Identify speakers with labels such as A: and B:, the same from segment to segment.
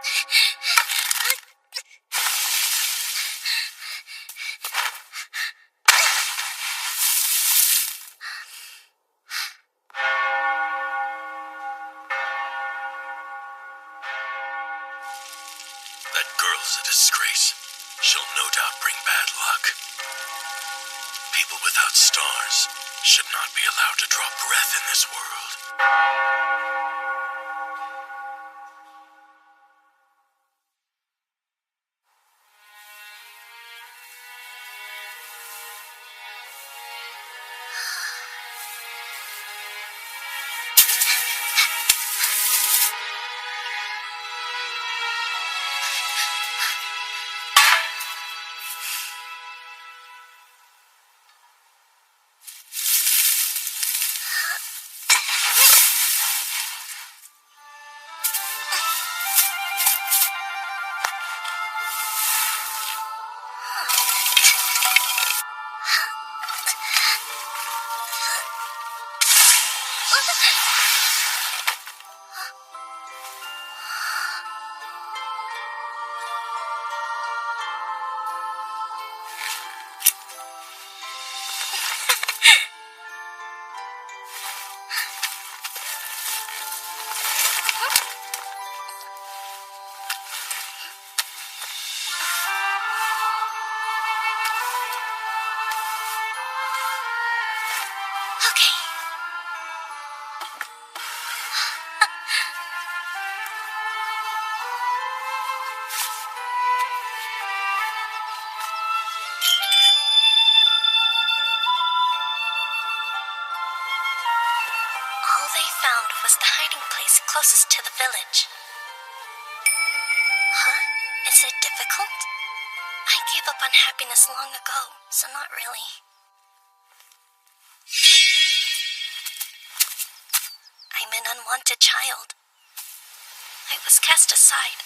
A: That girl's a disgrace. She'll no doubt bring bad luck. People without stars should not be allowed to draw breath in this world.
B: Was the hiding place closest to the village. Huh? Is it difficult? I gave up on happiness long ago, so not really. I'm an unwanted child. I was cast aside.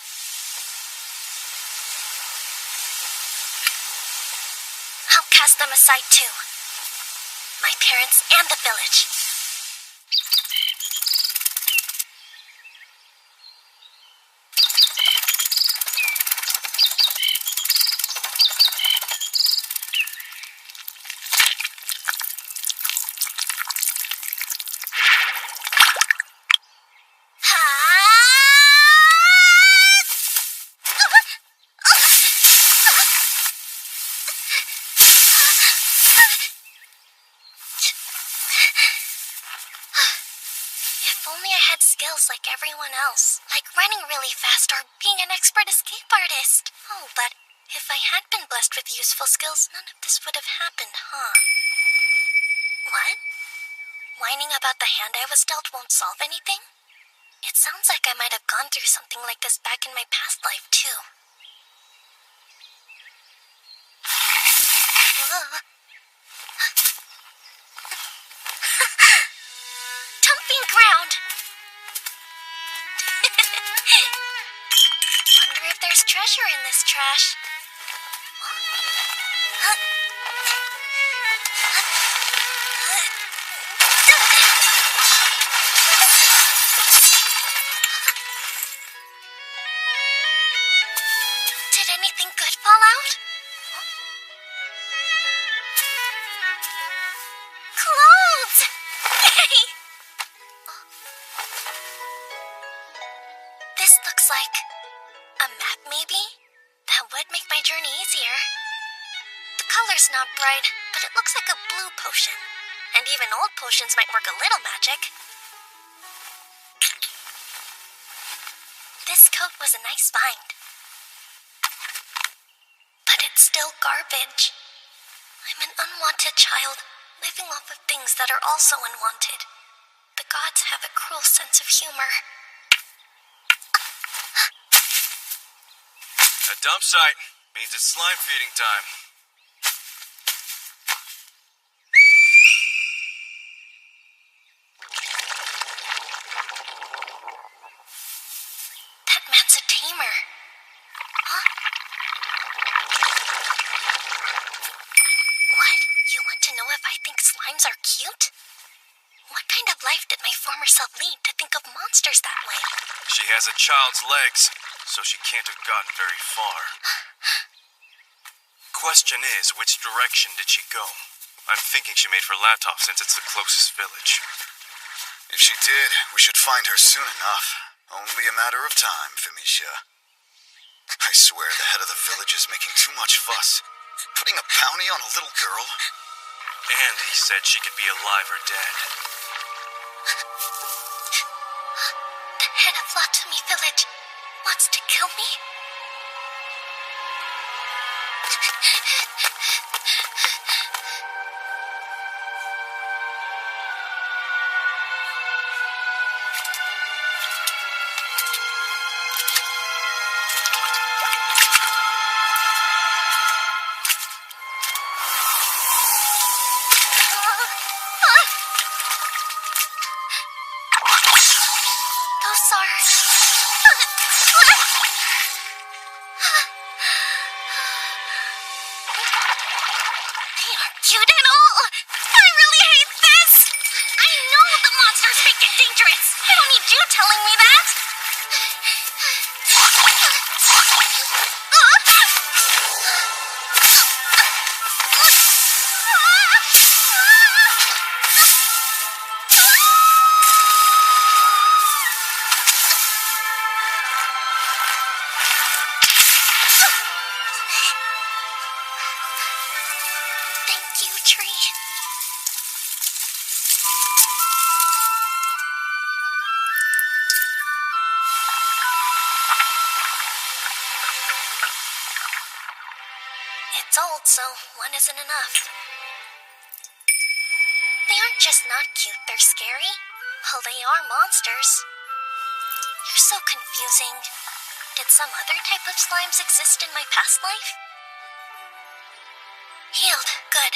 B: I'll cast them aside too. My parents and the village. Skills like everyone else, like running really fast or being an expert escape artist. Oh, but if I had been blessed with useful skills, none of this would have happened, huh? What? Whining about the hand I was dealt won't solve anything? It sounds like I might have gone through something like this back in my past life, too. Dumping ground! Wonder if there's treasure in this trash. Did anything good fall out? Clothes! This looks like a map, maybe? That would make my journey easier. The color's not bright, but it looks like a blue potion. And even old potions might work a little magic. This coat was a nice find. But it's still garbage. I'm an unwanted child, living off of things that are also unwanted. The gods have a cruel sense of humor.
A: A dump site means it's slime feeding time.
B: That man's a tamer. Huh? What? You want to know if I think slimes are cute? What kind of life did my former self lead to think of monsters that way?
A: She has a child's legs,
C: so she can't have gotten very far. Question is, which direction did she go? I'm thinking she made for Latov since it's the closest village.
D: If she did, we should find her soon enough. Only a matter of time, Femisha. I swear the head of the village is making too much fuss. Putting a bounty on a little girl?
C: And he said she could be alive or dead.
B: The head of Latumi village wants to kill me? It's old, so one isn't enough. They aren't just not cute, they're scary. Well, they are monsters. You're so confusing. Did some other type of slimes exist in my past life? Healed, good.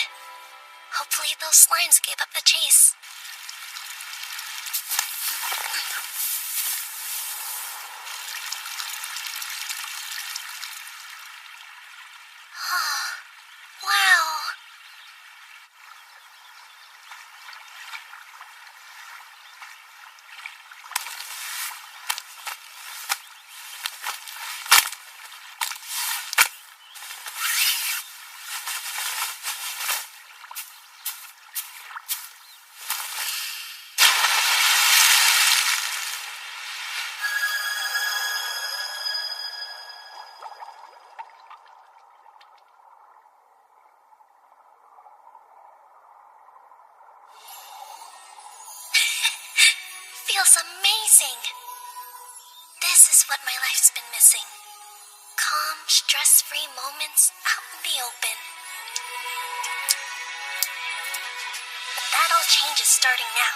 B: Hopefully those slimes gave up the chase. Wow. Feels amazing. This is what my life's been missing. Calm, stress-free moments out in the open. But that all changes starting now.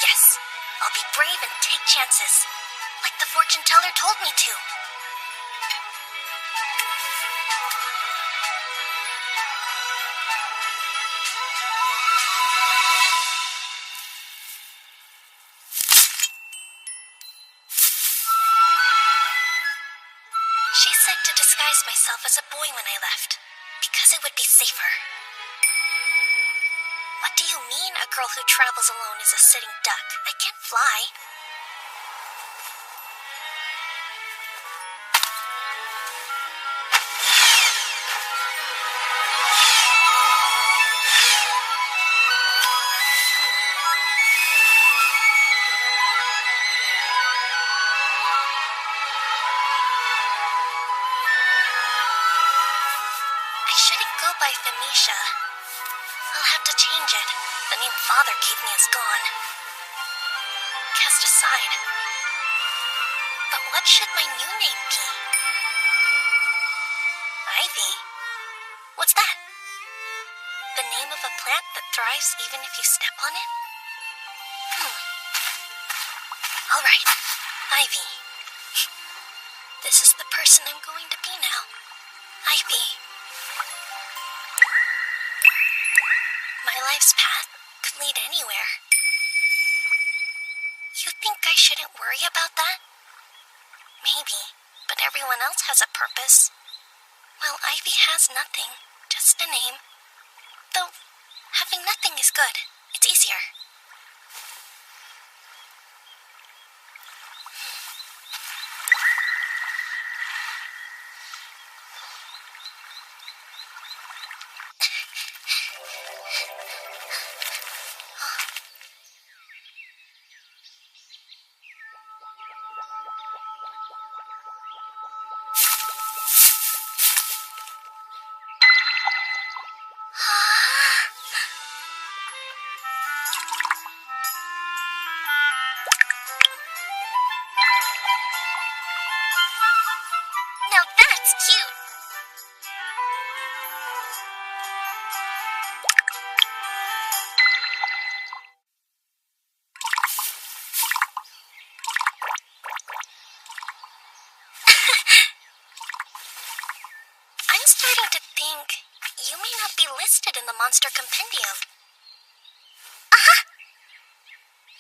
B: Yes, I'll be brave and take chances, like the fortune teller told me to. She said to disguise myself as a boy when I left, because it would be safer. What do you mean a girl who travels alone is a sitting duck? I can't fly. By Femisha. I'll have to change it. The name Father gave me is gone. Cast aside. But what should my new name be? Ivy? What's that? The name of a plant that thrives even if you step on it? Alright, Ivy. This is the person I'm going to be now. Ivy. My life's path could lead anywhere. You think I shouldn't worry about that? Maybe, but everyone else has a purpose. While Ivy has nothing, just a name. Though, having nothing is good. It's easier. starting to think you may not be listed in the monster compendium.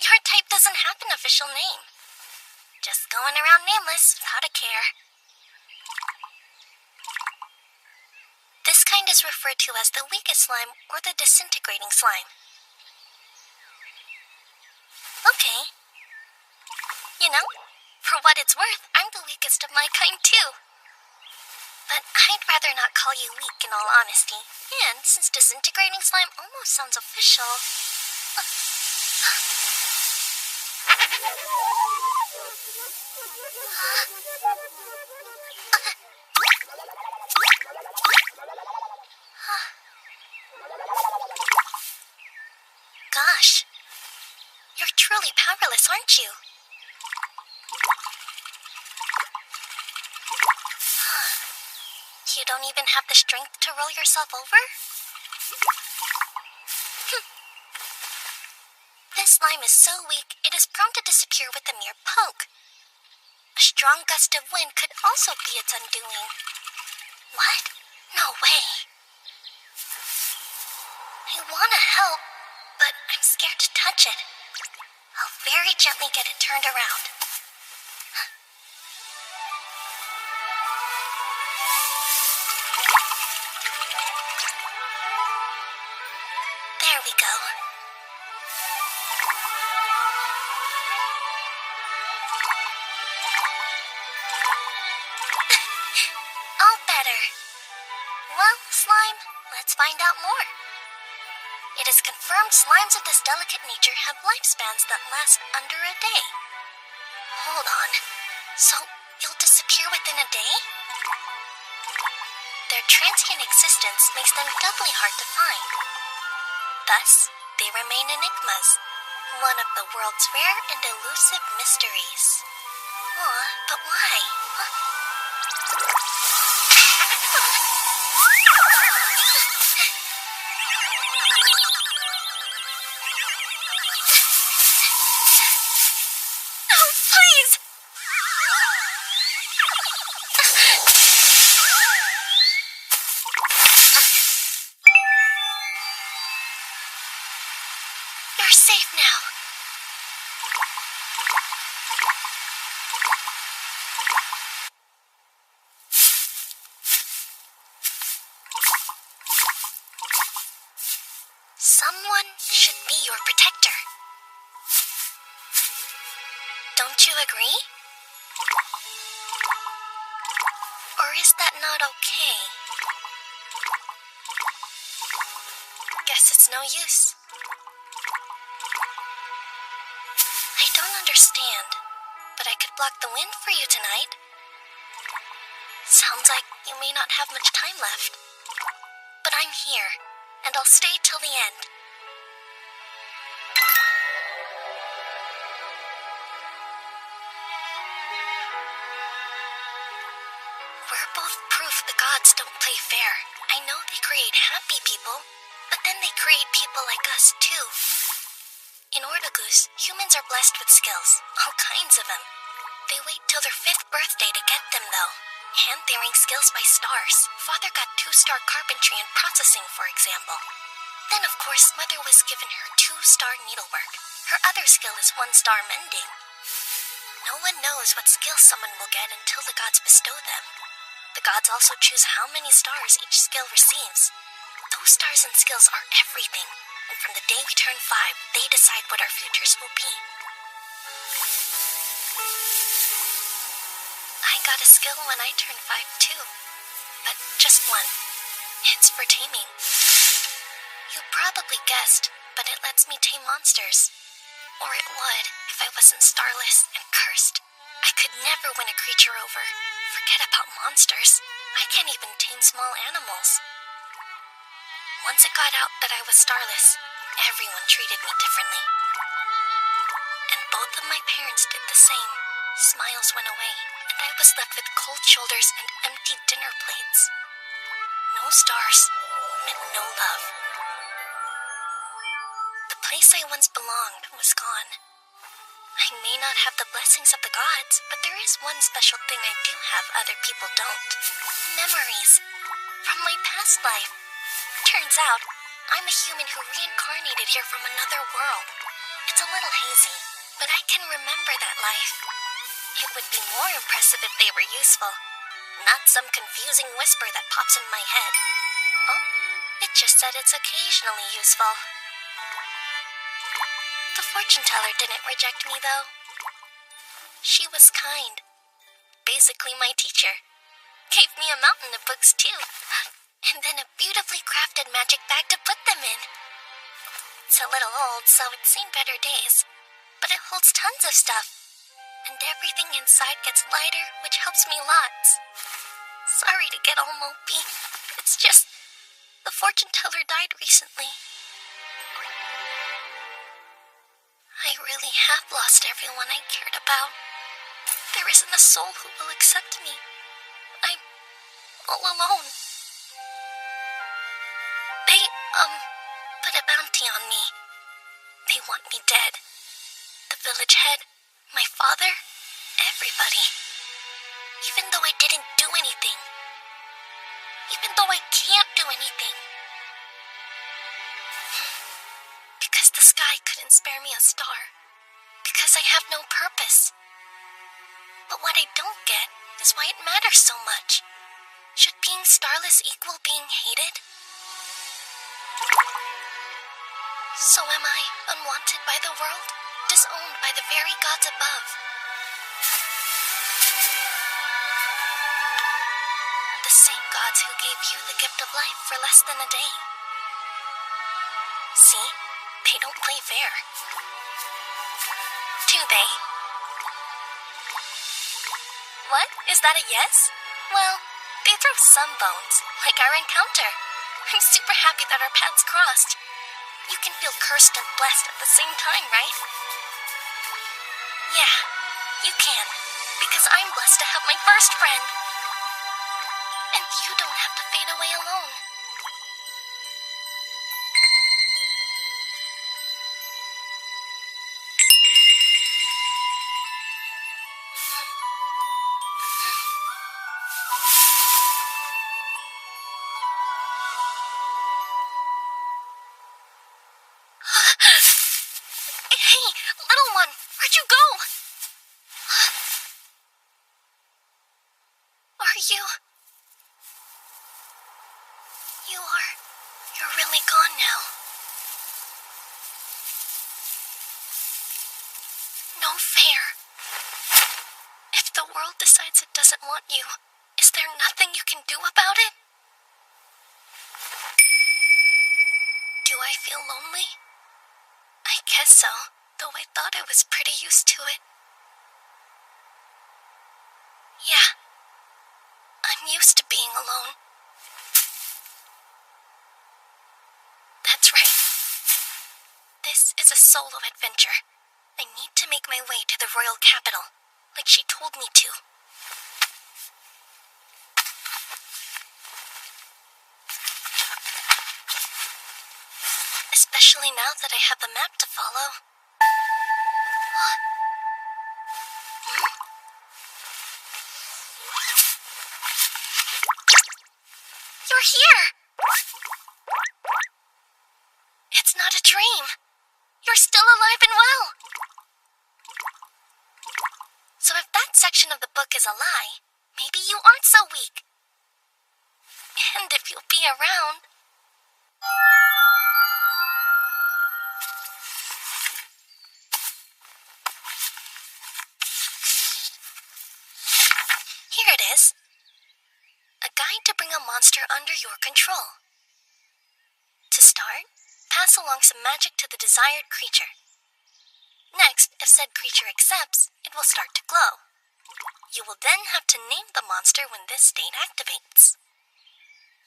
B: Your type doesn't have an official name. Just going around nameless without a care. This kind is referred to as the weakest slime or the disintegrating slime. Okay. You know, for what it's worth, I'm the weakest of my kind too. But I'd rather not call you weak in all honesty. And since disintegrating slime almost sounds official... Gosh, you're truly powerless, aren't you? You don't even have the strength to roll yourself over? This slime is so weak, it is prone to disappear with a mere poke. A strong gust of wind could also be its undoing. What? No way. I want to help, but I'm scared to touch it. I'll very gently get it turned around. There we go. All better. Well, slime, let's find out more. It is confirmed slimes of this delicate nature have lifespans that last under a day. Hold on. So, you'll disappear within a day? Their transient existence makes them doubly hard to find. Thus, they remain enigmas, one of the world's rare and elusive mysteries. Aw, but why? No, please! You're safe now. Someone should be your protector. Don't you agree? Or is that not okay? Guess it's no use. I don't understand, but I could block the wind for you tonight. Sounds like you may not have much time left. But I'm here, and I'll stay till the end. We're both proof the gods don't play fair. I know they create happy people, but then they create people like us too. In Ordagoose, humans are blessed with skills, all kinds of them. They wait till their 5th birthday to get them, though. And they rank skills by stars. Father got 2-star carpentry and processing, for example. Then, of course, Mother was given her 2-star needlework. Her other skill is 1-star mending. No one knows what skills someone will get until the gods bestow them. The gods also choose how many stars each skill receives. Those stars and skills are everything. And from the day we turn 5, they decide what our futures will be. I got a skill when I turned 5 too. But just one. It's for taming. You probably guessed, but it lets me tame monsters. Or it would, if I wasn't starless and cursed. I could never win a creature over. Forget about monsters. I can't even tame small animals. Once it got out that I was starless, everyone treated me differently. And both of my parents did the same. Smiles went away, and I was left with cold shoulders and empty dinner plates. No stars meant no love. The place I once belonged was gone. I may not have the blessings of the gods, but there is one special thing I do have other people don't. Memories. from my past life. Turns out, I'm a human who reincarnated here from another world. It's a little hazy, but I can remember that life. It would be more impressive if they were useful, not some confusing whisper that pops in my head. Oh, it just said it's occasionally useful. The fortune teller didn't reject me, though. She was kind. Basically my teacher. Gave me a mountain of books, too. And then a beautifully crafted magic bag to put them in. It's a little old, so it's seen better days. But it holds tons of stuff. And everything inside gets lighter, which helps me lots. Sorry to get all mopey. It's just, the fortune teller died recently. I really have lost everyone I cared about. There isn't a soul who will accept me. I'm all alone. They, put a bounty on me. They want me dead. The village head, my father, everybody. Even though I didn't do anything. Even though I can't do anything. Because the sky couldn't spare me a star. Because I have no purpose. But what I don't get is why it matters so much. Should being starless equal being hated? So am I unwanted by the world? Disowned by the very gods above? The same gods who gave you the gift of life for less than a day. See? They don't play fair. Do they? What? Is that a yes? Well, they throw some bones, like our encounter. I'm super happy that our paths crossed. You can feel cursed and blessed at the same time, right? Yeah, you can. Because I'm blessed to have my first friend. And you don't have to fade away alone. Hey, little one, where'd you go? Are you... You're really gone now. No fair. If the world decides it doesn't want you, is there nothing you can do about it? Do I feel lonely? I guess so, though I thought I was pretty used to it. Yeah, I'm used to being alone. That's right. This is a solo adventure. I need to make my way to the royal capital, like she told me to. Especially now that I have a map to follow. You're here! It's not a dream. You're still alive and well. So if that section of the book is a lie, maybe you aren't so weak. And if you'll be around... Here it is. A guide to bring a monster under your control. To start, pass along some magic to the desired creature. Next, if said creature accepts, it will start to glow. You will then have to name the monster when this state activates.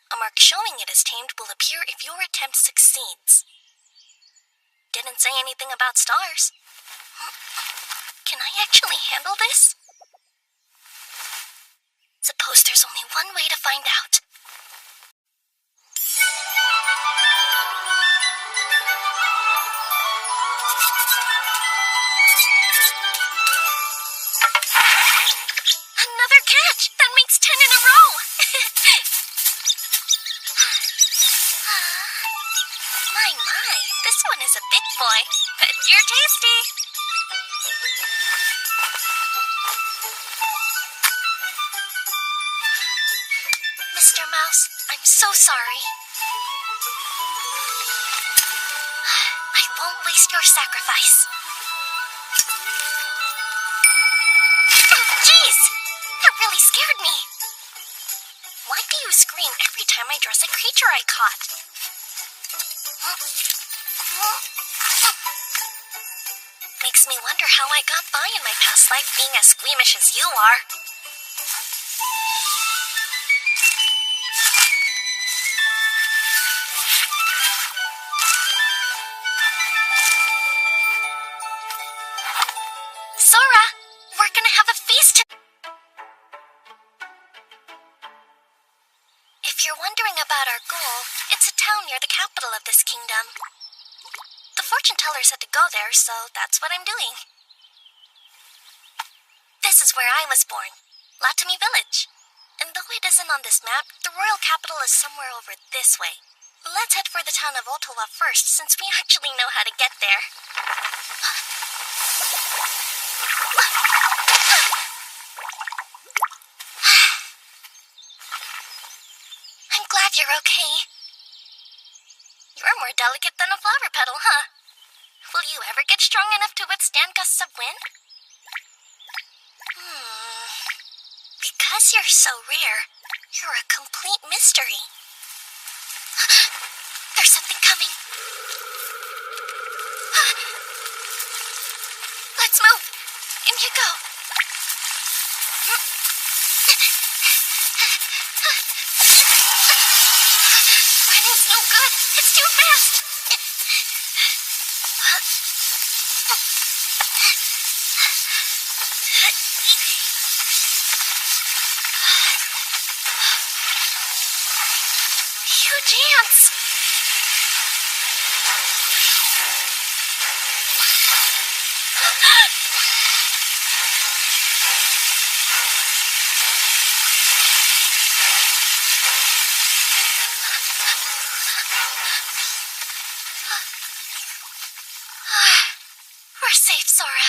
B: A mark showing it is tamed will appear if your attempt succeeds. Didn't say anything about stars. Can I actually handle this? Suppose there's only one way to find out. Another catch! That makes 10 in a row! tasty! Mr. Mouse, I'm so sorry. I won't waste your sacrifice. Jeez! That really scared me. Why do you scream every time I dress a creature I caught? Makes me wonder how I got by in my past life being as squeamish as you are. Sora, we're gonna have a feast tonight. If you're wondering about our goal, it's a town near the capital of this kingdom. The fortune teller said to go there, so that's what I'm doing. This is where I was born, Latami Village. And though it isn't on this map, the royal capital is somewhere over this way. Let's head for the town of Ottawa first, since we actually know how to get there. I'm glad you're okay. You're more delicate than a flower petal, huh? Will you ever get strong enough to withstand gusts of wind? Because you're so rare, you're a complete mystery. There's something coming. Let's move. In you go. Running's no good. It's too fast. You dance. We're safe, Sora.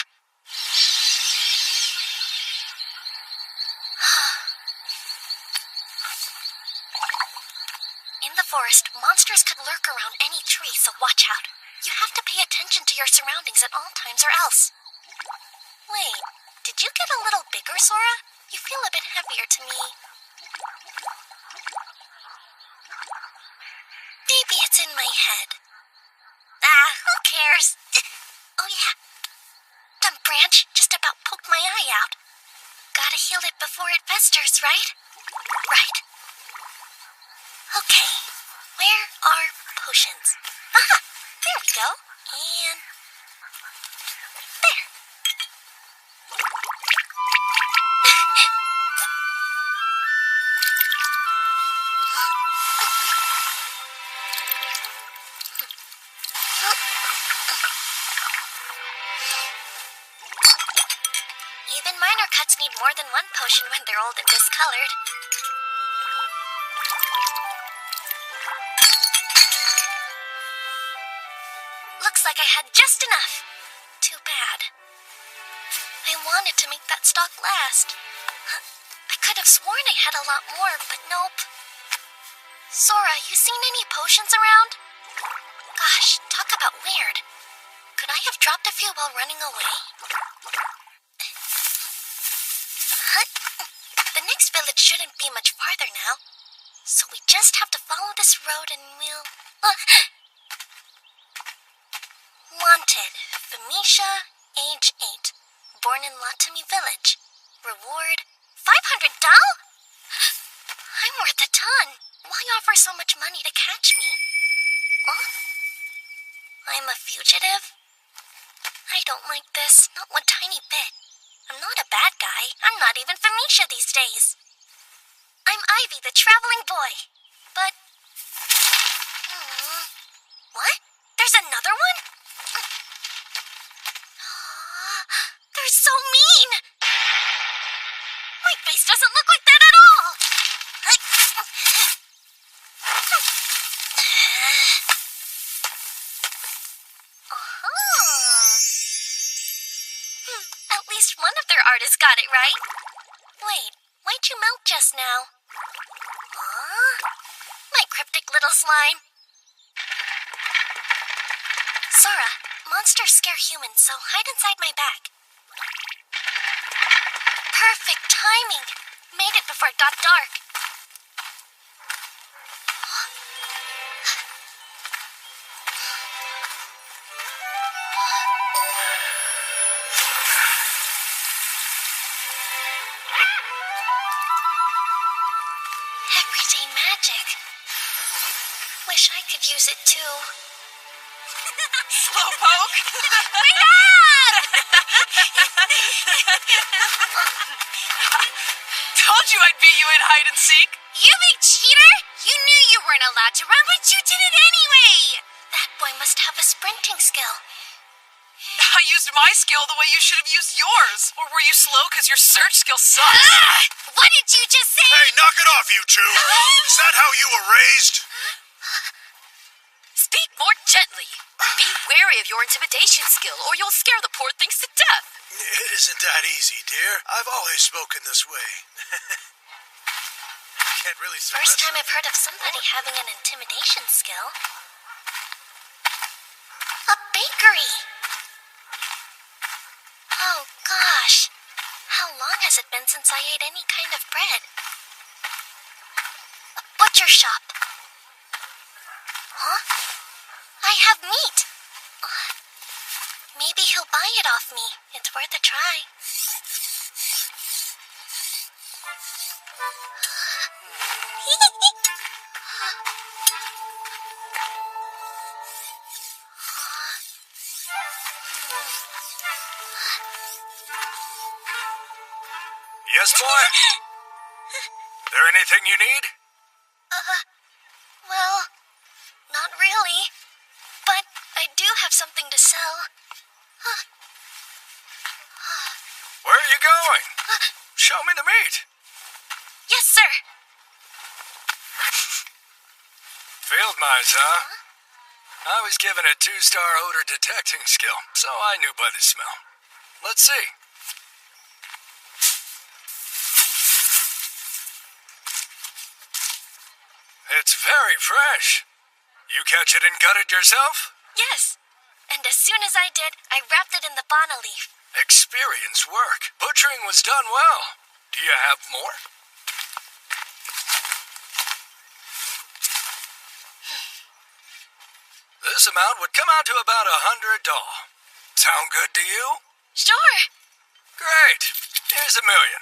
B: In the forest, monsters could lurk around any tree, so watch out. You have to pay attention to your surroundings at all times or else. Wait, did you get a little bigger, Sora? You feel a bit heavier to me. Maybe it's in my head. Who cares? Oh yeah, that branch just about poked my eye out. Gotta heal it before it festers, right? Right. Okay, where are potions? Aha! There we go. And there. Even minor cuts need more than one potion when they're old and discolored. Looks like I had just enough. Too bad. I wanted to make that stock last. I could have sworn I had a lot more, but nope. Sora, you seen any potions around? Gosh, talk about weird. Could I have dropped a few while running away? The next village shouldn't be much farther now. So we just have to follow this road and we'll... Wanted, Famisha, age 8, born in Latami Village. Reward, 500 doll? I'm worth a ton. Why offer so much money to catch me? Huh? I'm a fugitive? I don't like this, not one tiny bit. I'm not a bad guy. I'm not even Famisha these days. I'm Ivy, the traveling boy. But... What? There's another one? They're so mean! My face doesn't look like that at all! At least one of their artists got it right. Wait, why'd you melt just now? Huh? My cryptic little slime. Sora, monsters scare humans, so hide inside my bag. Perfect timing. Made it before it got dark. Everyday magic. Wish I could use it too.
E: Slowpoke?
B: Wait up!
E: Told you I'd beat you in hide and seek.
B: You big cheater! You knew you weren't allowed to run, but you did it anyway! That boy must have a sprinting skill.
E: I used my skill the way you should have used yours. Or were you slow because your search skill sucks?
B: What did you just say?
D: Hey, knock it off, you two! Is that how you were raised?
E: Speak more gently. Be wary of your intimidation skill, or you'll scare the poor things to death.
F: It isn't that easy, dear. I've always spoken this way. Can't really
B: First time I've heard of somebody having an intimidation skill. A bakery! Oh gosh. How long has it been since I ate any kind of bread? A butcher shop. Huh? I have meat. Maybe he'll buy it off me. It's worth a try.
F: Yes, boy? There anything you need?
B: Well, not really. But I do have something to sell.
F: Where are you going? Show me the meat.
B: Yes, sir.
F: Field mice, huh? I was given a 2-star odor detecting skill, so I knew by the smell. Let's see. It's very fresh. You catch it and gut it yourself?
B: Yes. And as soon as I did, I wrapped it in the banana leaf.
F: Experience work. Butchering was done well. Do you have more? This amount would come out to about $100. Sound good to you?
B: Sure.
F: Great. Here's $1 million.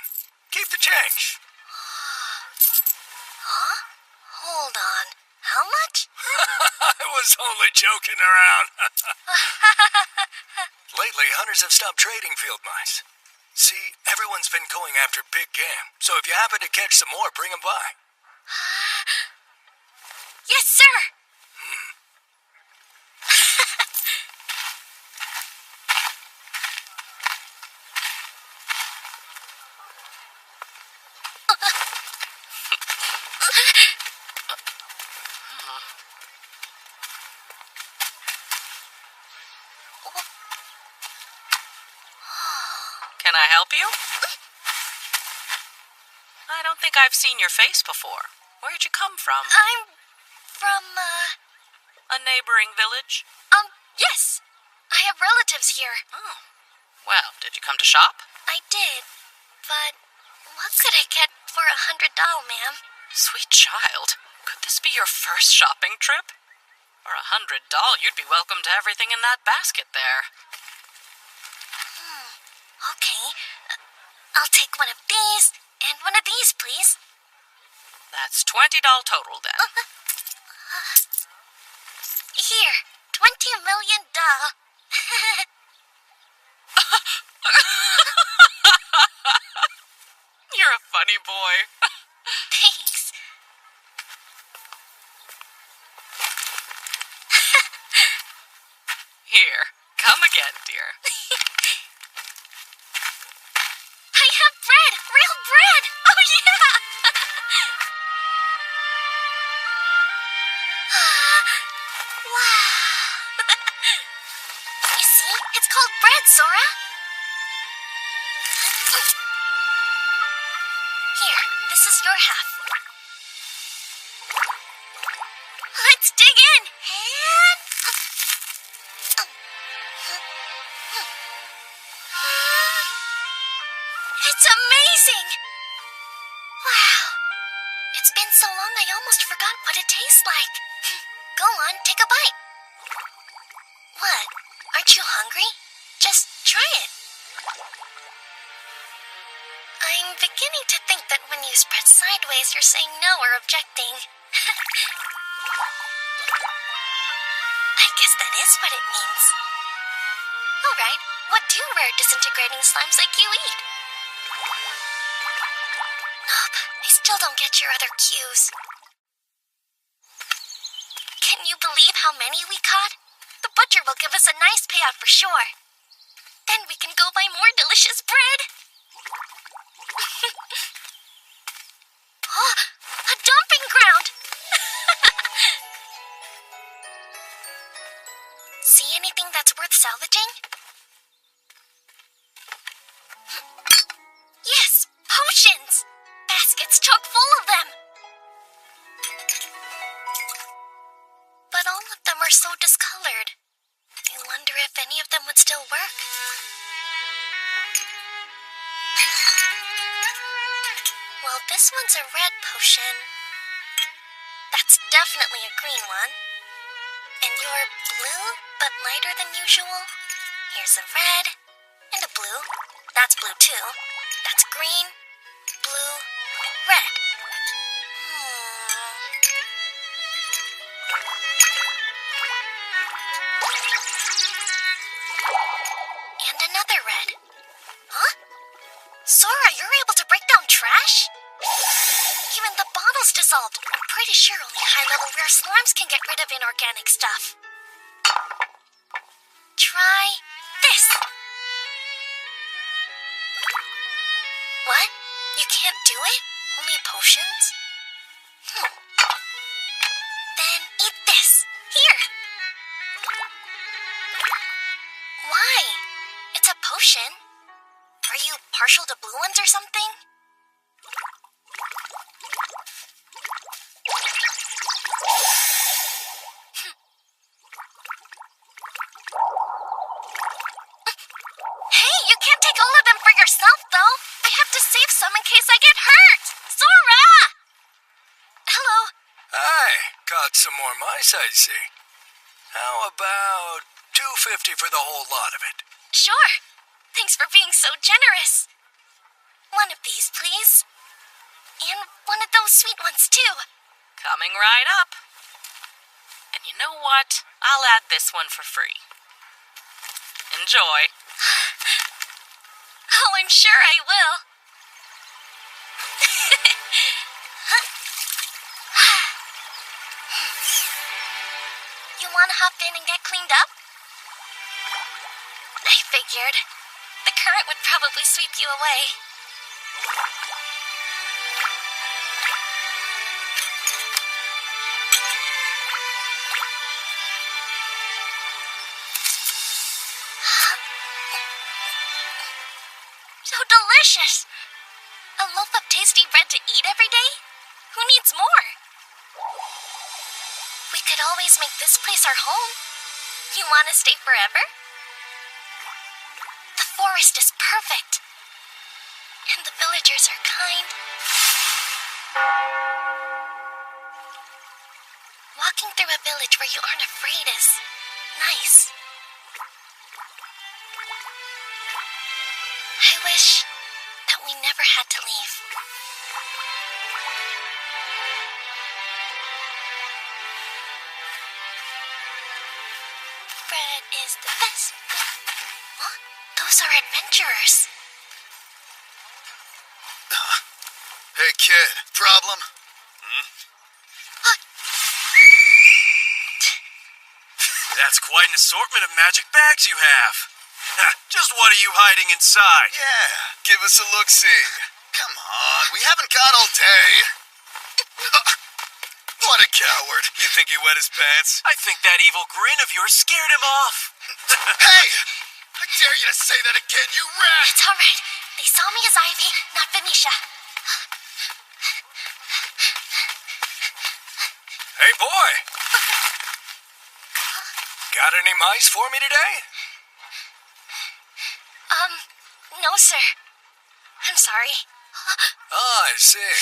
F: Keep the change.
B: Huh? Hold on. How much?
F: I was only joking around. Lately, hunters have stopped trading field mice. See, everyone's been going after big game, so if you happen to catch some more, bring them by.
B: Yes, sir.
E: Can I help you? I don't think I've seen your face before. Where'd you come from?
B: I'm from,
E: A neighboring village?
B: yes. I have relatives here.
E: Oh. Well, did you come to shop?
B: I did. But what could I get for $100, ma'am?
E: Sweet child. Could this be your first shopping trip? For $100, you'd be welcome to everything in that basket there.
B: Okay. I'll take one of these and one of these, please.
E: That's $20 total then.
B: Here, $20 million.
E: You're a funny boy.
B: Thanks.
E: Here, come again, dear.
B: I have bread! Real bread! Oh, yeah! Wow. You see? It's called bread, Sora. Here's your half. Let's dig in. And... It's amazing! Wow. It's been so long I almost forgot what it tastes like. Go on, take a bite. What? Aren't you hungry? Just try it. I'm beginning to think that when you spread sideways, you're saying no or objecting. I guess that is what it means. Alright, what do rare disintegrating slimes like you eat? Nope, I still don't get your other cues. Can you believe how many we caught? The butcher will give us a nice payout for sure. Then we can go buy more delicious bread. Oh, a dumping ground! See anything that's worth salvaging? Yes, potions! Baskets chock full of them! But all of them are so discolored. I wonder if any of them would still work. Well, this one's a red potion. That's definitely a green one. And you're blue, but lighter than usual. Here's a red, and a blue. That's blue too. That's green, blue, red. And another red. Huh? Sora, you're able to break down trash? Even the bottle's dissolved. I'm pretty sure only high-level rare slimes can get rid of inorganic stuff. Try this. What? You can't do it? Only potions? Then eat this. Here. Why? It's a potion. Are you partial to blue ones or something? Hey, you can't take all of them for yourself, though. I have to save some in case I get hurt. Sora! Hello.
F: Hi, caught some more mice, I see. How about $2.50 for the whole lot of it?
B: Sure. Thanks for being so generous. One of these, please. And one of those sweet ones, too.
E: Coming right up. And you know what? I'll add this one for free. Enjoy.
B: Oh, I'm sure I will. You want to hop in and get cleaned up? I figured. The current would probably sweep you away. So delicious! A loaf of tasty bread to eat every day? Who needs more? We could always make this place our home. You want to stay forever? The forest is perfect. And the villagers are kind. Walking through a village where you aren't afraid is nice. I wish that we never had to leave. Bread is the best. Huh? Those are adventurers.
D: Hey, kid, problem?
C: That's quite an assortment of magic bags you have. Just what are you hiding inside?
D: Yeah, give us a look-see. Come on, we haven't got all day. What a coward.
C: You think he wet his pants? I think that evil grin of yours scared him off.
D: Hey! I dare you to say that again, you rat!
B: It's all right. They saw me as Ivy, not Venetia.
F: Hey, boy! Got any mice for me today?
B: No, sir. I'm sorry.
F: Oh, I see.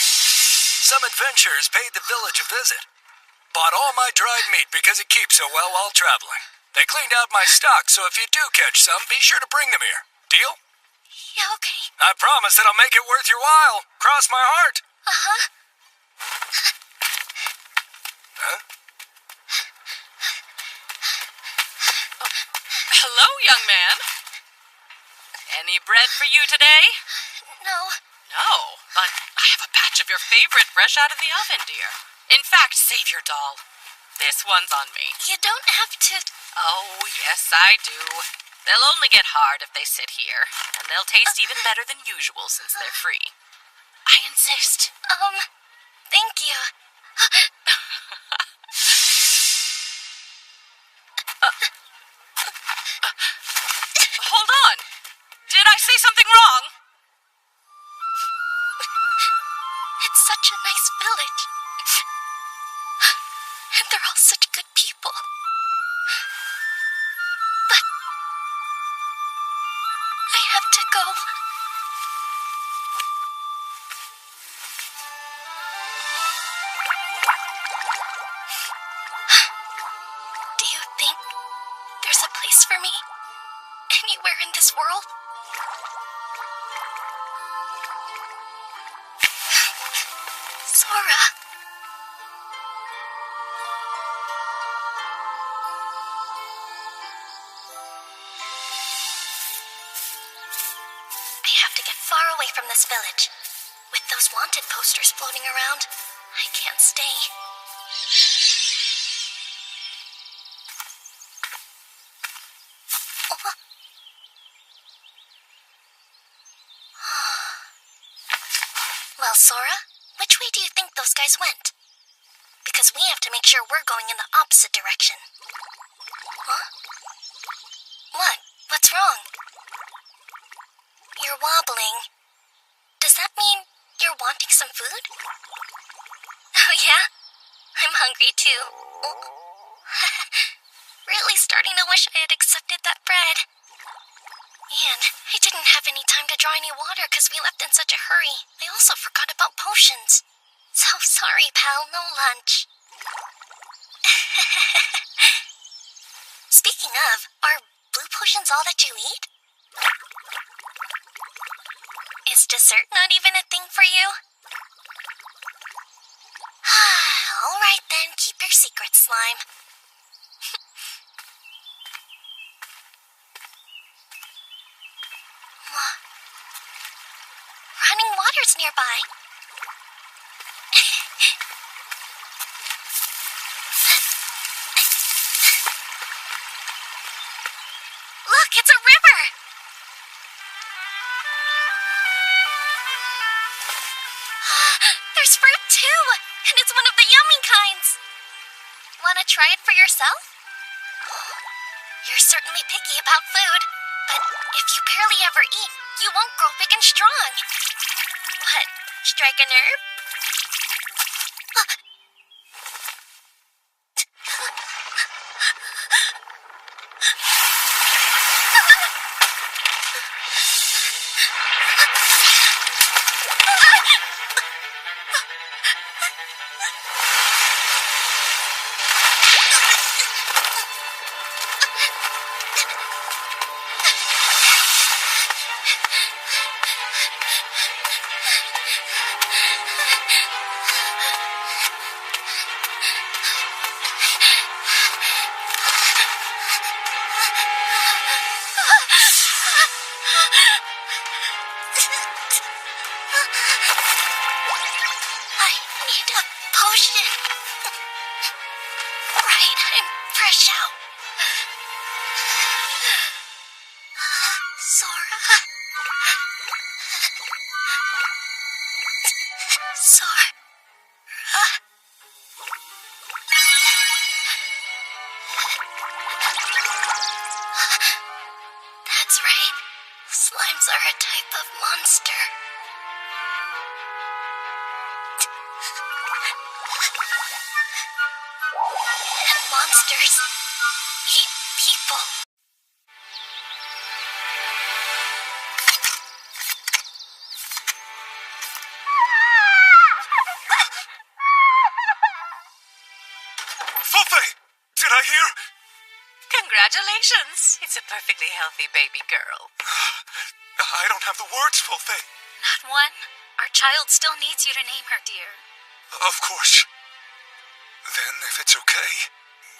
F: Some adventurers paid the village a visit. Bought all my dried meat because it keeps so well while traveling. They cleaned out my stock, so if you do catch some, be sure to bring them here. Deal?
B: Yeah, okay.
F: I promise that I'll make it worth your while. Cross my heart.
B: Uh-huh.
F: Huh?
E: Hello, young man. Any bread for you today?
B: No.
E: No, but I have a batch of your favorite fresh out of the oven, dear. In fact, save your doll. This one's on me.
B: You don't have to...
E: Oh, yes, I do. They'll only get hard if they sit here, and they'll taste even better than usual since they're free. I insist.
B: Thank you.
E: Hold on. Did I say something wrong?
B: It's such a nice village. And they're all such good people. But... I have to go. Do you think there's a place for me? Anywhere in this world? Sora. I have to get far away from this village. With those wanted posters floating around, I can't stay. Well, Sora, which way do you think those guys went? Because we have to make sure we're going in the opposite direction. Huh? What? What's wrong? You're wobbling. Does that mean you're wanting some food? Oh, yeah? I'm hungry, too. Really starting to wish I had accepted that bread. Man, I didn't have any time to draw any water because we left in such a hurry. I also forgot about potions. So sorry, pal, no lunch. Speaking of, are blue potions all that you eat? Is dessert not even a thing for you? All right then, keep your secret, slime. Running water's nearby. Look, it's a river! There's fruit too, and it's one of the yummy kinds. Wanna try it for yourself? You're certainly picky about food, but if you barely ever eat, you won't grow big and strong. What, strike a nerve? That's right. Slimes are a type of monster. monsters. Eat people.
C: Fullscreen! Did I hear?
E: Congratulations. It's a perfectly healthy baby girl.
C: I don't have the words, Fullscreen.
B: Not one. Our child still needs you to name her, dear.
C: Of course. Then, if it's okay,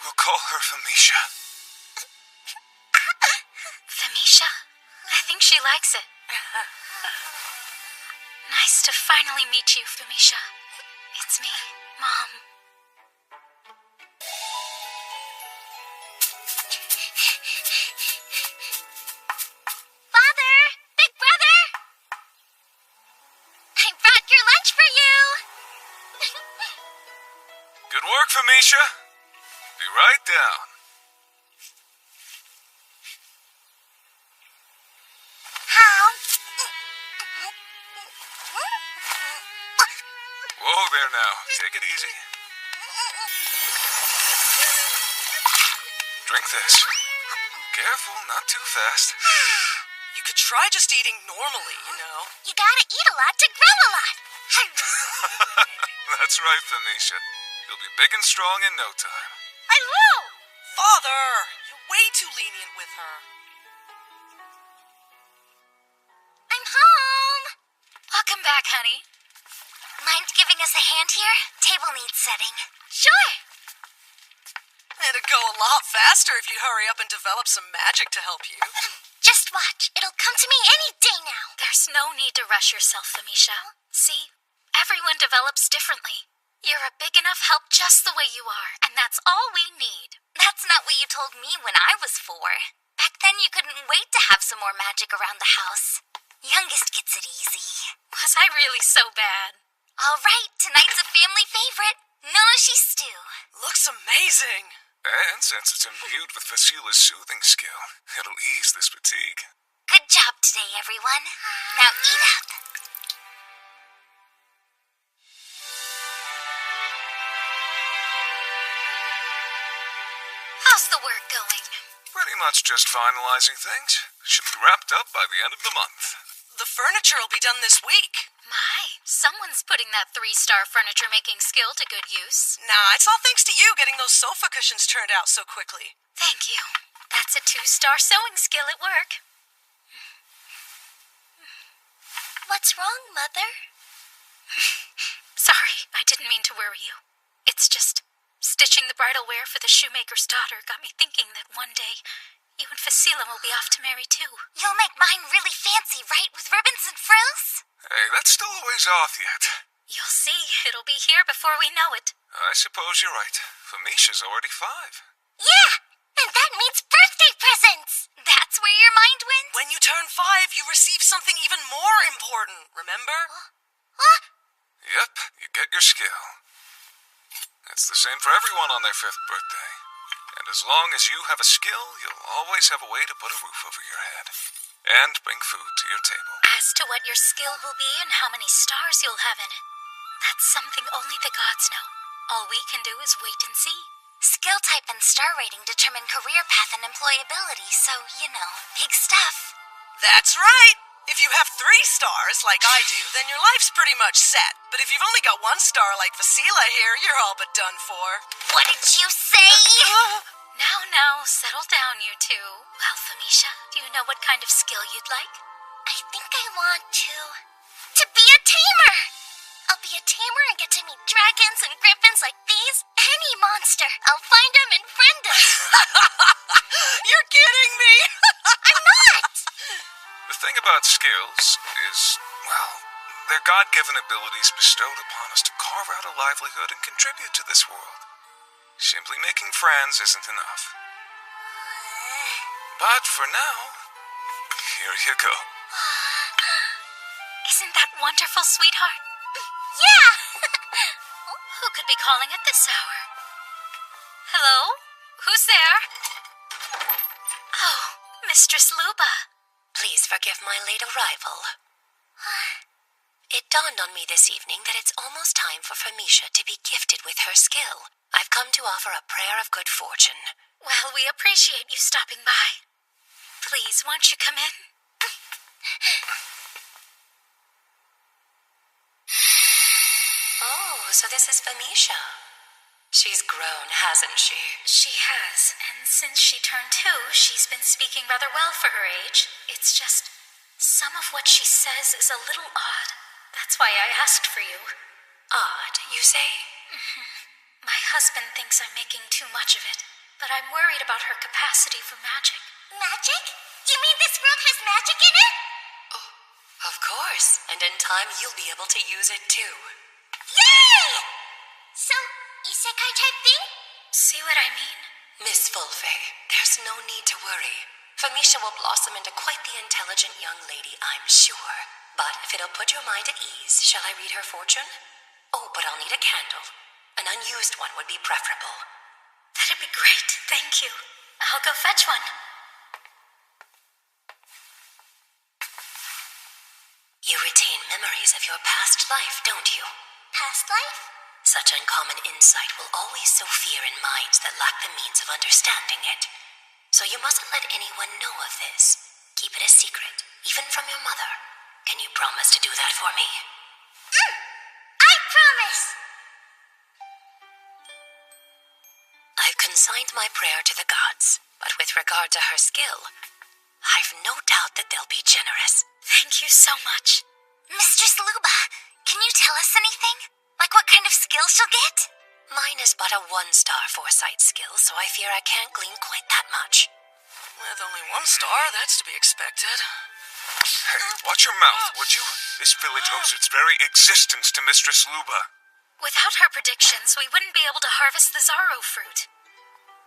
C: we'll call her Felicia.
B: Felicia? I think she likes it. Nice to finally meet you, Felicia. It's me, Mom. Father! Big brother! I brought your lunch for you!
C: Good work, Felicia. Be right down. Whoa there now. Take it easy. Drink this. Careful, not too fast.
E: You could try just eating normally, you know.
B: You gotta eat a lot to grow a lot.
C: That's right, Felicia. You'll be big and strong in no time.
E: I will! Father! You're way too lenient with her.
B: I'm home. Welcome back, honey. Mind giving us a hand here? Table needs setting. Sure.
E: It'd go a lot faster if you hurry up and develop some magic to help you.
B: Just watch. It'll come to me any day now. There's no need to rush yourself, Felicia. See, everyone develops differently. You're a big enough help just the way you are, and that's all we need. That's not what you told me when I was 4. Back then you couldn't wait to have some more magic around the house. Youngest gets it easy. Was I really so bad? All right, tonight's a family favorite. Nonoshi stew.
E: Looks amazing.
C: And since it's imbued with Facila's soothing skill, it'll ease this fatigue.
B: Good job today, everyone. Now eat up. How's the work going?
C: Pretty much just finalizing things. Should be wrapped up by the end of the month.
E: The furniture will be done this week.
B: My, someone's putting that 3-star furniture making skill to good use.
E: Nah, it's all thanks to you getting those sofa cushions turned out so quickly.
B: Thank you. That's a 2-star sewing skill at work. What's wrong, Mother? Sorry, I didn't mean to worry you. It's just stitching the bridal wear for the shoemaker's daughter got me thinking that one day you and Facila will be off to marry too. You'll make mine really fancy, right? With ribbons and frills?
C: Hey, that's still a ways off yet.
B: You'll see. It'll be here before we know it.
C: I suppose you're right. Felicia's already 5.
B: Yeah! And that means birthday presents! That's where your mind went?
E: When you turn 5, you receive something even more important, remember?
B: Huh?
C: Yep, you get your skill. It's the same for everyone on their 5th birthday. And as long as you have a skill, you'll always have a way to put a roof over your head. And bring food to your table.
B: As to what your skill will be and how many stars you'll have in it, that's something only the gods know. All we can do is wait and see. Skill type and star rating determine career path and employability, so, you know, big stuff.
E: That's right! If you have 3 stars, like I do, then your life's pretty much set. But if you've only got 1 star like Facila here, you're all but done for.
B: What did you say? Now, settle down, you two. Well, Felicia, do you know what kind of skill you'd like? I think I want to be a tamer! I'll be a tamer and get to meet dragons and griffins like these. Any monster. I'll find them and friend them.
E: You're kidding me!
B: I'm not!
C: The thing about skills is, well, they're God-given abilities bestowed upon us to carve out a livelihood and contribute to this world. Simply making friends isn't enough. But for now, here you go.
B: Isn't that wonderful, sweetheart? Yeah! Who could be calling at this hour? Hello? Who's there? Oh, Mistress Luba. Please forgive my late arrival.
G: It dawned on me this evening that it's almost time for Famisha to be gifted with her skill. I've come to offer a prayer of good fortune.
B: Well, we appreciate you stopping by. Please, won't you come in?
G: Oh, so this is Famisha. She's grown, hasn't she?
B: She has, and since she turned 2, she's been speaking rather well for her age. It's just, some of what she says is a little odd. That's why I asked for you.
G: Odd, you say?
B: My husband thinks I'm making too much of it, but I'm worried about her capacity for magic.
H: Magic? You mean this world has magic in it?
G: Oh, of course. And in time, you'll be able to use it too.
H: Yay! So, isekai type thing?
B: See what I mean?
G: Miss Fulfay, there's no need to worry. Famisha will blossom into quite the intelligent young lady, I'm sure. But if it'll put your mind at ease, shall I read her fortune? Oh, but I'll need a candle. An unused one would be preferable.
B: That'd be great, thank you. I'll go fetch one.
G: You retain memories of your past life, don't you?
H: Past life?
G: Such uncommon insight will always sow fear in minds that lack the means of understanding it. So you mustn't let anyone know of this. Keep it a secret, even from your mother. Can you promise to do that for me?
H: I promise!
G: I've consigned my prayer to the gods, but with regard to her skill, I've no doubt that they'll be generous.
B: Thank you so much.
H: Mistress Luba, can you tell us anything? Like what kind of skill she'll get?
G: Mine is but a 1-star foresight skill, so I fear I can't glean quite that much.
F: With only 1 star, that's to be expected.
C: Hey, watch your mouth, would you? This village owes its very existence to Mistress Luba.
B: Without her predictions, we wouldn't be able to harvest the Zaro fruit.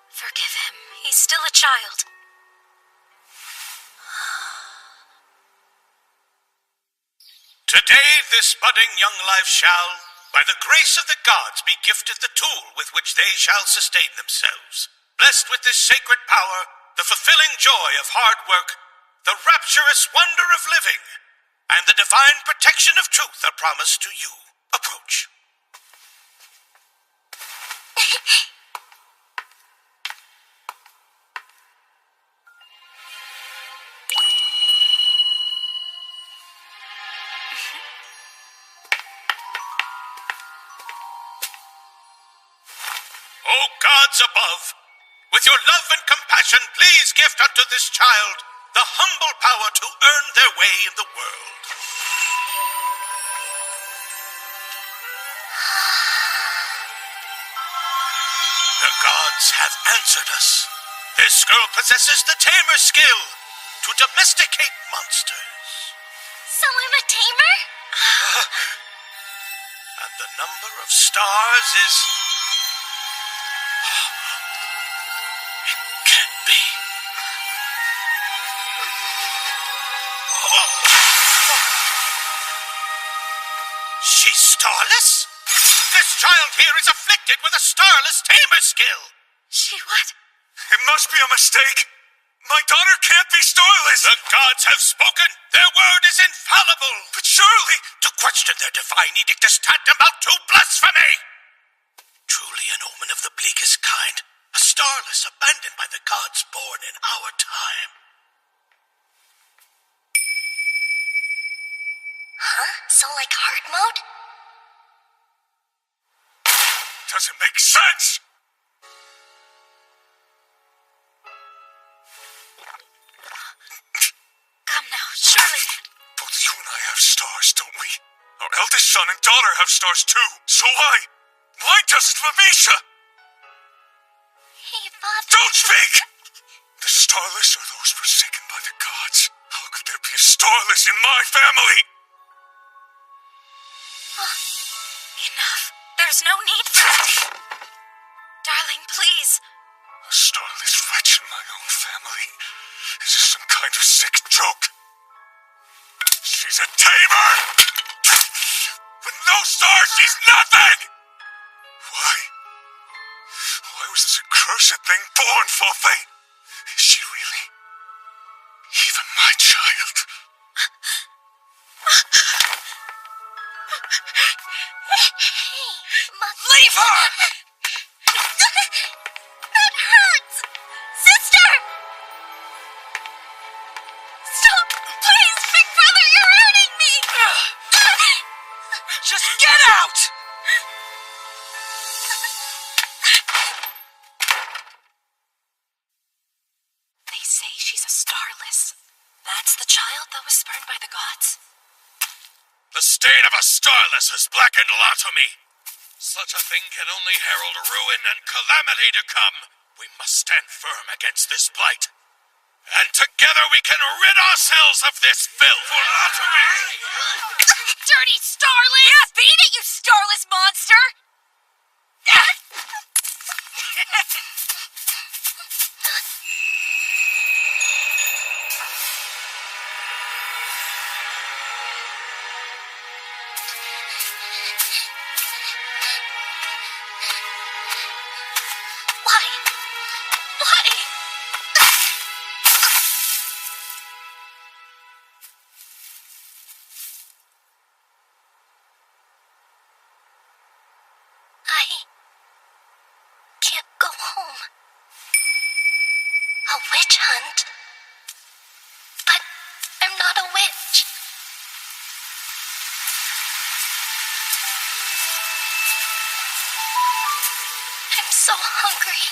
B: Forgive him. He's still a child.
I: Today this budding young life shall, by the grace of the gods, be gifted the tool with which they shall sustain themselves. Blessed with this sacred power, the fulfilling joy of hard work, the rapturous wonder of living, and the divine protection of truth are promised to you. Approach. O gods above, with your love and compassion, please gift unto this child the humble power to earn their way in the world. The gods have answered us. This girl possesses the tamer skill to domesticate monsters.
H: So I'm a tamer?
I: And the number of stars is... It can't be. She's starless? This child here is afflicted with a starless tamer skill.
B: She what?
C: It must be a mistake. My daughter can't be starless.
I: The gods have spoken. Their word is infallible.
C: But surely...
I: To question their divine edict is tantamount to blasphemy. Truly an omen of the bleakest kind. A starless abandoned by the gods born in our time.
H: Huh? So like hard mode?
C: Doesn't make sense.
B: Come now, surely.
C: Both you and I have stars, don't we? Our eldest son and daughter have stars too. So why doesn't Famisha?
H: Hey, Bob.
C: Don't speak! The starless are those forsaken by the gods. How could there be a starless in my family?
B: Enough. There's no need for that. Darling, please.
C: A starless wretch in my own family? Is this some kind of sick joke? She's a tamer! With no stars, she's nothing! Why was this accursed thing born, Fulfay? Is she really even my child?
F: Leave her!
B: That hurts! Sister! Stop! Please, big brother, you're hurting me!
F: Just get out!
G: They say she's a starless. That's the child that was spurned by the gods?
I: The stain of a starless has blackened Latomi. Such a thing can only herald ruin and calamity to come. We must stand firm against this blight. And together we can rid ourselves of this filth. For Latomi!
E: Dirty starlet! Yeah, beat it, you starless monster!
B: Why? Why? I can't go home. A witch hunt? But I'm not a witch. I'm so hungry.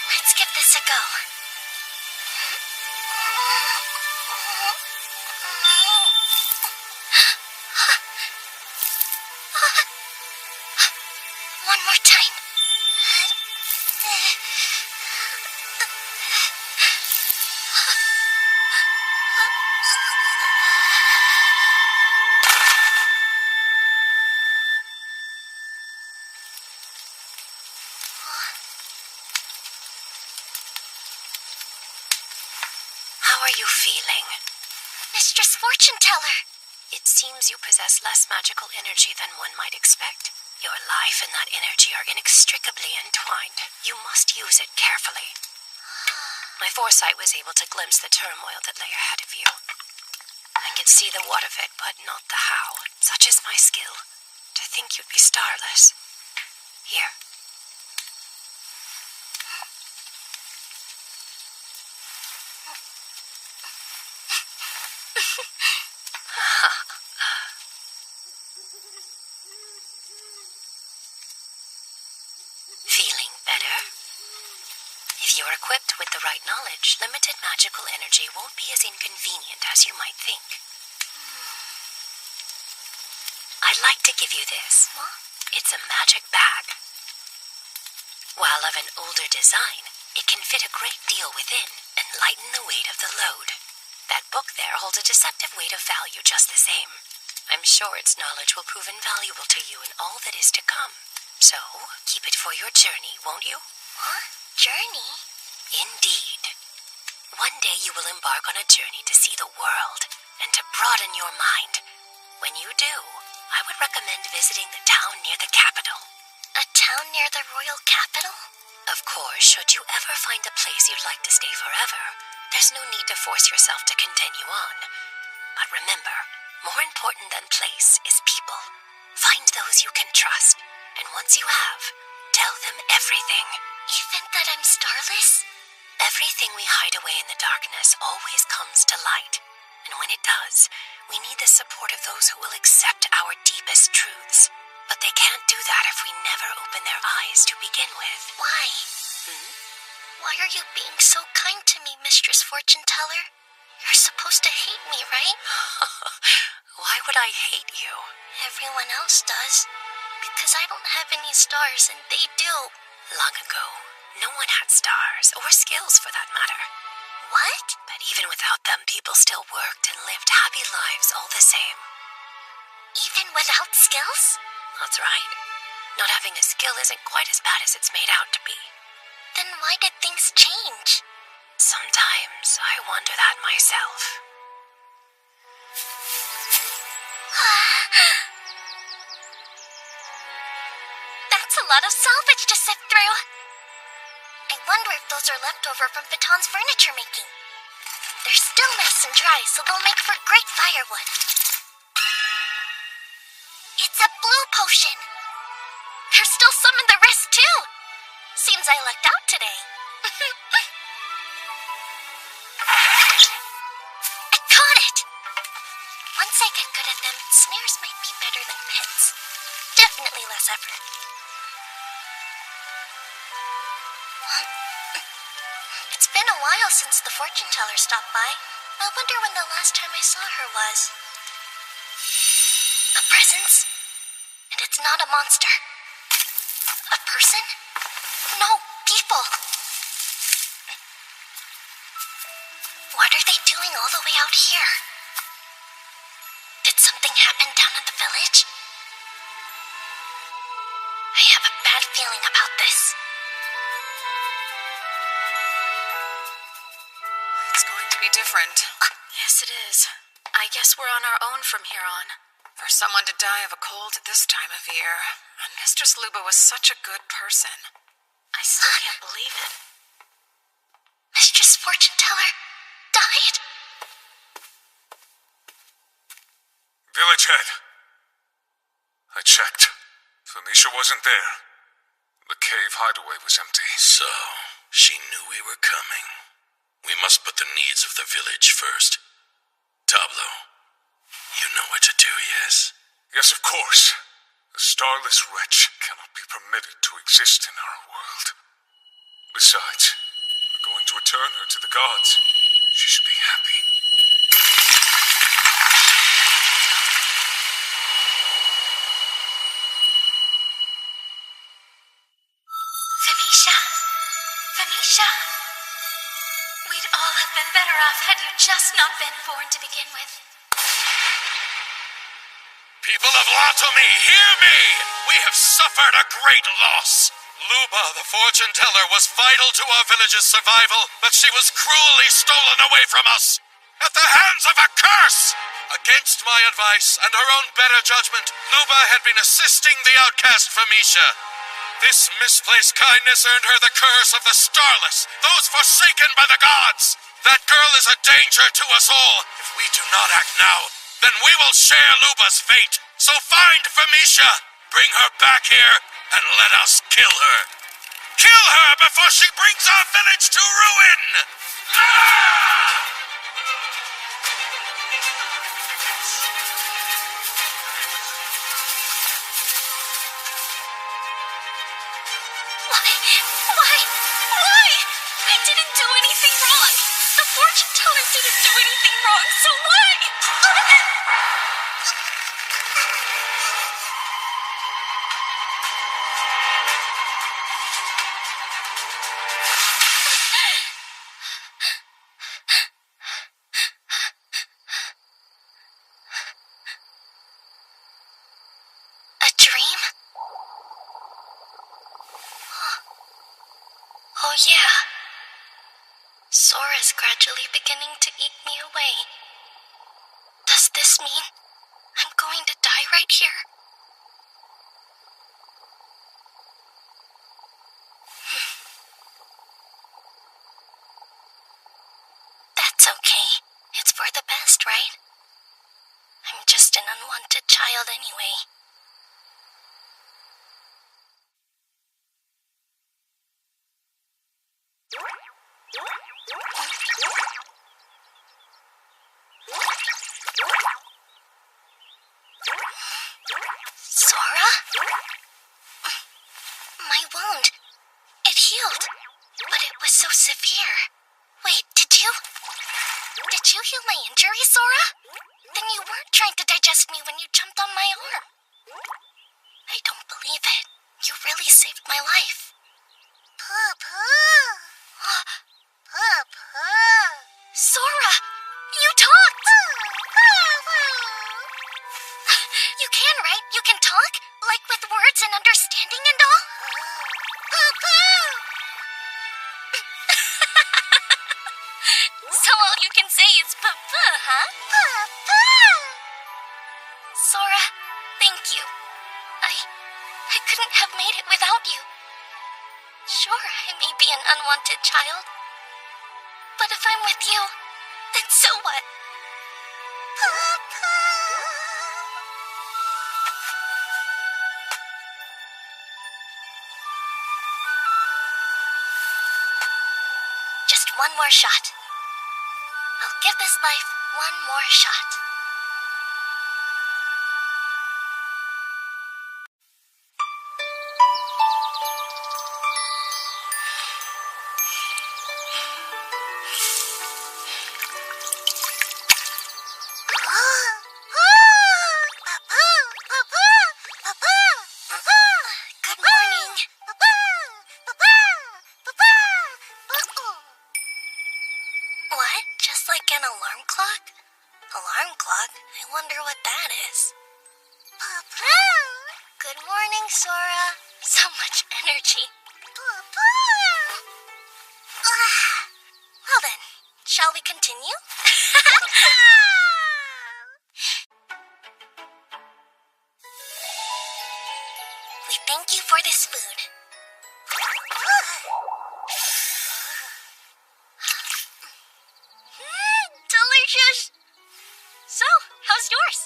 B: Let's give this a go. One more time.
G: How are you feeling?
B: Mistress Fortune Teller.
G: It seems you possess less magical energy than one might expect. Your life and that energy are inextricably entwined. You must use it carefully. My foresight was able to glimpse the turmoil that lay ahead of you. I could see the what of it, but not the how. Such is my skill. To think you'd be starless. Here. Feeling better? If you're equipped with the right knowledge, limited magical energy won't be as inconvenient as you might think. I'd like to give you this. It's a magic bag. While of an older design, it can fit a great deal within and lighten the weight of the load. That book there holds a deceptive weight of value just the same. I'm sure its knowledge will prove invaluable to you in all that is to come. So, keep it for your journey, won't you?
B: What? Journey?
G: Indeed. One day you will embark on a journey to see the world and to broaden your mind. When you do, I would recommend visiting the town near the capital.
B: A town near the royal capital?
G: Of course, should you ever find a place you'd like to stay forever, there's no need to force yourself to continue on. But remember, more important than place is people. Find those you can trust, and once you have, tell them everything.
B: Even that I'm starless?
G: Everything we hide away in the darkness always comes to light. And when it does, we need the support of those who will accept our deepest truths. But they can't do that if we never open their eyes to begin with.
B: Why? Why are you being so kind to me, Mistress Fortune Teller? You're supposed to hate me, right?
G: Why would I hate you?
B: Everyone else does. Because I don't have any stars and they do.
G: Long ago, no one had stars, or skills for that matter.
B: What?
G: But even without them, people still worked and lived happy lives all the same.
B: Even without skills?
G: That's right. Not having a skill isn't quite as bad as it's made out to be.
B: Then why did things change?
G: Sometimes I wonder that myself.
B: That's a lot of salvage to sift through. I wonder if those are leftover from Faton's furniture making. They're still nice and dry, so they'll make for great firewood. It's a blue potion. There's still some in the rest, too. Seems I lucked out today. I caught it! Once I get good at them, snares might be better than pits. Definitely less effort. It's been a while since the fortune teller stopped by. I wonder when the last time I saw her was. A presence? And it's not a monster. A person? No, people. What are they doing all the way out here? Did something happen down at the village? I have a bad feeling about this.
E: It's going to be different. Yes, it is. I guess we're on our own from here on. For someone to die of a cold at this time of year, and Mistress Luba was such a good person. I still can't believe it.
B: Mistress Fortune Teller died?
C: Village head. I checked. Felicia wasn't there. The cave hideaway was empty.
A: So, she knew we were coming. We must put the needs of the village first. Tablo, you know what to do, yes?
C: Yes, of course. A starless wretch cannot be permitted to exist in our world. Besides, we're going to return her to the gods. She should be happy.
H: Femisha! Femisha! We'd all have been better off had you just not been born to begin with.
I: People of Latomi, hear me! We have suffered a great loss. Luba, the fortune teller, was vital to our village's survival, but she was cruelly stolen away from us at the hands of a curse! Against my advice and her own better judgment, Luba had been assisting the outcast Femisha. This misplaced kindness earned her the curse of the Starless, those forsaken by the gods. That girl is a danger to us all. If we do not act now, then we will share Luba's fate. So find Femisha, bring her back here, and let us kill her. Kill her before she brings our village to ruin!
H: Why? I didn't do anything wrong. The fortune teller didn't do anything wrong, so why?
B: A dream? Oh yeah. Sora's gradually beginning to eat me away. Does this mean I'm going to die right here? That's okay. It's for the best, right? I'm just an unwanted child anyway. Sora? My wound. It healed. But it was so severe. Wait, did you heal my injury, Sora? Then you weren't trying to digest me when you jumped on my arm. I don't believe it. You really saved my life.
H: Poo-poo. Poo-poo.
B: Sora! You talked!
H: Poo-poo.
B: You You can, right? You can talk? Like with words and understanding and all? So all you can say is papa, huh? Papa! Sora, thank you. I couldn't have made it without you. Sure, I may be an unwanted child. But if I'm with you, then so what? Papa! Just one more shot. I'll give this life one more shot. Good morning. What? Just like an alarm clock? Alarm clock? I wonder what that is. Good morning, Sora. So much energy. Well then, shall we continue? We thank you for this food. Delicious! So, how's yours?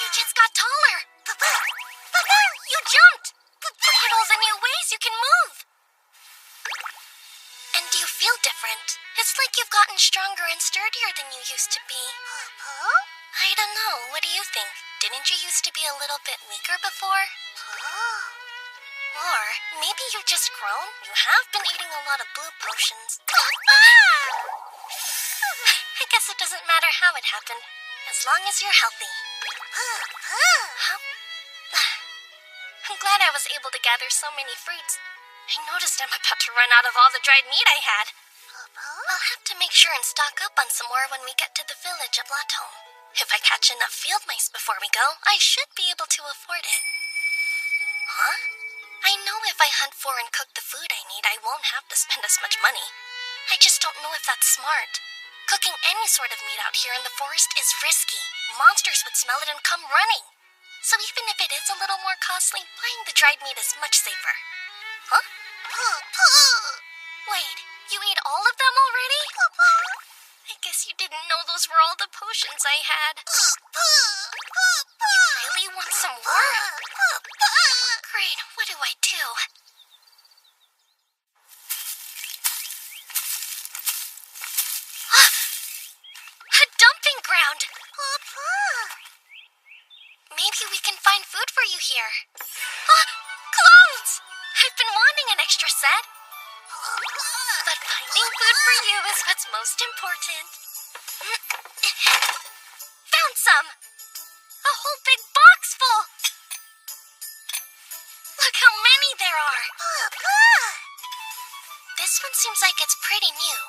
B: You just got taller. You jumped. Look at all the new ways you can move. And do you feel different? It's like you've gotten stronger and sturdier than you used to be. I don't know. What do you think? Didn't you used to be a little bit weaker before? Or maybe you've just grown. You have been eating a lot of blue potions. I guess it doesn't matter how it happened, as long as you're healthy. Huh? I'm glad I was able to gather so many fruits. I noticed I'm about to run out of all the dried meat I had. I'll have to make sure and stock up on some more when we get to the village of Latom. If I catch enough field mice before we go, I should be able to afford it. Huh? I know if I hunt for and cook the food I need, I won't have to spend as much money. I just don't know if that's smart. Cooking any sort of meat out here in the forest is risky. Monsters would smell it and come running. So even if it is a little more costly, buying the dried meat is much safer. Huh? Wait, you ate all of them already? I guess you didn't know those were all the potions I had. You really want some more? Great, what do I do? A dumping ground! Maybe we can find food for you here. Clothes! I've been wanting an extra set. But finding food for you is what's most important. Found some! A whole big box full! Look how many there are! This one seems like it's pretty new.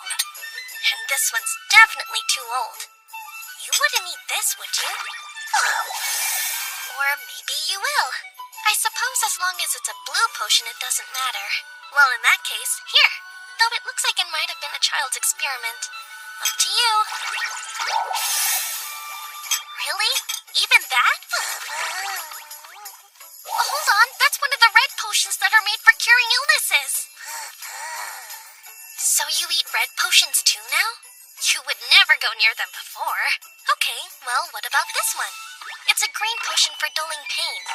B: And this one's definitely too old. You wouldn't eat this, would you? Or maybe you will. I suppose as long as it's a blue potion, it doesn't matter. Well, in that case, here. Though it looks like it might have been a child's experiment. Up to you. Really? Even that? Hold on, that's one of the red potions that are made for curing illnesses. So you eat red potions too now? You would never go near them before. Okay, well, what about this one? It's a green potion for dulling pain.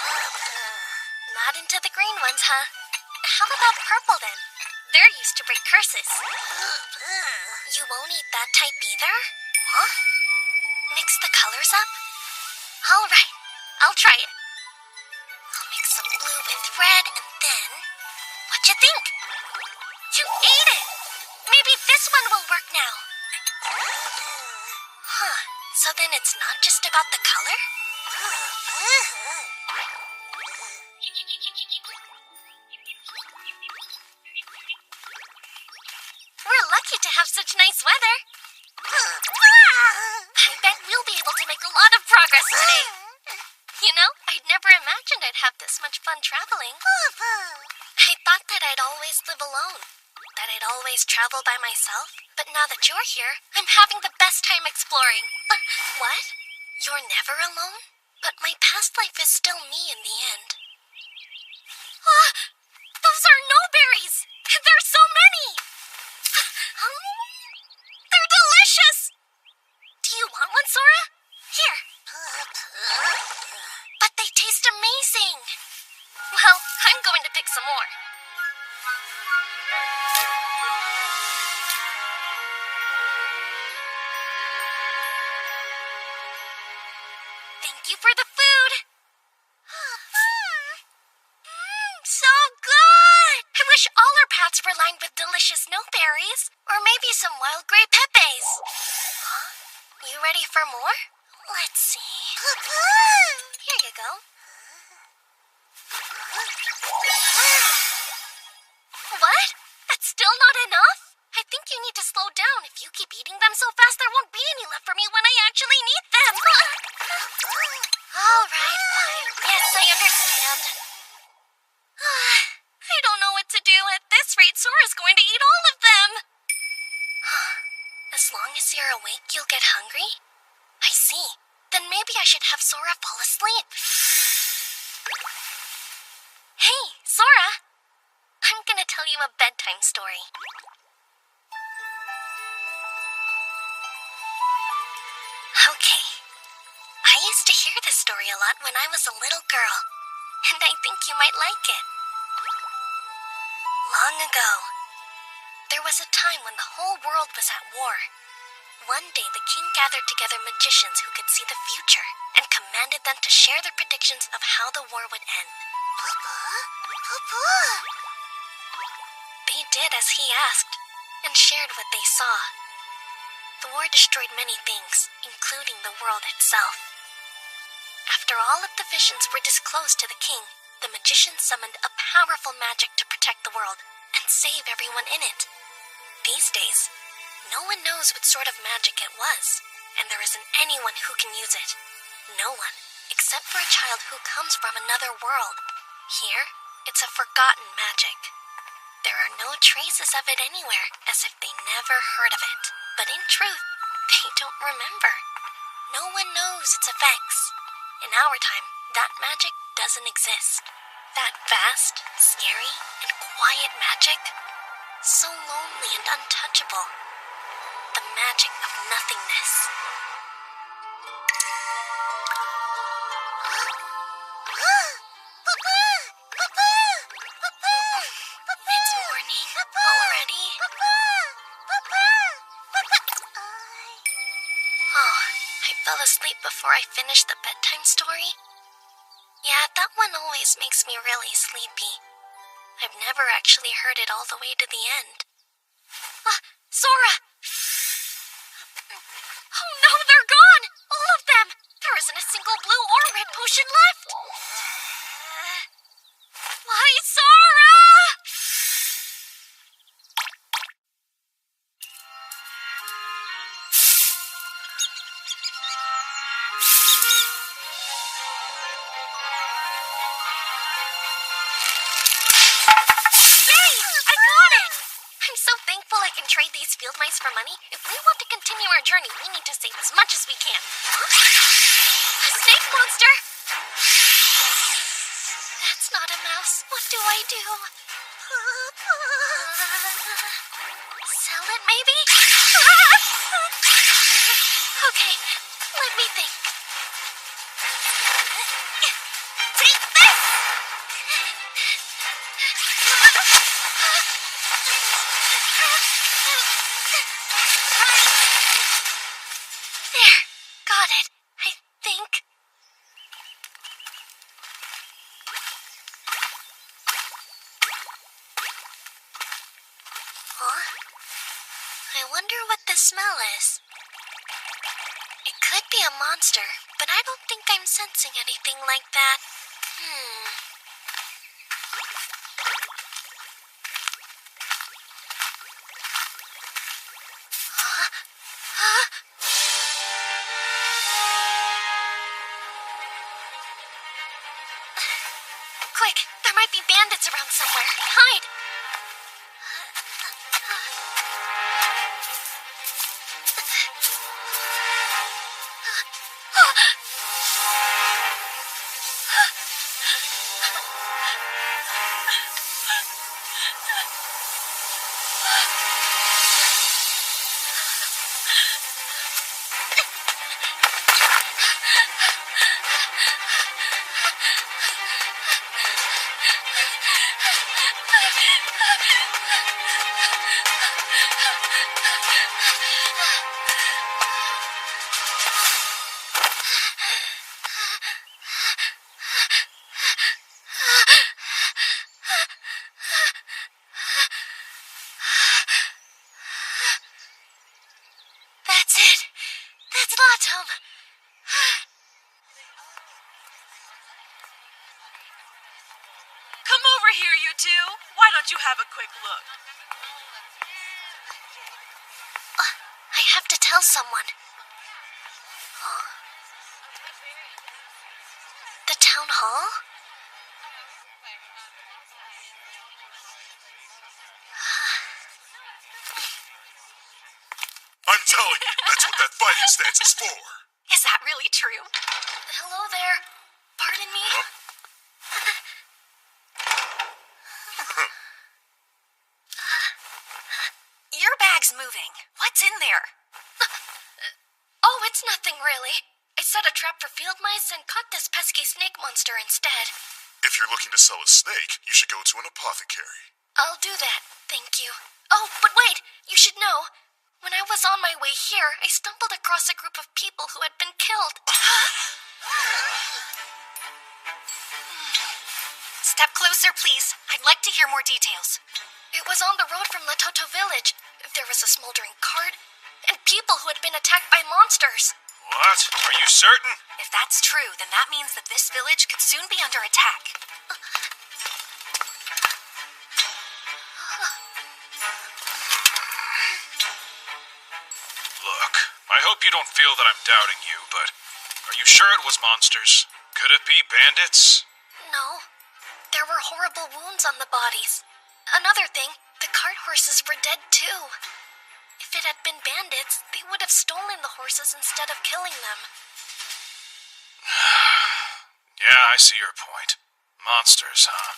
B: Not into the green ones, huh? How about purple then? They're used to break curses. You won't eat that type either? Huh? Mix the colors up? Alright, I'll try it. I'll mix some blue with red and then... What'd you think? You ate it! Maybe this one will work now. Huh, so then it's not just about the color? We're lucky to have such nice weather. I bet we'll be able to make a lot of progress today. You have this much fun traveling. I thought that I'd always live alone, that I'd always travel by myself. But now that you're here, I'm having the best time exploring. What? You're never alone? But my past life is still me in the end. Those are no berries! There's so many! They're delicious! Do you want one, Sora? Here. But they taste amazing. Well, I'm going to pick some more. Thank you for the food. So good! I wish all our paths were lined with delicious snowberries, or maybe some wild gray pepes. Huh? You ready for more? Let's see. Here you go. What? That's still not enough? I think you need to slow down. If you keep eating them so fast, there won't be any left for me when I actually need them. All right, fine. Yes, I understand. I don't know what to do. At this rate, Sora's going to eat all of them. As long as you're awake, you'll get hungry? I see. Then maybe I should have Sora fall asleep. Hey, Sora! I'm gonna tell you a bedtime story. Okay. I used to hear this story a lot when I was a little girl, and I think you might like it. Long ago, there was a time when the whole world was at war. One day, the king gathered together magicians who could see the future and commanded them to share their predictions of how the war would end. They did as he asked and shared what they saw. The war destroyed many things, including the world itself. After all of the visions were disclosed to the king, the magician summoned a powerful magic to protect the world and save everyone in it. These days, no one knows what sort of magic it was, and there isn't anyone who can use it. No one, except for a child who comes from another world. Here, it's a forgotten magic. There are no traces of it anywhere, as if they never heard of it. But in truth, they don't remember. No one knows its effects. In our time, that magic doesn't exist. That vast, scary, and quiet magic, so lonely and untouchable. The magic of nothingness. It's morning already? Oh, I fell asleep before I finished the bedtime story. Yeah, that one always makes me really sleepy. I've never actually heard it all the way to the end. Sora! Oh no, they're gone! All of them! There isn't a single blue or red potion left! Why, Sora? Yay! I got it! I'm so thankful I can trade these field mice for money. If we want to continue our journey, we need to save as much as we can. A snake monster! That's not a mouse. What do I do? Sell it, maybe? Okay, let me think. Take this! There, got it, I think. Huh? I wonder what the smell is. It could be a monster, but I don't think I'm sensing anything like that. Huh? Huh? Quick, there might be bandits around somewhere. Hide! That's it. That's Latom.
J: Come over here, you two. Why don't you have a quick look?
B: I have to tell someone. Huh? The town hall?
A: I'm telling you, that's what that fighting stance is for.
E: Is that really true?
B: Hello there. Pardon me?
E: Your bag's moving. What's in there?
B: Oh, it's nothing really. I set a trap for field mice and caught this pesky snake monster instead.
A: If you're looking to sell a snake, you should go to an apothecary.
B: I'll do that, thank you. Oh, but wait, you should know. When I was on my way here, I stumbled across a group of people who had been killed.
E: Step closer, please. I'd like to hear more details.
B: It was on the road from Latoto village. There was a smoldering cart, and people who had been attacked by monsters.
C: What? Are you certain?
E: If that's true, then that means that this village could soon be under attack.
C: Look, I hope you don't feel that I'm doubting you, but are you sure it was monsters? Could it be bandits?
B: No. There were horrible wounds on the bodies. Another thing, the cart horses were dead too. If it had been bandits, they would have stolen the horses instead of killing them.
C: Yeah, I see your point. Monsters, huh?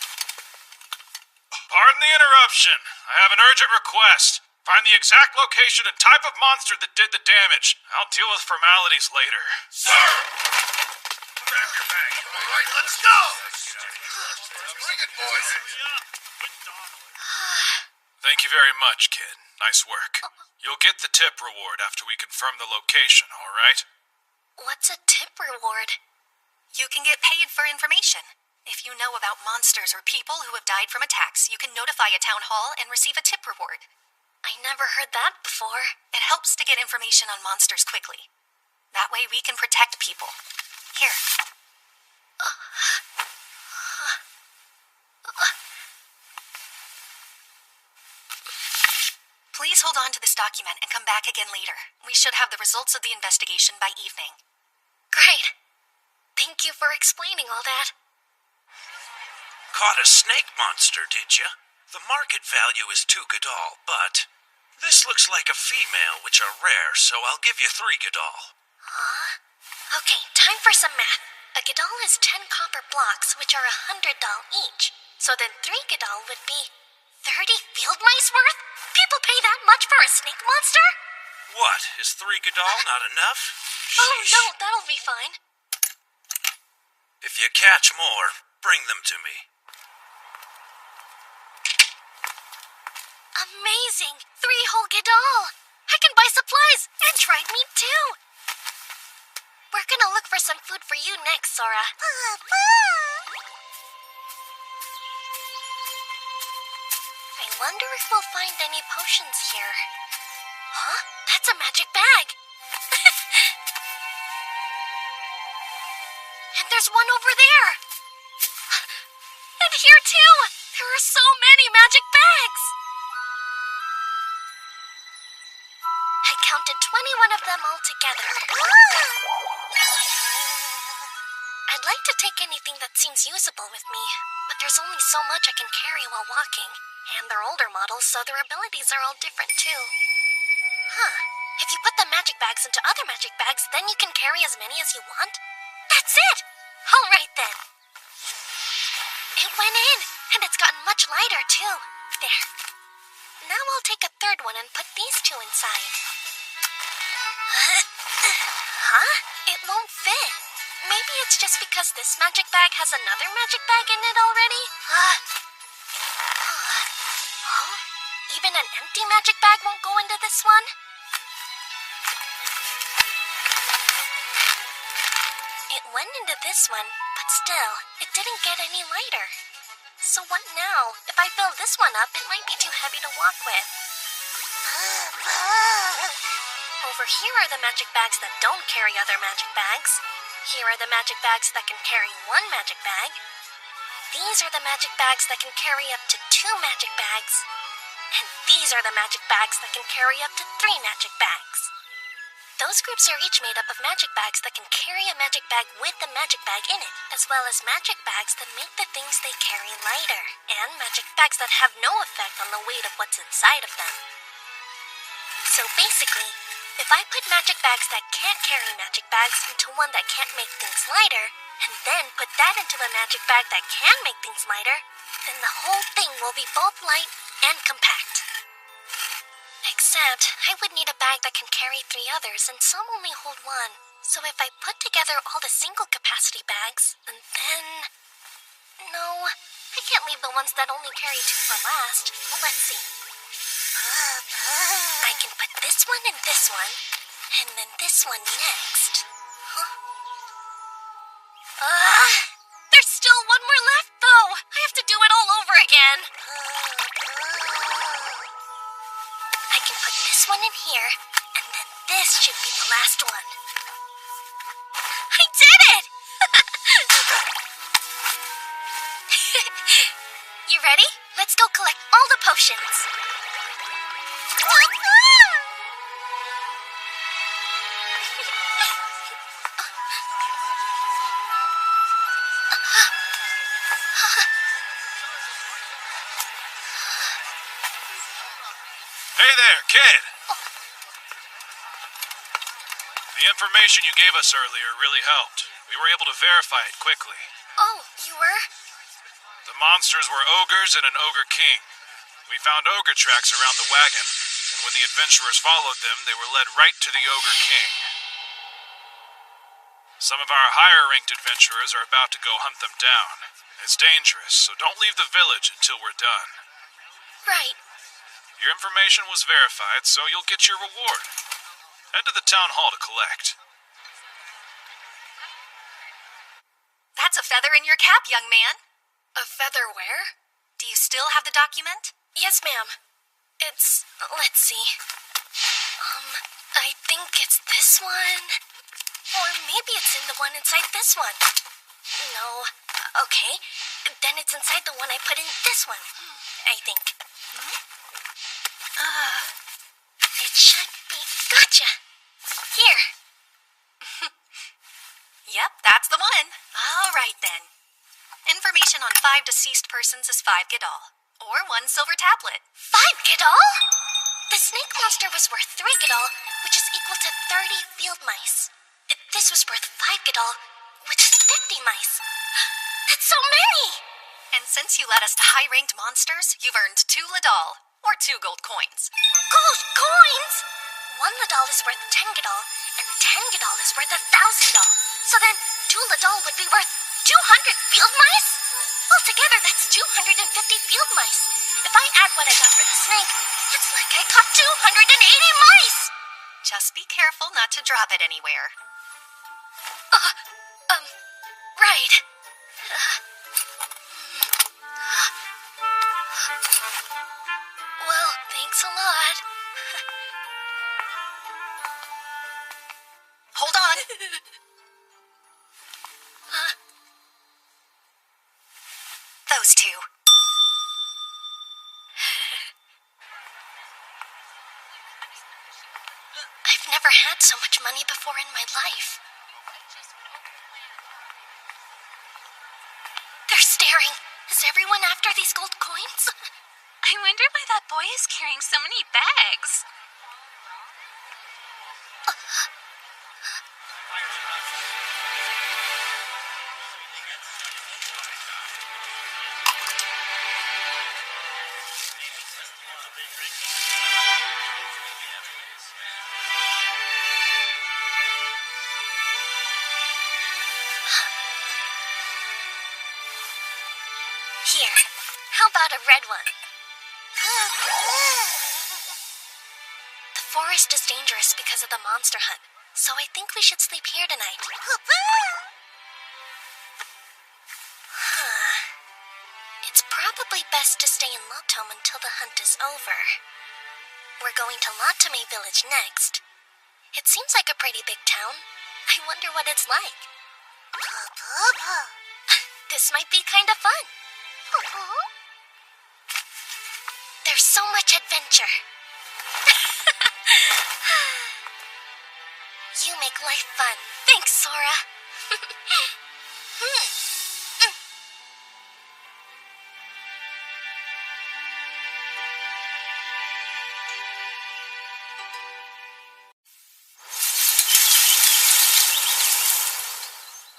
C: Pardon the interruption. I have an urgent request. Find the exact location and type of monster that did the damage. I'll deal with formalities later.
A: Sir! Grab your bag. All right, let's go! Bring it, boys.
C: Thank you very much, kid. Nice work. You'll get the tip reward after we confirm the location, all right?
B: What's a tip reward?
E: You can get paid for information. If you know about monsters or people who have died from attacks, you can notify a town hall and receive a tip reward.
B: I never heard that before.
E: It helps to get information on monsters quickly. That way we can protect people. Here. Please hold on to this document and come back again later. We should have the results of the investigation by evening.
B: Great. Thank you for explaining all that.
K: Caught a snake monster, did you? The market value is 2 Godal, but this looks like a female, which are rare, so I'll give you 3 Godal.
B: Huh? Okay, time for some math. A Godal is 10 copper blocks, which are $100 each. So then 3 Godal would be 30 field mice worth? People pay that much for a snake monster?
K: What, is 3 Godal not enough?
B: Oh,
K: Sheesh.
B: no, that'll be fine.
K: If you catch more, bring them to me.
B: Amazing! 3 whole Godal! I can buy supplies and dried meat too! We're gonna look for some food for you next, Sora. I wonder if we'll find any potions here. Huh? That's a magic bag! And there's one over there! And here too! There are so many magic bags! I counted 21 of them all together. I'd like to take anything that seems usable with me, but there's only so much I can carry while walking. And they're older models, so their abilities are all different too. Huh. If you put the magic bags into other magic bags, then you can carry as many as you want? That's it! Alright then. It went in, and it's gotten much lighter too. There. Now I'll take a third one and put these two inside. Huh? It won't fit. Maybe it's just because this magic bag has another magic bag in it already? Oh? Even an empty magic bag won't go into this one? It went into this one, but still, it didn't get any lighter. So what now? If I fill this one up, it might be too heavy to walk with. Over here are the magic bags that don't carry other magic bags. Here are the magic bags that can carry one magic bag. These are the magic bags that can carry up to 2 magic bags. And these are the magic bags that can carry up to 3 magic bags. Those groups are each made up of magic bags that can carry a magic bag with the magic bag in it, as well as magic bags that make the things they carry lighter, and magic bags that have no effect on the weight of what's inside of them. So basically, if I put magic bags that can't carry magic bags into one that can't make things lighter, and then put that into a magic bag that can make things lighter, then the whole thing will be both light and compact. Except, I would need a bag that can carry 3 others, and some only hold 1. So if I put together all the single capacity bags, then... No, I can't leave the ones that only carry 2 for last. Let's see. I can put this one and this one, and then this one next. Huh? There's still one more left, though. I have to do it all over again. I can put this one in here, and then this should be the last one. I did it! You ready? Let's go collect all the potions.
C: Hey there, kid! The information you gave us earlier really helped. We were able to verify it quickly.
B: Oh, you were?
C: The monsters were ogres and an ogre king. We found ogre tracks around the wagon, and when the adventurers followed them, they were led right to the ogre king. Some of our higher-ranked adventurers are about to go hunt them down. It's dangerous, so don't leave the village until we're done.
B: Right.
C: Your information was verified, so you'll get your reward. Head to the town hall to collect.
E: That's a feather in your cap, young man.
B: A feather where?
E: Do you still have the document?
B: Yes, ma'am. It's... let's see. I think it's this one. Or maybe it's in the one inside this one. No. Okay. Then it's inside the one I put in this one. I think. It should be... Gotcha! Here.
E: Yep, that's the one. All right, then. Information on 5 deceased persons is 5 Ghost-l, or 1 silver tablet.
B: 5 Ghost-l? The snake monster was worth 3 Ghost-l, which is equal to 30 field mice. This was worth 5 Ghost-l, which is 50 mice. That's so many!
E: And since you led us to high-ranked monsters, you've earned 2 ladal, or 2 gold coins.
B: Gold coins? 1 ladal is worth 10 Ghost-l, and 10 Ghost-l is worth 1,000 doll. So then, 2 ladal would be worth 200 field mice? Altogether, that's 250 field mice. If I add what I got for the snake, it's like I caught 280 mice!
E: Just be careful not to drop it anywhere.
B: Right. Well, thanks a lot.
E: Hold on. Those 2.
B: I've never had so much money before in my life. staring? Is everyone after these gold coins?
H: I wonder why that boy is carrying so many bags.
B: Here, how about a red one? The forest is dangerous because of the monster hunt, so I think we should sleep here tonight. It's probably best to stay in Lotome until the hunt is over. We're going to Lotome Village next. It seems like a pretty big town. I wonder what it's like. This might be kind of fun. There's so much adventure. You make life fun. Thanks, Sora.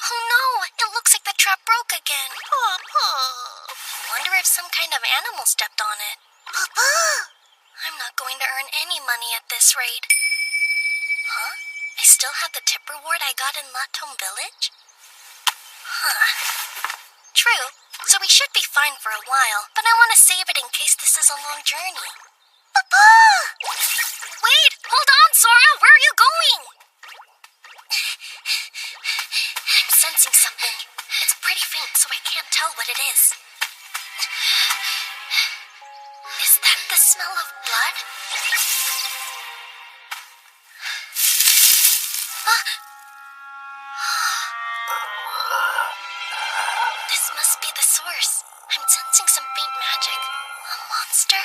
B: Oh no, it looks like the trap broke again. I wonder if some kind of animal stepped on it. I'm not going to earn any money at this rate. Huh? I still have the tip reward I got in Lotome Village? True, so we should be fine for a while, but I want to save it in case this is a long journey. Wait! Hold on, Sora! Where are you going? I'm sensing something. It's pretty faint, so I can't tell what it is. Is that the smell of blood? This must be the source. I'm sensing some faint magic. A monster?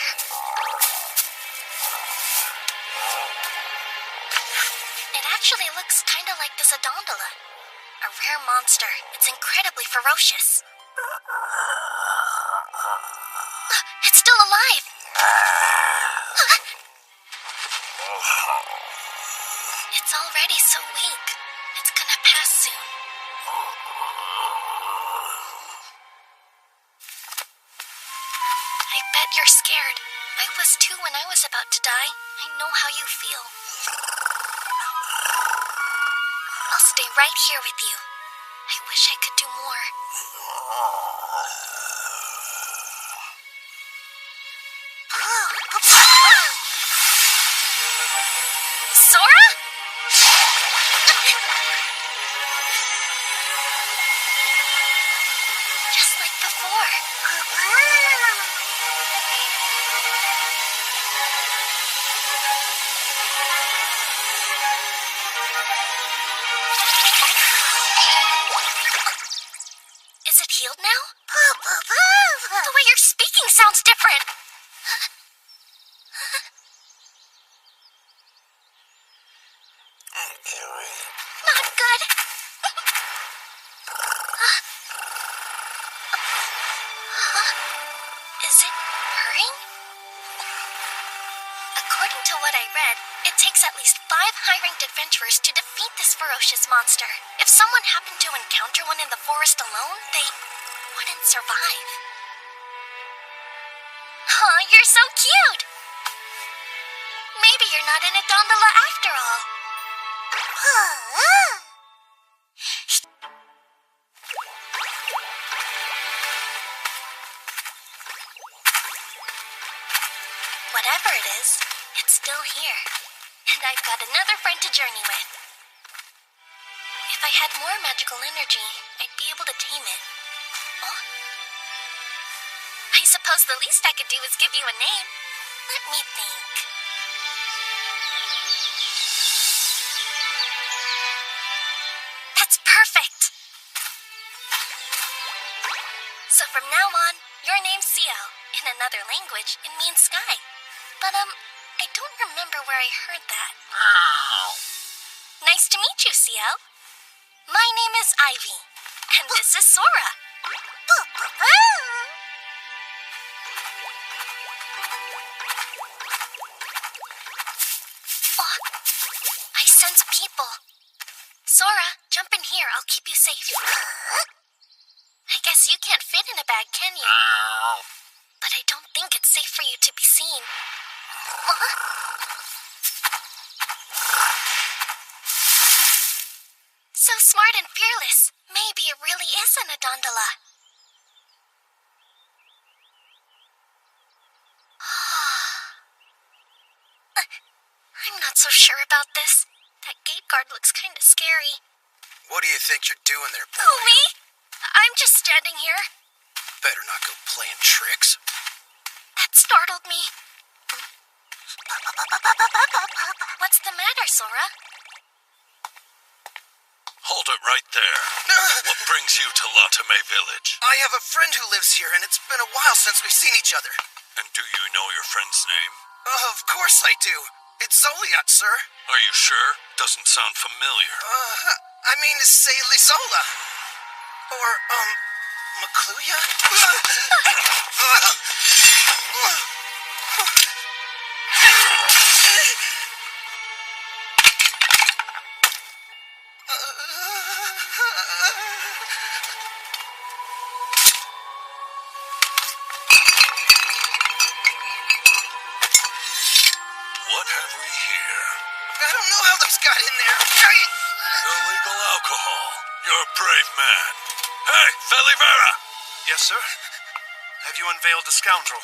B: It actually looks kind of like the Zadondola. A rare monster. It's incredibly ferocious. It's still alive! It's already so weak. It's gonna pass soon. I bet you're scared. I was too when I was about to die. I know how you feel. I'll stay right here with you. I wish I could do more. Sora? Just like before. Is it healed now? The way you're speaking sounds different. Not good. Is it hurting? According to what I read, it takes at least 5 high-ranked adventurers to defeat this ferocious monster. If someone happened to encounter one in the forest alone, they wouldn't survive. Aw, you're so cute! Maybe you're not in a gondola after all. Whatever it is, it's still here. And I've got another friend to journey with. If I had more magical energy, I'd be able to tame it. Oh? I suppose the least I could do is give you a name. Let me think. That's perfect! So from now on, your name's Ciel. In another language, it means sky. But, I don't remember where I heard that. Nice to meet you, Ciel. My name is Ivy. And this is Sora. bag, can you? But I don't think it's safe for you to be seen. So smart and fearless. Maybe it really is an Adondola. I'm not so sure about this. That gate guard looks kind of scary.
F: What do you think you're doing there, boy?
B: Oh, me? I'm just standing here.
F: Better not go playing tricks.
B: That startled me. What's the matter, Sora?
A: Hold it right there. What brings you to Latame Village?
F: I have a friend who lives here, and it's been a while since we've seen each other.
A: And do you know your friend's name?
F: Of course I do. It's Zoliot, sir.
A: Are you sure? Doesn't sound familiar.
F: I mean, say Lizola. Or, Macluya?
A: What have we here?
F: I don't know how those got in there.
A: Illegal alcohol. You're a brave man. Hey, Felivera!
L: Yes, sir? Have you unveiled the scoundrel?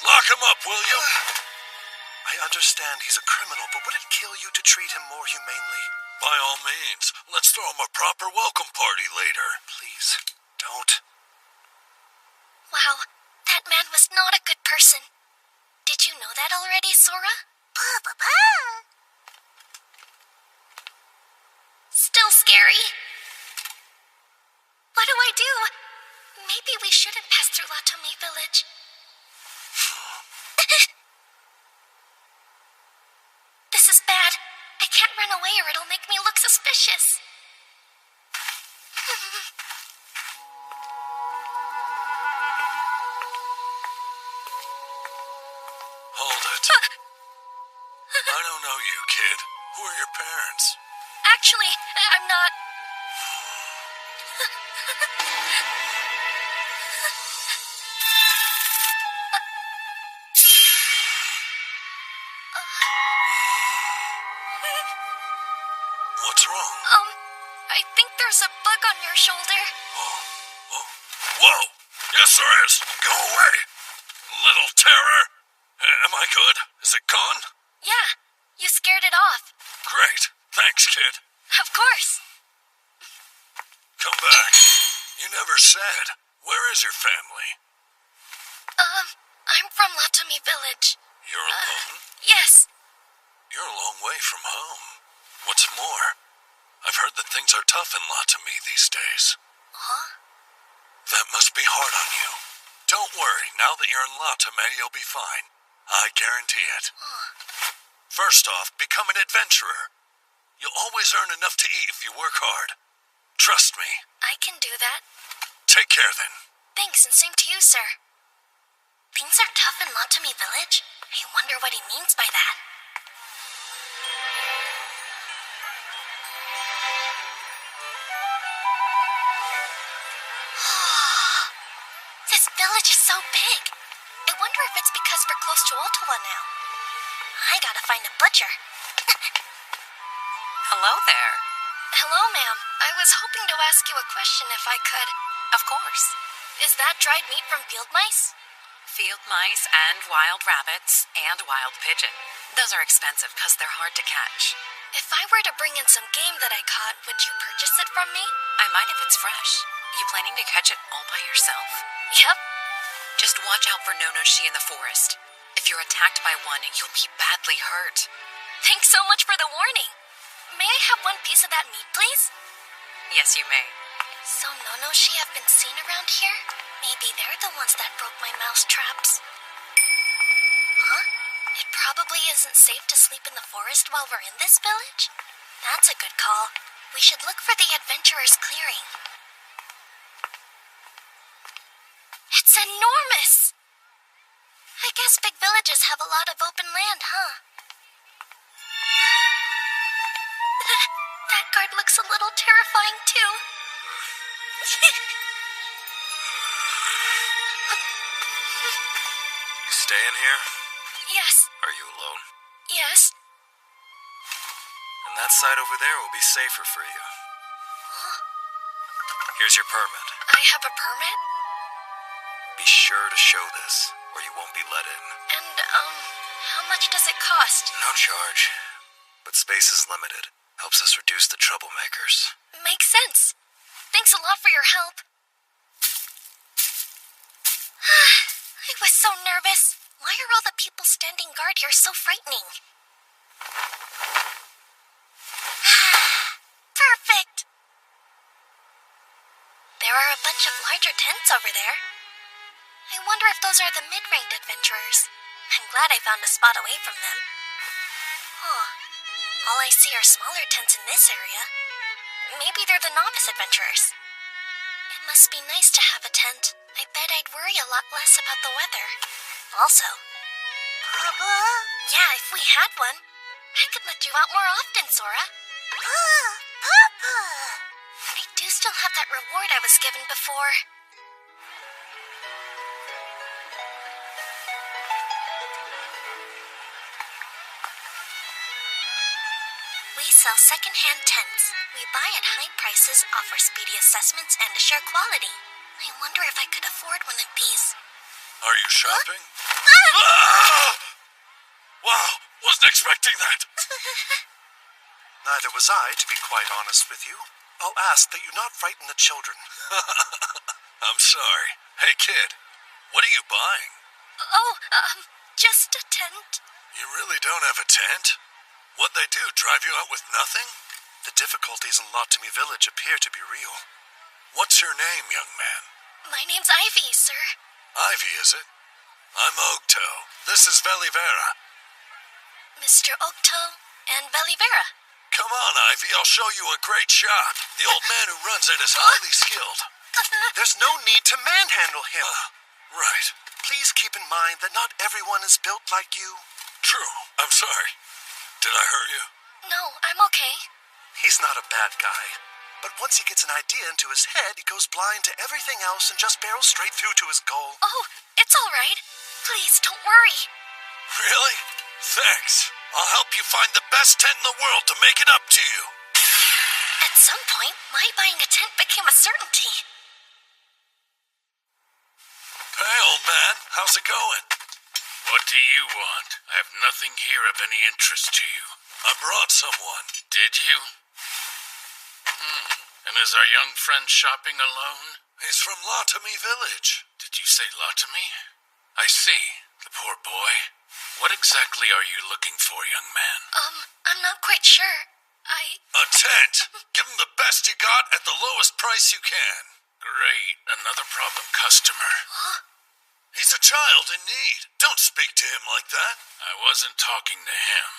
A: Lock him up, will you?
L: I understand he's a criminal, but would it kill you to treat him more humanely?
A: By all means. Let's throw him a proper welcome party later.
L: Please, don't.
B: Wow, that man was not a good person. Did you know that already, Sora? Still scary. What do I do? Maybe we shouldn't pass through Latome Village. This is bad. I can't run away or it'll make me look suspicious.
A: Hold it. I don't know you, kid. Who are your parents?
B: Actually, I'm not.
A: What's wrong?
B: I think there's a bug on your shoulder.
A: Oh. Whoa! Yes, there is! Go away! Little terror! Am I good? Is it gone?
B: Yeah, you scared it off.
A: Great. Thanks, kid.
B: Of course.
A: Come back. You never said. Where is your family?
B: I'm from Latome Village.
A: You're alone?
B: Yes.
A: You're a long way from home. What's more, I've heard that things are tough in Latame these days.
B: Huh?
A: That must be hard on you. Don't worry, now that you're in Latame, you'll be fine. I guarantee it. First off, become an adventurer. You'll always earn enough to eat if you work hard. Trust me.
B: I can do that.
A: Take care then.
B: Thanks, and same to you, sir. Things are tough in Latome Village? I wonder what he means by that. This village is so big. I wonder if it's because we're close to Ottawa now. I gotta find a butcher.
E: Hello there.
B: Hello, ma'am. I was hoping to ask you a question if I could.
E: Of course.
B: Is that dried meat from field mice?
E: Field mice and wild rabbits and wild pigeon. Those are expensive because they're hard to catch.
B: If I were to bring in some game that I caught, would you purchase it from me?
E: I might if it's fresh. You planning to catch it all by yourself?
B: Yep.
E: Just watch out for no-no-shi in the forest. If you're attacked by one, you'll be badly hurt.
B: Thanks so much for the warning. May I have one piece of that meat, please?
E: Yes, you may.
B: So no-no-shi have been seen around here? Maybe they're the ones that broke my mouse traps. Huh? It probably isn't safe to sleep in the forest while we're in this village? That's a good call. We should look for the adventurer's clearing. It's enormous! I guess big villages have a lot of open land, huh? That guard looks a little terrifying, too.
L: staying here?
B: Yes.
L: Are you alone?
B: Yes.
L: And that side over there will be safer for you.
B: Huh?
L: Here's your permit.
B: I have a permit?
L: Be sure to show this, or you won't be let in.
B: And, how much does it cost?
L: No charge. But space is limited. Helps us reduce the troublemakers.
B: Makes sense. Thanks a lot for your help. I was so nervous. Why are all the people standing guard here so frightening? Perfect! There are a bunch of larger tents over there. I wonder if those are the mid-ranked adventurers. I'm glad I found a spot away from them. Huh. All I see are smaller tents in this area. Maybe they're the novice adventurers. It must be nice to have a tent. I bet I'd worry a lot less about the weather. Also, Papa? Yeah, if we had one, I could let you out more often, Sora. Papa! I do still have that reward I was given before. We sell second-hand tents. We buy at high prices, offer speedy assessments, and assure quality. I wonder if I could afford one of these.
A: Are you shopping? Ah! Wow, wasn't expecting that.
L: Neither was I, to be quite honest with you. I'll ask that you not frighten the children.
A: I'm sorry. Hey, kid, what are you buying?
B: Oh, just a tent.
A: You really don't have a tent? What'd they do, drive you out with nothing?
L: The difficulties in Lotami Village appear to be real.
A: What's your name, young man?
B: My name's Ivy, sir.
A: Ivy, is it? I'm Ogto. This is Velivera.
B: Mr. Ogto and Velivera.
A: Come on, Ivy, I'll show you a great shop. The old man who runs it is highly skilled.
L: There's no need to manhandle him.
A: Right.
L: Please keep in mind that not everyone is built like you.
A: True. I'm sorry. Did I hurt you?
B: No, I'm okay.
L: He's not a bad guy. But once he gets an idea into his head, he goes blind to everything else and just barrels straight through to his goal.
B: Oh, it's all right. Please, don't worry.
A: Really? Thanks. I'll help you find the best tent in the world to make it up to you.
B: At some point, my buying a tent became a certainty.
A: Hey, old man, how's it going?
M: What do you want? I have nothing here of any interest to you.
A: I brought someone.
M: Did you? And is our young friend shopping alone?
A: He's from Lotami Village.
M: Did you say Lotami? I see. The poor boy. What exactly are you looking for, young man?
B: I'm not quite sure.
A: A tent. Give him the best you got at the lowest price you can.
M: Great. Another problem customer.
B: Huh?
A: He's a child in need. Don't speak to him like that.
M: I wasn't talking to him.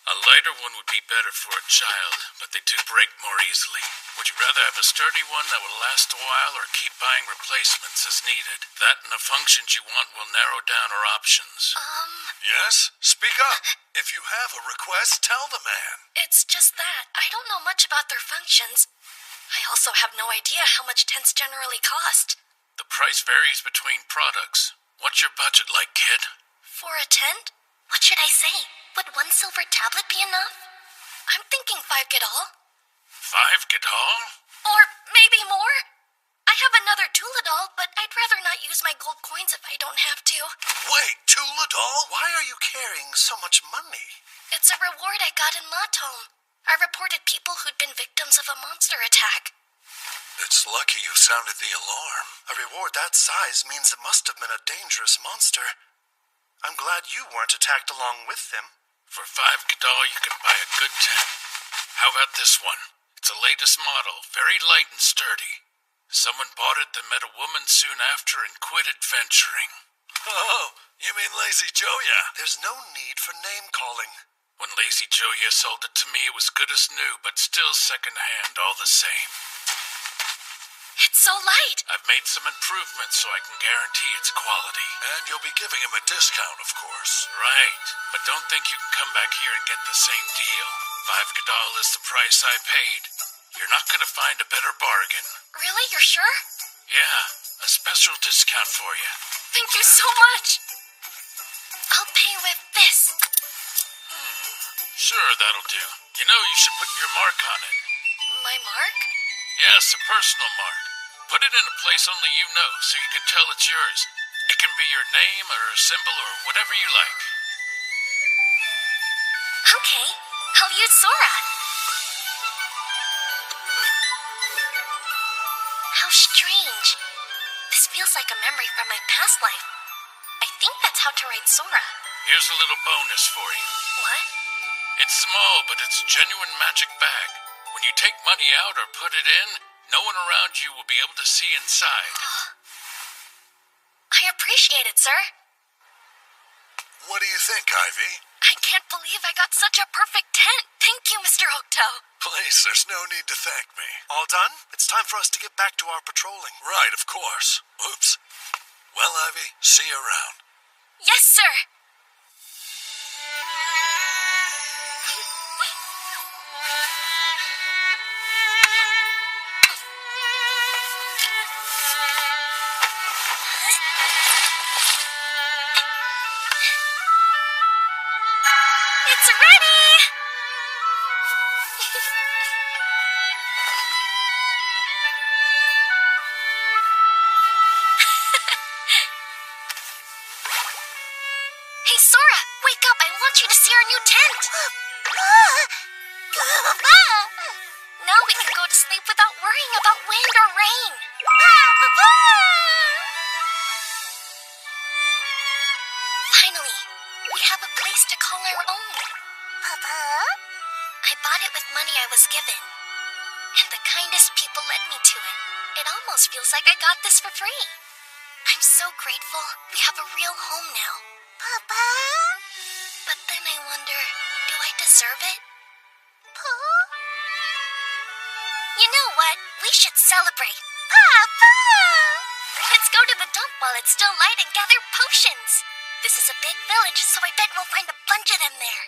M: A lighter one would be better for a child, but they do break more easily. Would you rather have a sturdy one that will last a while or keep buying replacements as needed? That and the functions you want will narrow down our options.
A: Yes? Speak up. If you have a request, tell the man.
B: It's just that. I don't know much about their functions. I also have no idea how much tents generally cost.
M: The price varies between products. What's your budget like, kid?
B: For a tent? What should I say? Would 1 silver tablet be enough? I'm thinking 5 Gadol.
M: 5 Gadol?
B: Or maybe more? I have another Tuladol, but I'd rather not use my gold coins if I don't have to.
A: Wait, Tuladol?
L: Why are you carrying so much money?
B: It's a reward I got in Latom. I reported people who'd been victims of a monster attack.
A: It's lucky you sounded the alarm.
L: A reward that size means it must have been a dangerous monster. I'm glad you weren't attacked along with them.
M: For 5 Gadol, you can buy a good tent. How about this one? It's the latest model, very light and sturdy. Someone bought it, then met a woman soon after and quit adventuring.
A: Oh, you mean Lazy Joya?
L: There's no need for name-calling.
M: When Lazy Joya sold it to me, it was good as new, but still second-hand all the same.
B: It's so light.
M: I've made some improvements so I can guarantee its quality.
A: And you'll be giving him a discount, of course.
M: Right, but don't think you can come back here and get the same deal. 5 Gadol is the price I paid. You're not going to find a better bargain.
B: Really? You're sure?
M: Yeah, a special discount for you.
B: Thank you so much. with this.
M: Sure, that'll do. You know, you should put your mark on it.
B: My mark?
M: Yes, a personal mark. Put it in a place only you know, so you can tell it's yours. It can be your name or a symbol or whatever you like.
B: Okay, I'll use Sora. How strange. This feels like a memory from my past life. I think that's how to write Sora.
M: Here's a little bonus for you.
B: What?
M: It's small, but it's a genuine magic bag. When you take money out or put it in, no one around you will be able to see inside.
B: I appreciate it, sir.
A: What do you think, Ivy?
B: I can't believe I got such a perfect tent. Thank you, Mr. Octo.
A: Please, there's no need to thank me.
L: All done? It's time for us to get back to our patrolling.
A: Right, of course. Oops. Well, Ivy, see you around.
B: Yes, sir. It's ready! Hey, Sora, wake up. I want you to see our new tent. Now we can go to sleep without worrying about wind or rain. Finally, we have a place to call our own. I bought it with money I was given, and the kindest people led me to it. It almost feels like I got this for free. I'm so grateful. We have a real home now. But then I wonder, do I deserve it? You know what? We should celebrate. Let's go to the dump while it's still light and gather potions. This is a big village, so I bet we'll find a bunch of them there.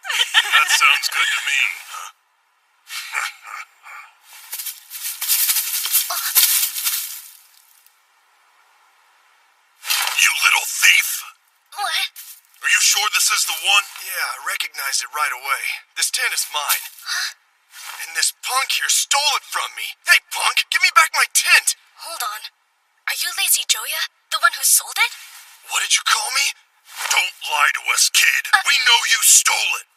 A: That sounds good to me. You little thief!
B: What?
A: Are you sure this is the one?
L: Yeah, I recognized it right away. This tent is mine.
B: Huh?
L: And this punk here stole it from me. Hey, punk, give me back my tent!
B: Hold on. Are you Lazy Joya, the one who sold it?
L: What did you call me?
A: Don't lie to us, kid. We know you stole it.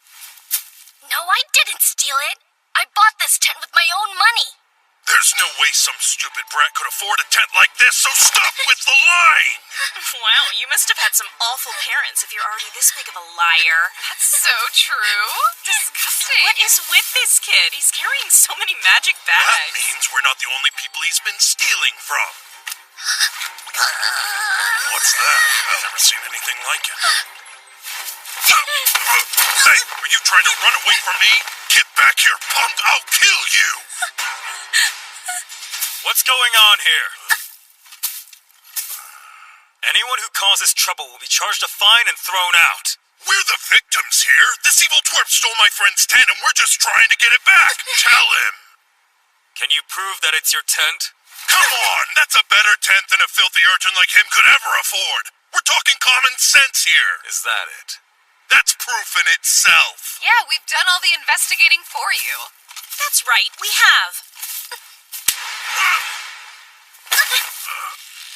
B: No, I didn't steal it. I bought this tent with my own money.
A: There's no way some stupid brat could afford a tent like this, so stop with the lying!
E: Wow, you must have had some awful parents if you're already this big of a liar. That's so true. Disgusting. What is with this kid? He's carrying so many magic bags.
A: That means we're not the only people he's been stealing from. What's that? I've never seen anything like it. Hey, are you trying to run away from me? Get back here, punk! I'll kill you!
N: What's going on here? Anyone who causes trouble will be charged a fine and thrown out.
A: We're the victims here. This evil twerp stole my friend's tent and we're just trying to get it back. Tell him.
N: Can you prove that it's your tent?
A: Come on, that's a better tent than a filthy urchin like him could ever afford. We're talking common sense here.
N: Is that it?
A: That's proof in itself.
E: Yeah, we've done all the investigating for you. That's right, we have.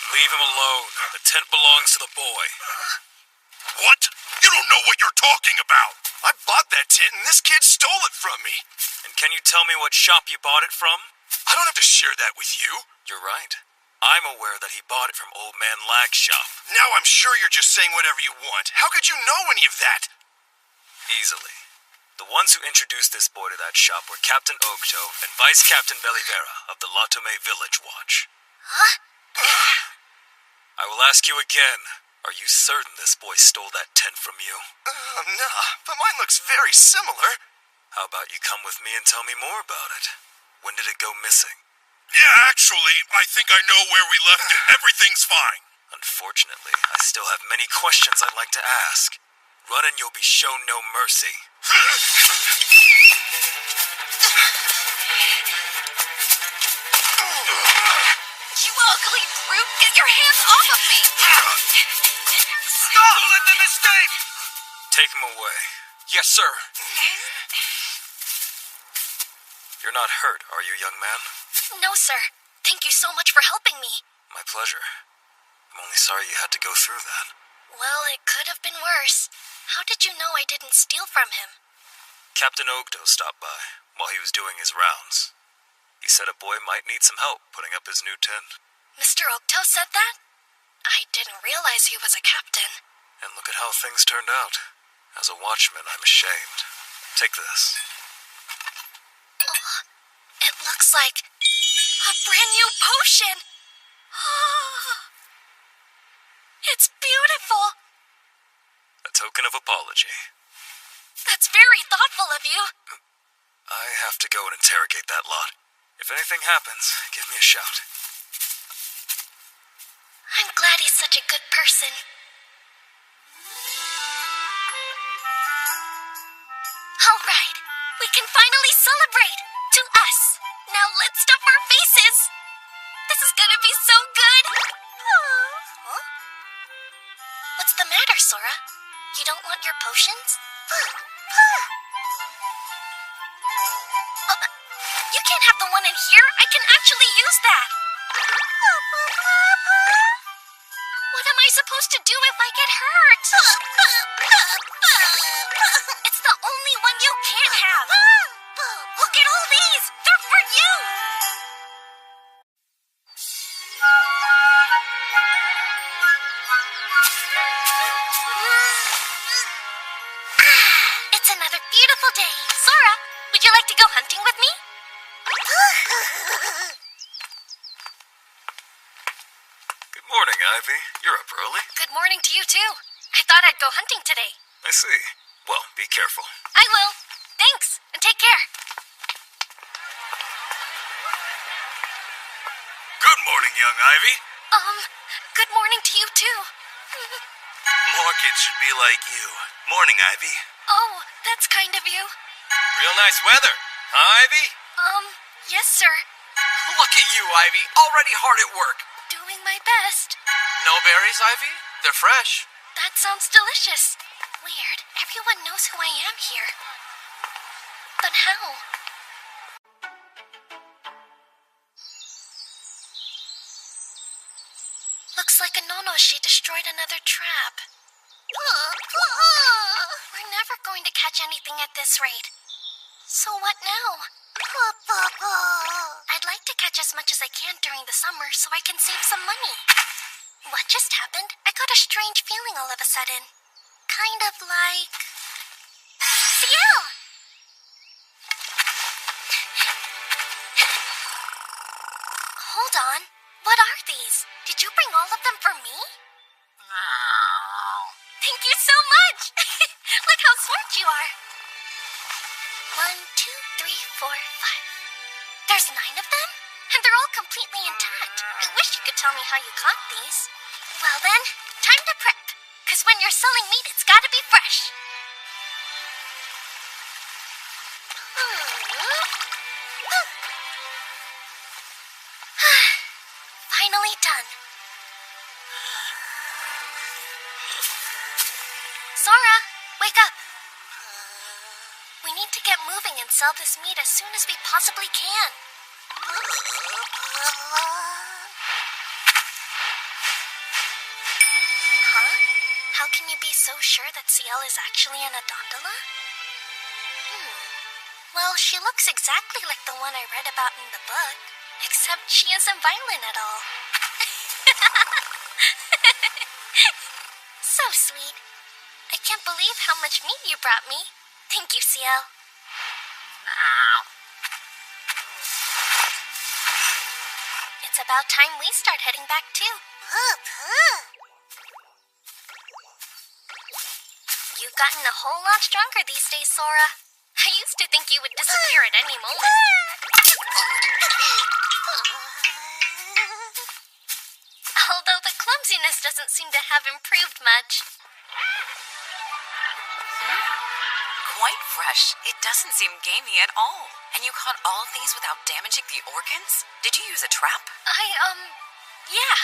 N: Leave him alone. The tent belongs to the boy.
A: What? You don't know what you're talking about.
L: I bought that tent and this kid stole it from me.
N: And can you tell me what shop you bought it from?
L: I don't have to share that with you.
N: You're right. I'm aware that he bought it from Old Man Lag's shop.
L: Now I'm sure you're just saying whatever you want. How could you know any of that?
N: Easily. The ones who introduced this boy to that shop were Captain Octo and Vice Captain Belivera of the Latome Village Watch.
B: Huh?
N: I will ask you again. Are you certain this boy stole that tent from you?
L: Nah, but mine looks very similar.
N: How about you come with me and tell me more about it? When did it go missing?
A: Yeah, actually, I think I know where we left it. Everything's fine.
N: Unfortunately, I still have many questions I'd like to ask. Run and you'll be shown no mercy.
E: You ugly brute! Get your hands off of me!
F: Don't let them escape!
N: Take him away.
F: Yes, sir.
N: You're not hurt, are you, young man?
B: No, sir. Thank you so much for helping me.
N: My pleasure. I'm only sorry you had to go through that.
B: Well, it could have been worse. How did you know I didn't steal from him?
N: Captain Ogdo stopped by while he was doing his rounds. He said a boy might need some help putting up his new tent.
B: Mr. Octo said that? I didn't realize he was a captain.
N: And look at how things turned out. As a watchman, I'm ashamed. Take this.
B: Oh, it looks like a brand new potion. It's beautiful.
N: A token of apology.
B: That's very thoughtful of you.
N: I have to go and interrogate that lot. If anything happens, give me a shout.
B: I'm glad he's such a good person. All right, we can finally celebrate. To us. Now let's stuff our faces. This is gonna be so good. Huh? What's the matter, Sora? You don't want your potions? Oh, you can't have the one in here. I can actually use that. What am I supposed to do if I get hurt? It's the only one you can't have. Look at all these. They're for you. It's another beautiful day. Sora, would you like to go hunting with me?
N: Good morning, Ivy. You're up early.
B: Good morning to you, too. I thought I'd go hunting today.
N: I see. Well, be careful.
B: I will. Thanks, and take care.
N: Good morning, young Ivy.
B: Good morning to you, too.
K: More kids should be like you. Morning, Ivy.
B: Oh, that's kind of you.
F: Real nice weather. Huh, Ivy?
B: Yes, sir.
F: Look at you, Ivy. Already hard at work.
B: Doing my best.
F: No berries, Ivy? They're fresh.
B: That sounds delicious. Weird. Everyone knows who I am here. But how? Looks like Anonoshi destroyed another trap. We're never going to catch anything at this rate. So what now? I'd like to catch as much as I can during the summer so I can save some money. What just happened? I got a strange feeling all of a sudden. Kind of like... Ciel! Hold on. What are these? Did you bring all of them for me? Thank you so much! Look how smart you are. 1, 2, 3, 4, 5. There's 9 of them? And they're all completely intact. I wish you could tell me how you caught these. Well then, time to prep. Because when you're selling meat, it's gotta be fresh. Finally done. Sora, wake up. We need to get moving and sell this meat as soon as we possibly can. Huh? How can you be so sure that Ciel is actually an Adondola? Well, she looks exactly like the one I read about in the book, except she isn't violent at all. So sweet. I can't believe how much meat you brought me. Thank you, Ciel. It's about time we start heading back too. You've gotten a whole lot stronger these days, Sora. I used to think you would disappear at any moment. Although the clumsiness doesn't seem to have improved much.
E: Quite fresh. It doesn't seem gamey at all. And you caught all of these without damaging the organs? Did you use a trap?
B: Yeah.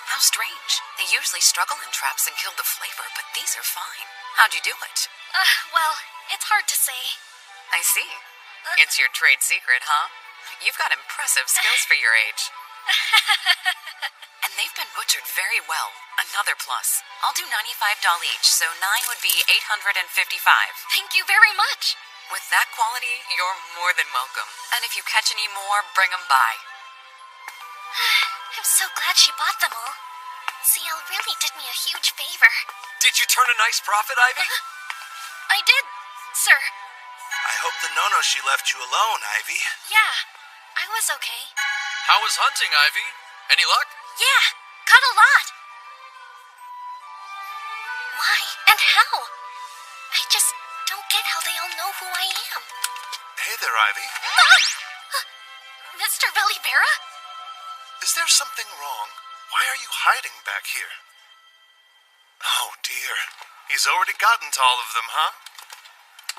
E: How strange. They usually struggle in traps and kill the flavor, but these are fine. How'd you do it?
B: Well, it's hard to say.
E: I see. It's your trade secret, huh? You've got impressive skills for your age. And they've been butchered very well. Another plus. I'll do $95 each, so 9 would be $855.
B: Thank you very much.
E: With that quality, you're more than welcome. And if you catch any more, bring them by.
B: I'm so glad she bought them all. CL really did me a huge favor.
F: Did you turn a nice profit, Ivy?
B: I did, sir.
K: I hope the no-no she left you alone, Ivy.
B: Yeah, I was okay.
F: How was hunting, Ivy? Any luck?
B: Yeah, caught a lot. Why and how? I just don't get how they all know who I am.
L: Hey there, Ivy.
B: Mr. Velivera?
L: Is there something wrong? Why are you hiding back here? Oh, dear. He's already gotten to all of them, huh?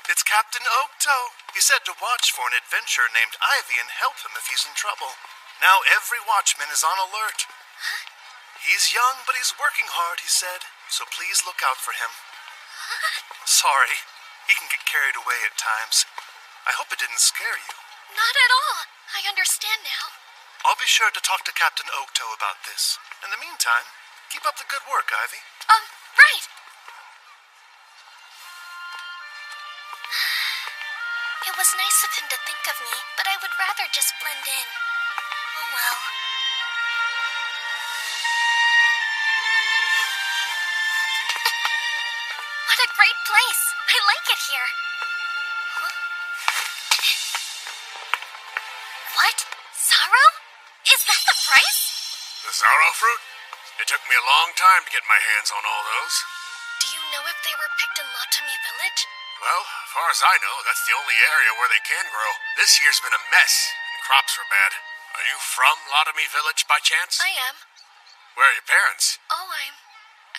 L: It's Captain Oaktoe. He said to watch for an adventurer named Ivy and help him if he's in trouble. Now every watchman is on alert.
B: Huh?
L: He's young, but he's working hard, he said, so please look out for him. Sorry, he can get carried away at times. I hope it didn't scare you.
B: Not at all. I understand now.
L: I'll be sure to talk to Captain Oaktoe about this. In the meantime, keep up the good work, Ivy.
B: Right. It was nice of him to think of me, but I would rather just blend in. Oh well. What a great place. I like it here. Huh? What? Sorrow? Is that the price?
C: The Zorro fruit? It took me a long time to get my hands on all those.
B: Do you know if they were picked in Latomi Village?
C: Well, as far as I know, that's the only area where they can grow. This year's been a mess, and crops were bad. Are you from Latomi Village by chance?
B: I am.
C: Where are your parents?
B: Oh, I'm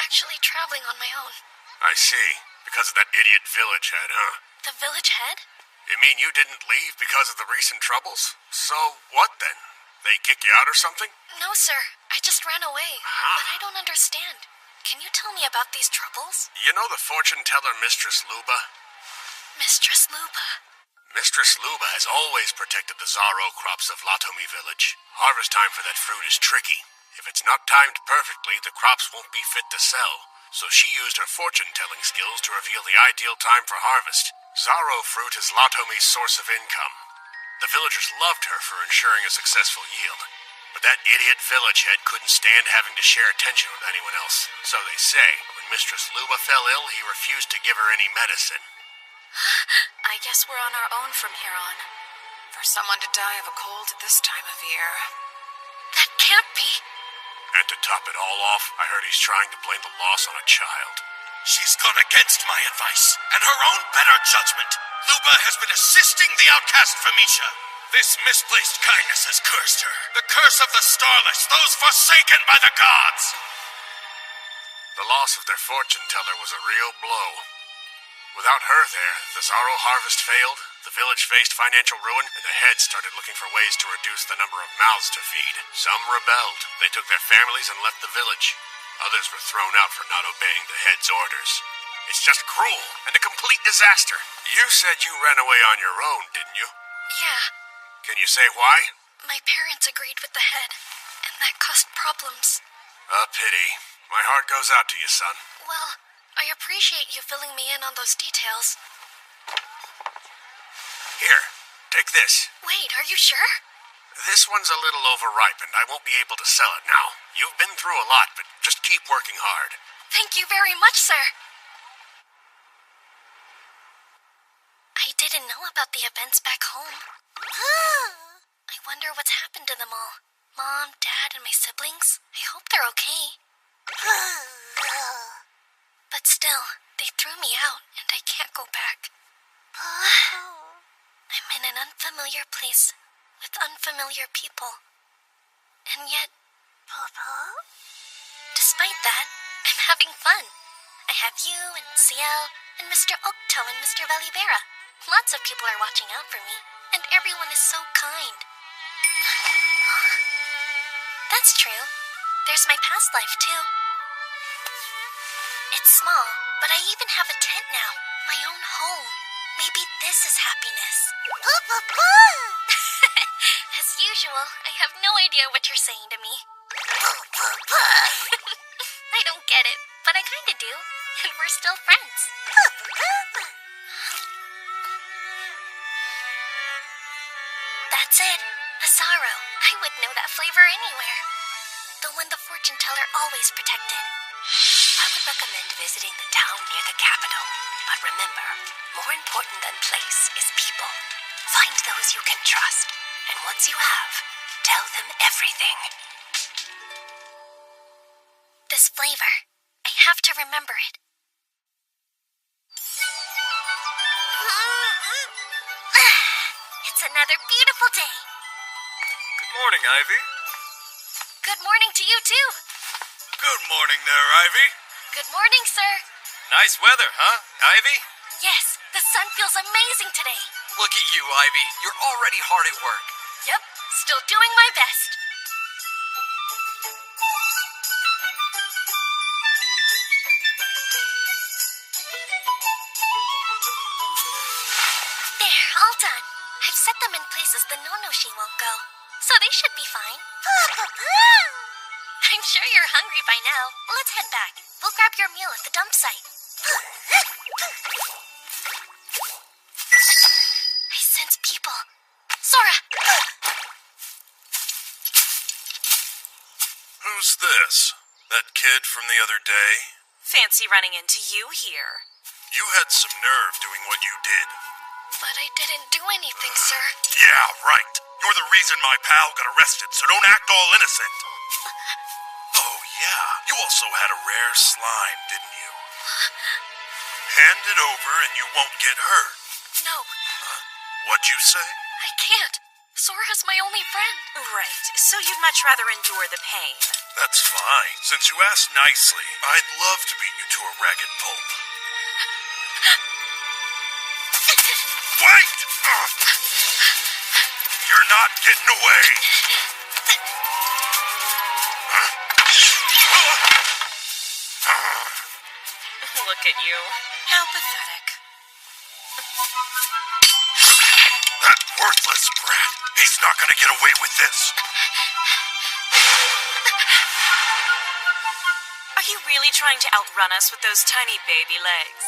B: actually traveling on my own.
C: I see. Because of that idiot village head, huh?
B: The village head?
C: You mean you didn't leave because of the recent troubles? So what then? They kick you out or something?
B: No, sir. I just ran away. But I don't understand. Can you tell me about these troubles?
C: You know the fortune teller Mistress Luba?
B: Mistress Luba.
C: Mistress Luba has always protected the Zorro crops of Latomi Village. Harvest time for that fruit is tricky. If it's not timed perfectly, the crops won't be fit to sell. So she used her fortune-telling skills to reveal the ideal time for harvest. Zorro fruit is Latomi's source of income. The villagers loved her for ensuring a successful yield. But that idiot village head couldn't stand having to share attention with anyone else. So they say, when Mistress Luba fell ill, he refused to give her any medicine.
E: I guess we're on our own from here on. For someone to die of a cold at this time of year.
B: That can't be.
C: And to top it all off, I heard he's trying to blame the loss on a child.
I: She's gone against my advice and her own better judgment. Luba has been assisting the outcast Famisha. This misplaced kindness has cursed her. The curse of the Starless, those forsaken by the gods.
C: The loss of their fortune teller was a real blow. Without her there, the Zorro harvest failed, the village faced financial ruin, and the heads started looking for ways to reduce the number of mouths to feed. Some rebelled. They took their families and left the village. Others were thrown out for not obeying the head's orders. It's just cruel and a complete disaster. You said you ran away on your own, didn't you?
B: Yeah.
C: Can you say why?
B: My parents agreed with the head, and that caused problems.
C: A pity. My heart goes out to you, son.
B: Well, I appreciate you filling me in on those details.
C: Here, take this.
B: Wait, are you sure?
C: This one's a little overripe, and I won't be able to sell it now. You've been through a lot, but just keep working hard.
B: Thank you very much, sir. I didn't know about the events back home. I wonder what's happened to them all. Mom, Dad, and my siblings. I hope they're okay. But still, they threw me out, and I can't go back. I'm in an unfamiliar place with unfamiliar people. And yet, despite that, I'm having fun. I have you and Ciel and Mr. Oaktoe and Mr. Velivera. Lots of people are watching out for me, and everyone is so kind. Huh? That's true. There's my past life, too. It's small, but I even have a tent now. My own home. Maybe this is happiness. As usual, I have no idea what you're saying to me. I don't get it, but I kinda do. And we're still friends. That's it. Azaro. I would know that flavor anywhere. The one the fortune teller always protected.
G: I would recommend visiting the town near the capital. But remember, more important than place is people. Find those you can trust. And once you have, tell them everything.
B: This flavor. I have to remember it. It's another beautiful day.
N: Good morning, Ivy.
B: Good morning to you, too.
C: Good morning there, Ivy.
B: Good morning, sir.
N: Nice weather, huh, Ivy?
B: Yes, the sun feels amazing today.
F: Look at you, Ivy. You're already hard at work.
B: Yep, still doing my best. There, all done. I've set them in places the Nonoshi won't go, so they should be fine. I'm sure you're hungry by now. Let's head back. We'll grab your meal at the dump site. I sense people. Sora!
C: Who's this? That kid from the other day?
J: Fancy running into you here.
C: You had some nerve doing what you did.
B: But I didn't do anything, sir.
C: Yeah, right. You're the reason my pal got arrested, so don't act all innocent. Oh, yeah. You also had a rare slime, didn't you? Hand it over and you won't get hurt.
B: No.
C: Huh? What'd you say?
B: I can't. Sora's my only friend.
J: Right, so you'd much rather endure the pain.
C: That's fine. Since you asked nicely, I'd love to beat you to a ragged pulp. Wait! You're not getting away!
J: Look at you. How pathetic.
C: That worthless brat! He's not gonna get away with this!
J: Are you really trying to outrun us with those tiny baby legs?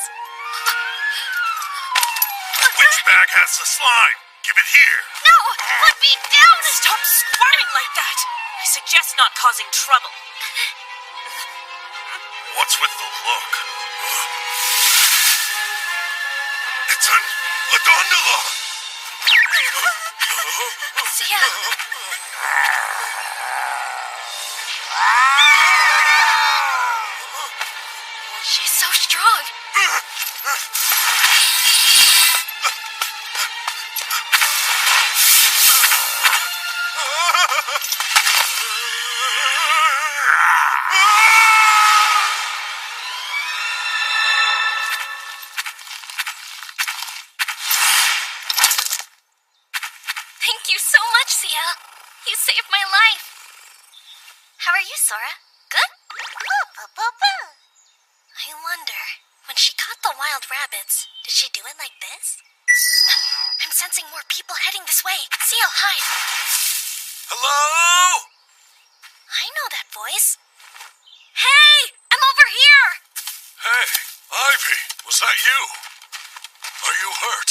C: Which bag has the slime? Give it here!
B: No! Put me down!
J: Stop squirming like that! I suggest not causing trouble.
C: What's with the look? It's a gondola!
B: Sia! She's so strong! Thank you so much, Sia. You saved my life. How are you, Sora? Good? I wonder, when she caught the wild rabbits, did she do it like this? I'm sensing more people heading this way. Sia, hide.
C: Hello?
B: I know that voice. Hey! I'm over here!
C: Hey, Ivy, was that you? Are you hurt?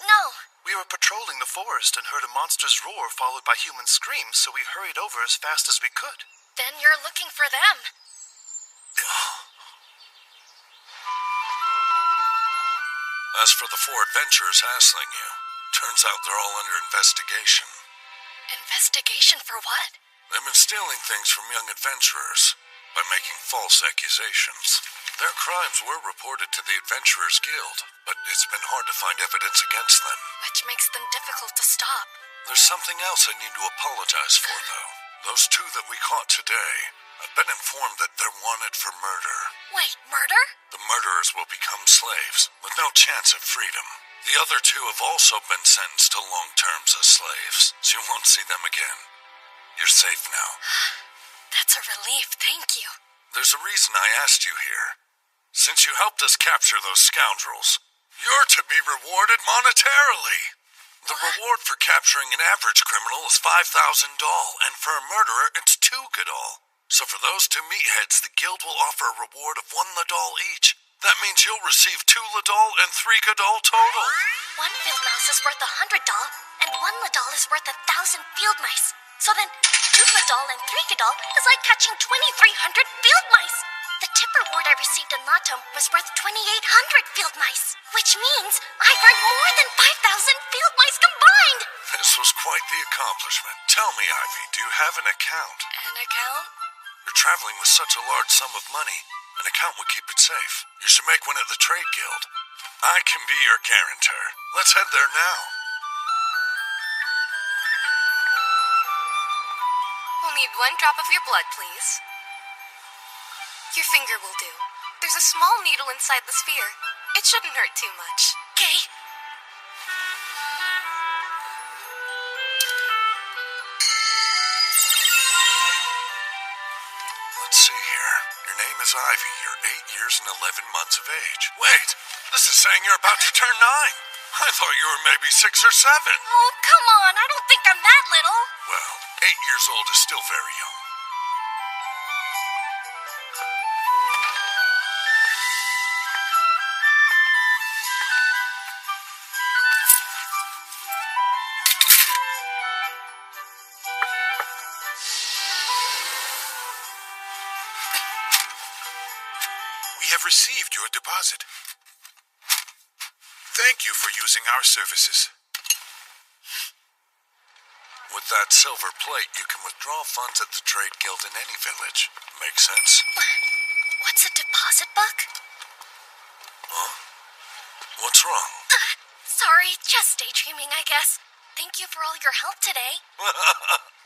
B: No.
L: We were patrolling the forest and heard a monster's roar followed by human screams, so we hurried over as fast as we could.
B: Then you're looking for them.
A: As for the 4 adventurers hassling you, turns out they're all under investigation.
B: Investigation for what?
A: They've been stealing things from young adventurers by making false accusations. Their crimes were reported to the Adventurers Guild, but it's been hard to find evidence against them.
B: Which makes them difficult to stop.
A: There's something else I need to apologize for, though. Those 2 that we caught today, I've been informed that they're wanted for murder.
B: Wait, murder?
A: The murderers will become slaves, with no chance of freedom. The other 2 have also been sentenced to long terms as slaves, so you won't see them again. You're safe now.
B: That's That's a relief, thank you.
A: There's a reason I asked you here. Since you helped us capture those scoundrels, you're to be rewarded monetarily. The reward for capturing an average criminal is 5,000 doll, and for a murderer, it's 2 gadol. So for those 2 meatheads, the guild will offer a reward of 1 ladol each. That means you'll receive 2 ladol and 3 gadol total.
B: 1 field mouse is worth 100 doll, and 1 ladol is worth 1,000 field mice. So then, 2 gadol and 3 gadol is like catching 2,300 field mice. The tip reward I received in Latom was worth 2,800 field mice, which means I've earned more than 5,000 field mice combined.
A: This was quite the accomplishment. Tell me, Ivy, do you have an account?
B: An account?
A: You're traveling with such a large sum of money. An account would keep it safe. You should make one at the Trade Guild. I can be your guarantor. Let's head there now.
E: We'll need 1 drop of your blood, please. Your finger will do. There's a small needle inside the sphere. It shouldn't hurt too much.
B: Okay.
A: Let's see here. Your name is Ivy. You're 8 years and 11 months of age. Wait, this is saying you're about to turn 9. I thought you were maybe 6 or 7.
B: Oh, come on. I don't think I'm that little.
A: Well, 8 years old is still very young.
L: We have received your deposit. Thank you for using our services.
A: With that silver plate, you can withdraw funds at the Trade Guild in any village. Makes sense?
B: What's a deposit book?
A: Huh? What's wrong?
B: Sorry, just daydreaming, I guess. Thank you for all your help today.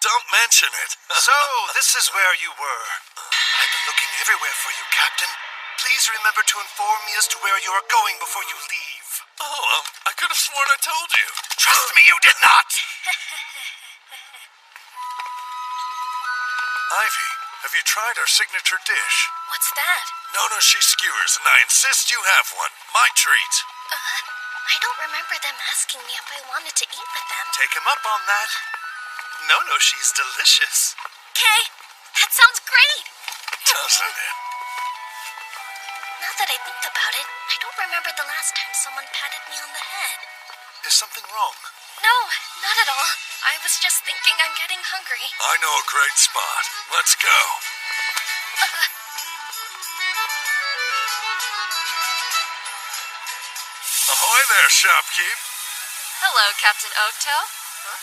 A: Don't mention it.
L: So, this is where you were. I've been looking everywhere for you, Captain. Please remember to inform me as to where you are going before you leave.
A: Oh, I could have sworn I told you.
L: Trust me, you did not!
A: Ivy, have you tried our signature dish?
B: What's that?
A: Nonoshi skewers, and I insist you have one. My treat.
B: I don't remember them asking me if I wanted to eat with them.
L: Take him up on that. No, she's delicious.
B: Okay, that sounds great.
A: Doesn't it?
B: Now that I think about it, I don't remember the last time someone patted me on the head.
L: Is something wrong?
B: No, not at all. I was just thinking I'm getting hungry.
A: I know a great spot. Let's go. Ahoy there, shopkeep.
E: Hello, Captain Oaktail. Huh?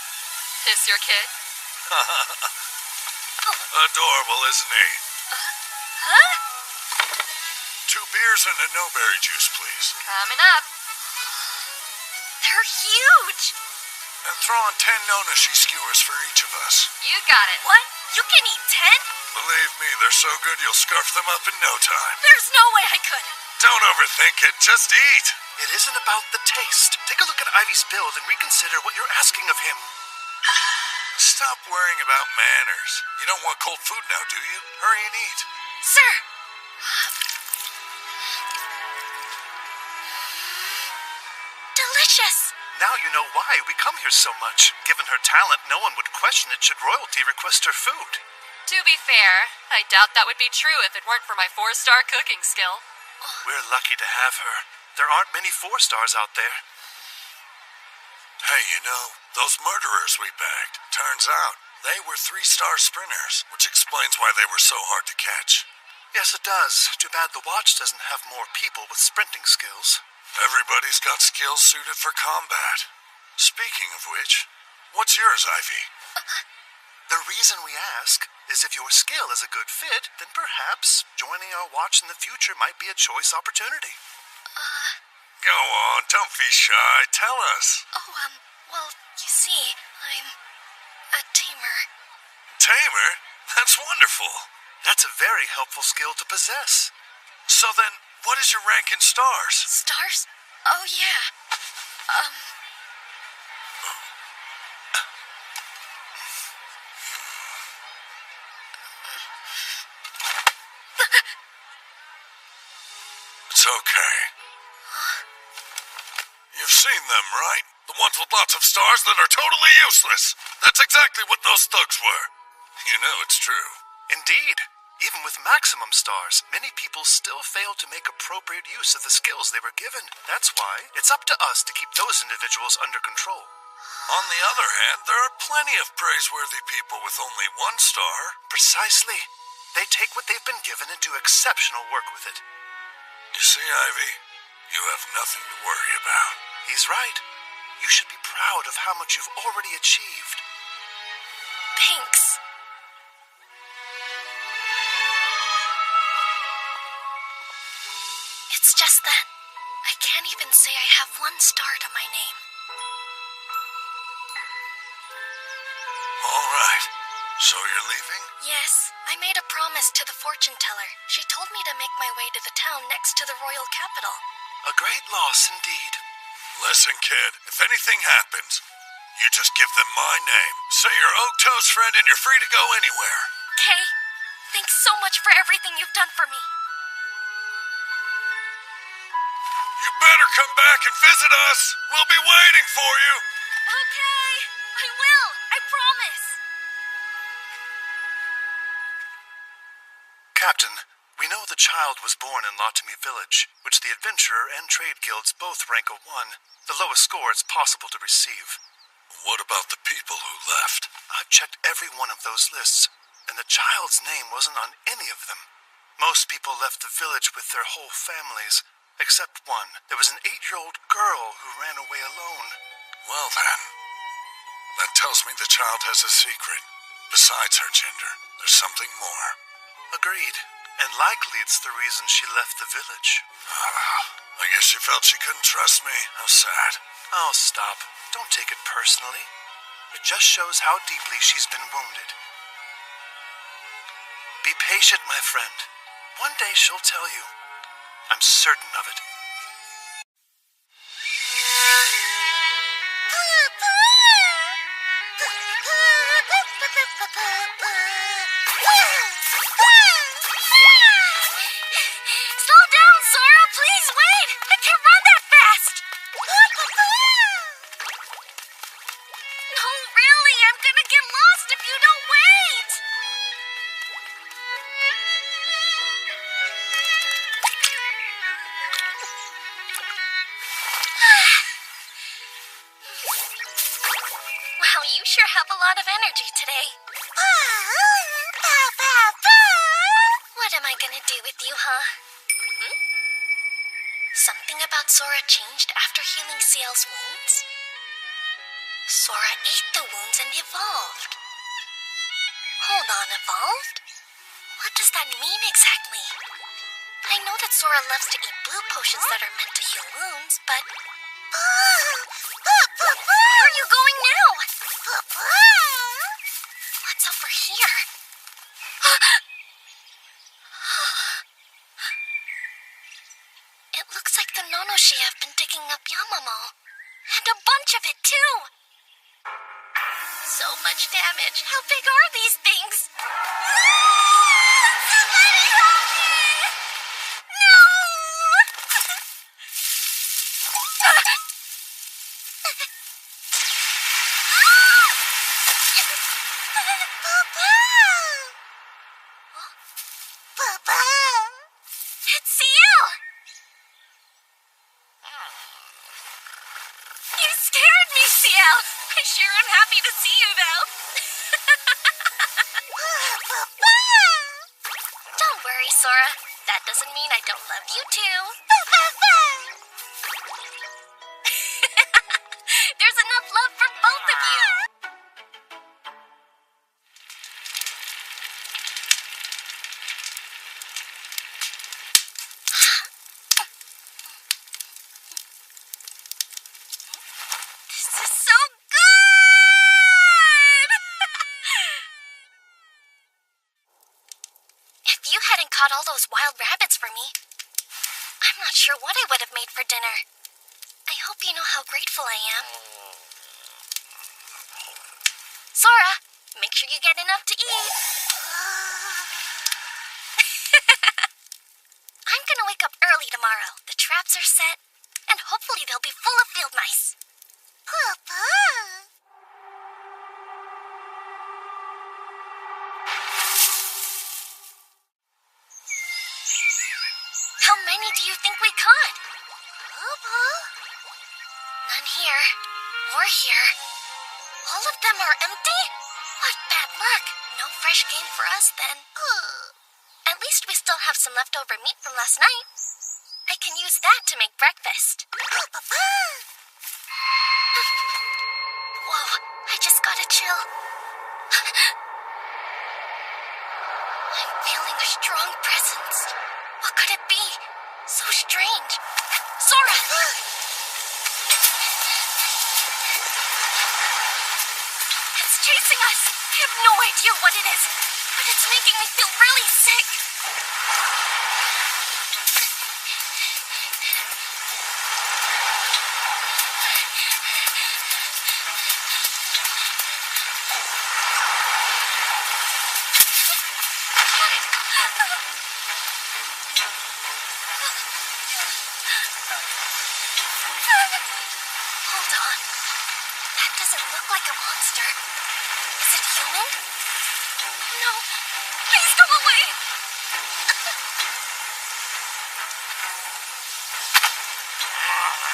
E: This your kid?
A: Adorable, isn't he?
B: Huh?
A: 2 beers and a no-berry juice, please.
E: Coming up.
B: They're huge.
A: And throw on 10 Nonoshi skewers for each of us.
E: You got it.
B: What? You can eat 10?
A: Believe me, they're so good you'll scarf them up in no time.
B: There's no way I could.
A: Don't overthink it, just eat.
L: It isn't about the taste. Take a look at Ivy's build and reconsider what you're asking of him.
A: Stop worrying about manners. You don't want cold food now, do you? Hurry and eat.
B: Sir. Delicious.
L: Now you know why we come here so much. Given her talent, no one would question it should royalty request her food.
E: To be fair, I doubt that would be true if it weren't for my 4-star cooking skill.
L: We're lucky to have her. There aren't many 4-stars out there.
A: Hey, you know, those murderers we bagged, turns out they were 3-star sprinters, which explains why they were so hard to catch.
L: Yes, it does. Too bad the watch doesn't have more people with sprinting skills.
A: Everybody's got skills suited for combat. Speaking of which, what's yours, Ivy?
L: The reason we ask is if your skill is a good fit, then perhaps joining our watch in the future might be a choice opportunity.
A: Go on, don't be shy. Tell us.
B: Well, you see, I'm a tamer.
A: Tamer? That's wonderful.
L: That's a very helpful skill to possess.
A: So then, what is your rank in stars?
B: Stars? Oh, yeah.
A: It's okay. You've seen them, right? The ones with lots of stars that are totally useless. That's exactly what those thugs were. You know it's true.
L: Indeed. Even with maximum stars, many people still fail to make appropriate use of the skills they were given. That's why it's up to us to keep those individuals under control.
A: On the other hand, there are plenty of praiseworthy people with only one star.
L: Precisely. They take what they've been given and do exceptional work with it.
A: You see, Ivy, you have nothing to worry about.
L: He's right. You should be proud of how much you've already achieved.
B: Thanks. It's just that I can't even say I have one star to my name.
A: All right. So you're leaving?
B: Yes, I made a promise to the fortune teller. She told me to make my way to the town next to the royal capital.
L: A great loss indeed.
A: Listen, kid, if anything happens, you just give them my name. Say you're Okto's friend and you're free to go anywhere.
B: Kay, thanks so much for everything you've done for me.
A: You better come back and visit us. We'll be waiting for you.
B: Okay, I will. I promise.
L: Captain, we know the child was born in Latami Village, which the Adventurer and Trade Guilds both rank a 1, the lowest score it's possible to receive.
A: What about the people who left?
L: I've checked every one of those lists, and the child's name wasn't on any of them. Most people left the village with their whole families, except one. There was an 8-year-old girl who ran away alone.
A: Well then, that tells me the child has a secret. Besides her gender, there's something more.
L: Agreed. And likely it's the reason she left the village.
A: I guess she felt she couldn't trust me. How sad.
L: Oh, stop. Don't take it personally. It just shows how deeply she's been wounded. Be patient, my friend. One day she'll tell you. I'm certain of it.
B: Slow down, Sora! Please wait! I can't run that fast! No, really, I'm gonna get lost if you don't wait! Wow, you sure have a lot of energy today. What am I gonna do with you, huh? Something about Sora changed after healing Ciel's wounds? Sora ate the wounds and evolved. Hold on, evolved? What does that mean exactly? I know that Sora loves to eat blue potions that are meant to heal wounds, but... Where are you going now? What's over here? It looks like the Nonoshi have been digging up Yamamo. And a bunch of it, too! So much damage. How big are these things? Somebody help me! No! Papa! It's Ciel! You scared me, Ciel! I sure am happy to see you, though. Don't worry, Sora. That doesn't mean I don't love you, too. There's enough love for both of you. This is so good! If you hadn't caught all those wild rabbits for me, I'm not sure what I would have made for dinner. I hope you know how grateful I am. Sora, make sure you get enough to eat. I'm gonna wake up early tomorrow. are set, and hopefully they'll be full of field mice. Papa. How many do you think we caught? Papa? None here. Or here. All of them are empty? What bad luck. No fresh game for us, then. At least we still have some leftover meat from last night. I can use that to make breakfast. Whoa, I just got a chill. I'm feeling a strong presence. What could it be? So strange. Sora! It's chasing us. I have no idea what it is, but it's making me feel really sick. Hold on. That doesn't look like a monster. Is it human? No. Please go away.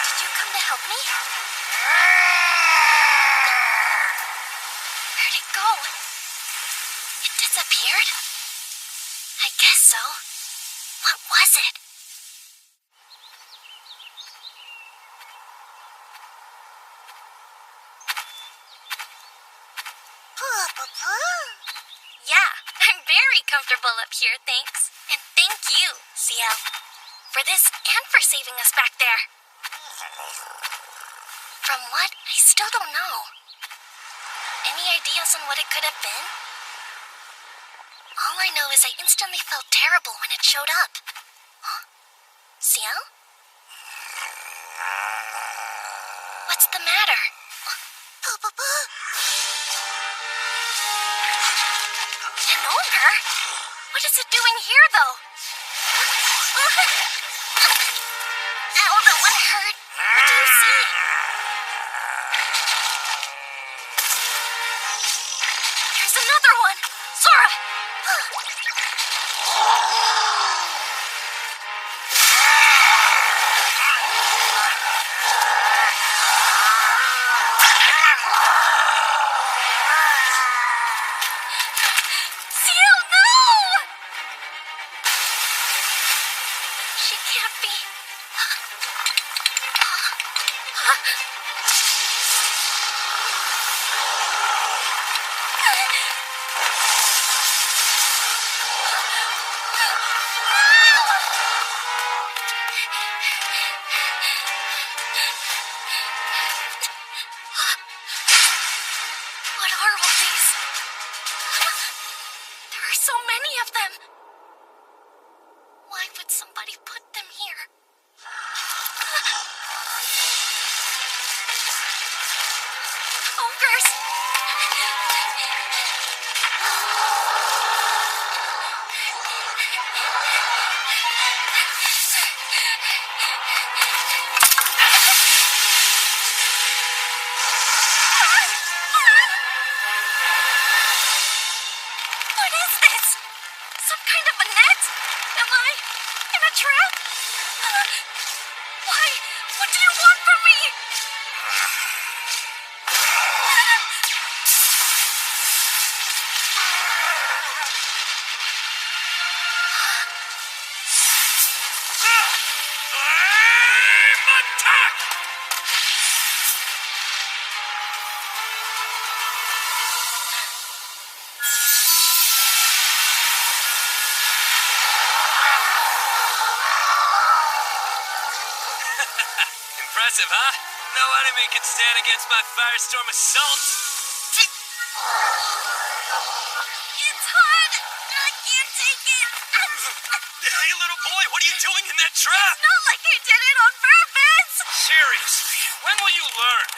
B: Did you come to help me? Where'd it go? It disappeared? I guess so. What was it? Yeah, I'm very comfortable up here, thanks. And thank you, CL, for this and for saving us back there. From what? I still don't know. Any ideas on what it could have been? All I know is I instantly felt terrible when it showed up. Huh? CL? What's the matter? An ogre? What is it doing here, though? Ow, that one hurt. What do you see? There's another one. Sora! Seal, no! She can't be. What are all these? There are so many of them. Why would somebody put them here? Ogres! What is this? Some kind of a net? Am I in a trap? Why? What do you want from me?
N: Impressive, huh? No enemy can stand against my firestorm assault.
B: It's hot. I can't take it.
N: Hey, little boy, what are you doing in that trap?
B: Not like I did it on purpose.
N: Seriously, when will you learn?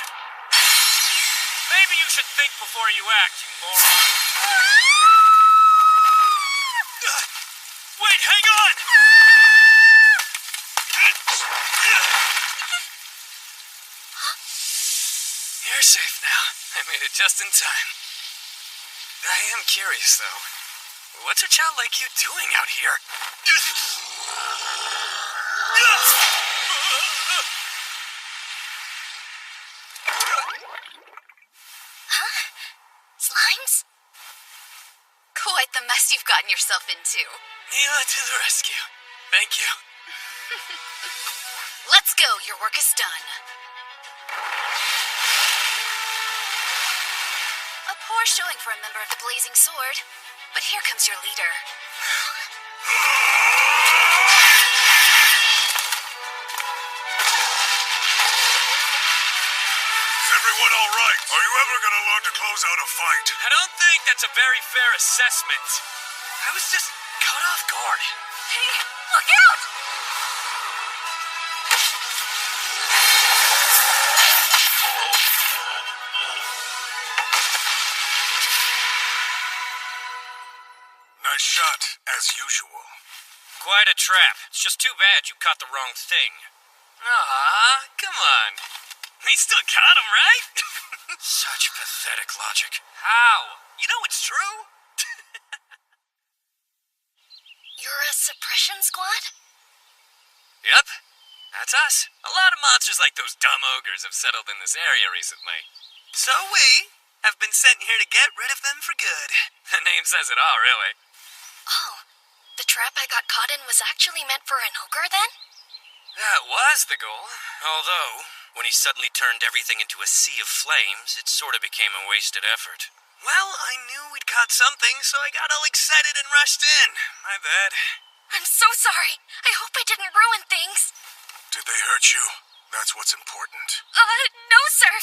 N: Maybe you should think before you act, you moron. Wait, hang on!
F: We're safe now. I made it just in time. I am curious, though. What's a child like you doing out here?
B: Huh? Slimes?
E: Quite the mess you've gotten yourself into.
F: Mila to the rescue. Thank you.
E: Let's go, your work is done. A poor showing for a member of the Blazing Sword, but here comes your leader.
A: Is everyone all right? Are you ever gonna learn to close out a fight?
F: I don't think that's a very fair assessment. I was just caught off guard.
E: Hey, look out!
A: Nice shot, as usual.
F: Quite a trap. It's just too bad you caught the wrong thing. Aw, come on. We still got him, right? Such pathetic logic. How? You know it's true.
B: You're a suppression squad?
F: Yep, that's us. A lot of monsters like those dumb ogres have settled in this area recently. So we have been sent here to get rid of them for good. The name says it all, really.
B: Oh, the trap I got caught in was actually meant for an ogre then?
F: That was the goal. Although, when he suddenly turned everything into a sea of flames, it sort of became a wasted effort. Well, I knew we'd caught something, so I got all excited and rushed in. My bad.
B: I'm so sorry. I hope I didn't ruin things.
A: Did they hurt you? That's what's important.
B: No, sir.